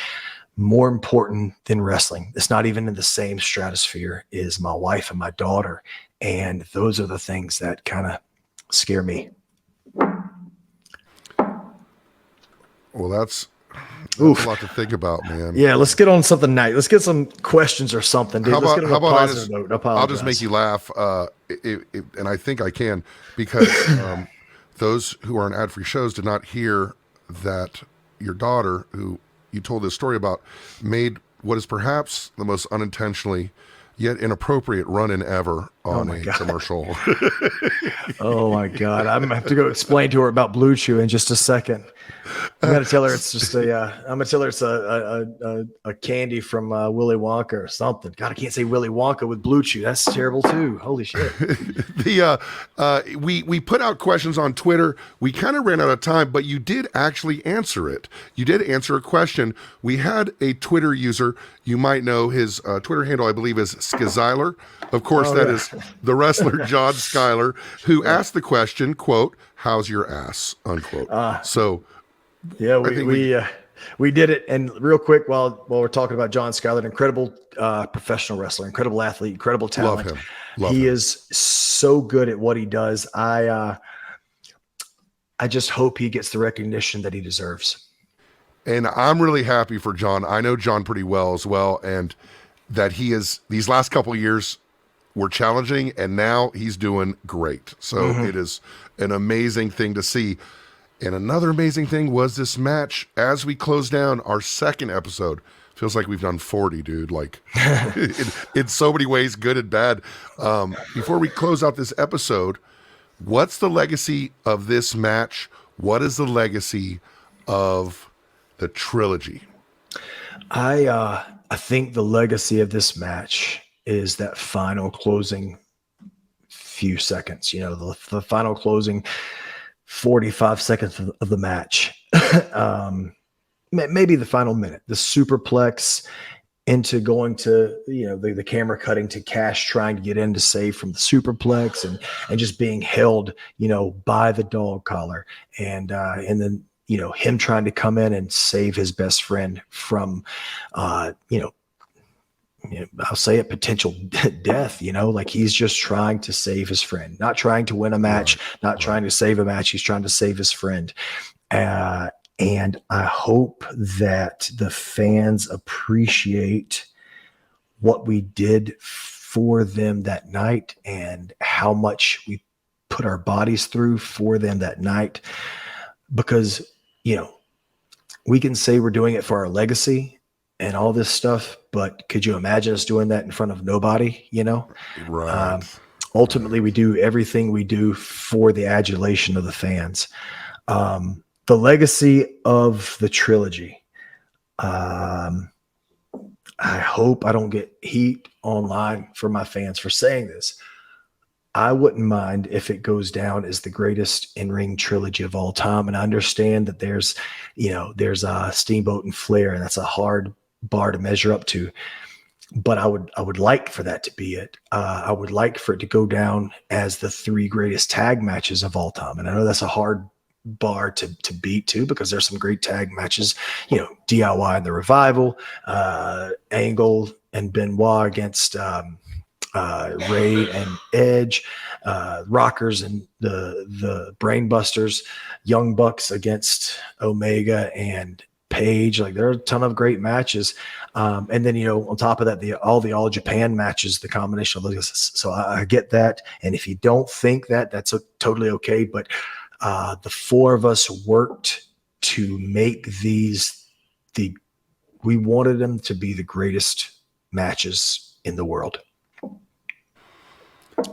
More important than wrestling, it's not even in the same stratosphere, is my wife and my daughter. And those are the things that kind of scare me. Well, that's a lot to think about, man. Yeah, let's get on something nice. Let's get some questions or something, dude. Let's get on a positive note. I'll just make you laugh, and I think I can, because those who are on ad-free shows did not hear that your daughter, who you told this story about, made what is perhaps the most unintentionally yet inappropriate run-in ever on a commercial. Oh my God. I'm going to have to go explain to her about Blue Chew in just a second. I'm going to tell her it's just a candy from Willy Wonka or something. God, I can't say Willy Wonka with Blue Chew. That's terrible too. Holy shit. We put out questions on Twitter. We kind of ran out of time, but you did actually answer it. You did answer a question. We had a Twitter user. You might know his Twitter handle, I believe, is Skizyler. Of course, that is the wrestler John Schuyler, who asked the question, quote, "How's your ass?" unquote. Yeah, we did it. And real quick, while we're talking about John Schuyler, incredible professional wrestler, incredible athlete, incredible talent. Love him. He is so good at what he does. I just hope he gets the recognition that he deserves. And I'm really happy for John. I know John pretty well as well, and that he is, these last couple of years, were challenging, and now he's doing great. So it is an amazing thing to see. And another amazing thing was this match as we close down our second episode. Feels like we've done 40, dude. Like in so many ways, good and bad. Before we close out this episode, what's the legacy of this match? What is the legacy of the trilogy? I think the legacy of this match is that final closing few seconds. You know, the final closing 45 seconds of the match. Maybe the final minute, the superplex into going to, you know, the camera cutting to Cash trying to get in to save from the superplex and just being held, you know, by the dog collar and then, you know, him trying to come in and save his best friend from, you know, I'll say it, potential death, you know, like he's just trying to save his friend, not trying to win a match, not trying to save a match. He's trying to save his friend. And I hope that the fans appreciate what we did for them that night and how much we put our bodies through for them that night. Because, you know, we can say we're doing it for our legacy and all this stuff, but could you imagine us doing that in front of nobody, you know? Right. Ultimately, we do everything we do for the adulation of the fans. The legacy of the trilogy. I hope I don't get heat online from my fans for saying this. I wouldn't mind if it goes down as the greatest in-ring trilogy of all time. And I understand that there's Steamboat and Flair, and that's a hard bar to measure up to. But I would like for that to be it. I would like for it to go down as the 3 greatest tag matches of all time. And I know that's a hard bar to beat too, because there's some great tag matches, you know, DIY and the Revival, Angle and Benoit against Ray and Edge, Rockers and the Brainbusters, Young Bucks against Omega and Page. Like there are a ton of great matches. And then, you know, on top of that, all Japan matches, the combination of those. So I get that. And if you don't think that, that's totally okay. But the 4 of us worked to make we wanted them to be the greatest matches in the world.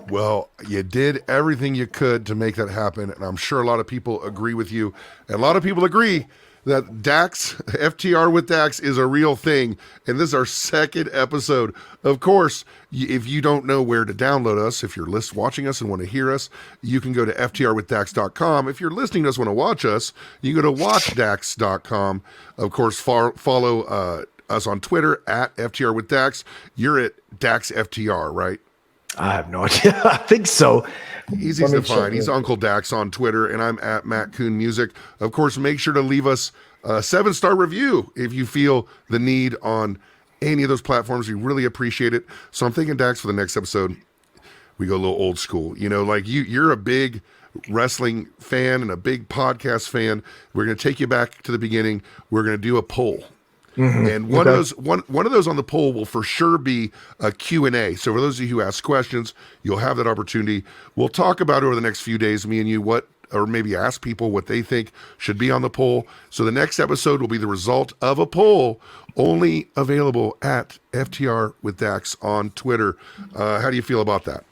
Well, you did everything you could to make that happen, and I'm sure a lot of people agree with you. And a lot of people agree that Dax, FTR with Dax is a real thing, and this is our second episode. Of course, if you don't know where to download us, if you're watching us and want to hear us, you can go to ftrwithdax.com. If you're listening to us and want to watch us, you can go to watchdax.com. Of course, follow us on Twitter at FTR with Dax. You're at Dax FTR, right? I have no idea. I think so. He's easy to find. He's Uncle Dax on Twitter, and I'm at Matt Kuhn Music. Of course, make sure to leave us a 7-star review if you feel the need on any of those platforms. We really appreciate it. So I'm thinking, Dax, for the next episode, we go a little old school. You know, like you're a big wrestling fan and a big podcast fan. We're going to take you back to the beginning. We're going to do a poll. Mm-hmm. And one of those on the poll will for sure be a Q&A. So for those of you who ask questions, you'll have that opportunity. We'll talk about over the next few days, me and you, or maybe ask people what they think should be on the poll. So the next episode will be the result of a poll, only available at FTR with Dax on Twitter. How do you feel about that?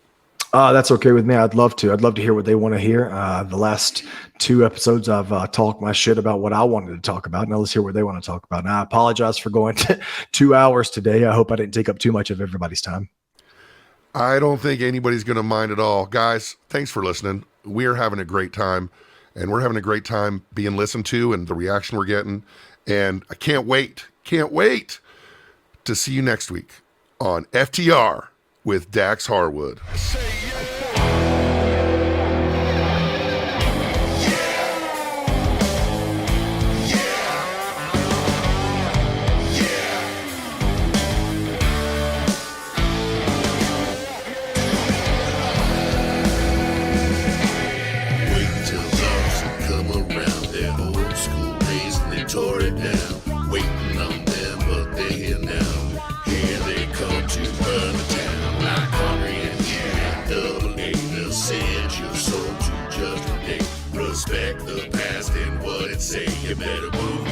That's okay with me. I'd love to hear what they want to hear. The last 2 episodes, I've talked my shit about what I wanted to talk about. Now let's hear what they want to talk about. Now I apologize for going 2 hours today. I hope I didn't take up too much of everybody's time. I don't think anybody's going to mind at all. Guys, thanks for listening. We're having a great time, and we're having a great time being listened to and the reaction we're getting. And I can't wait to see you next week on FTR with Dax Harwood. Tore it down, waiting on them, but they're here now. Here they come to burn the town like hungry and Respect the past and what it say. You better move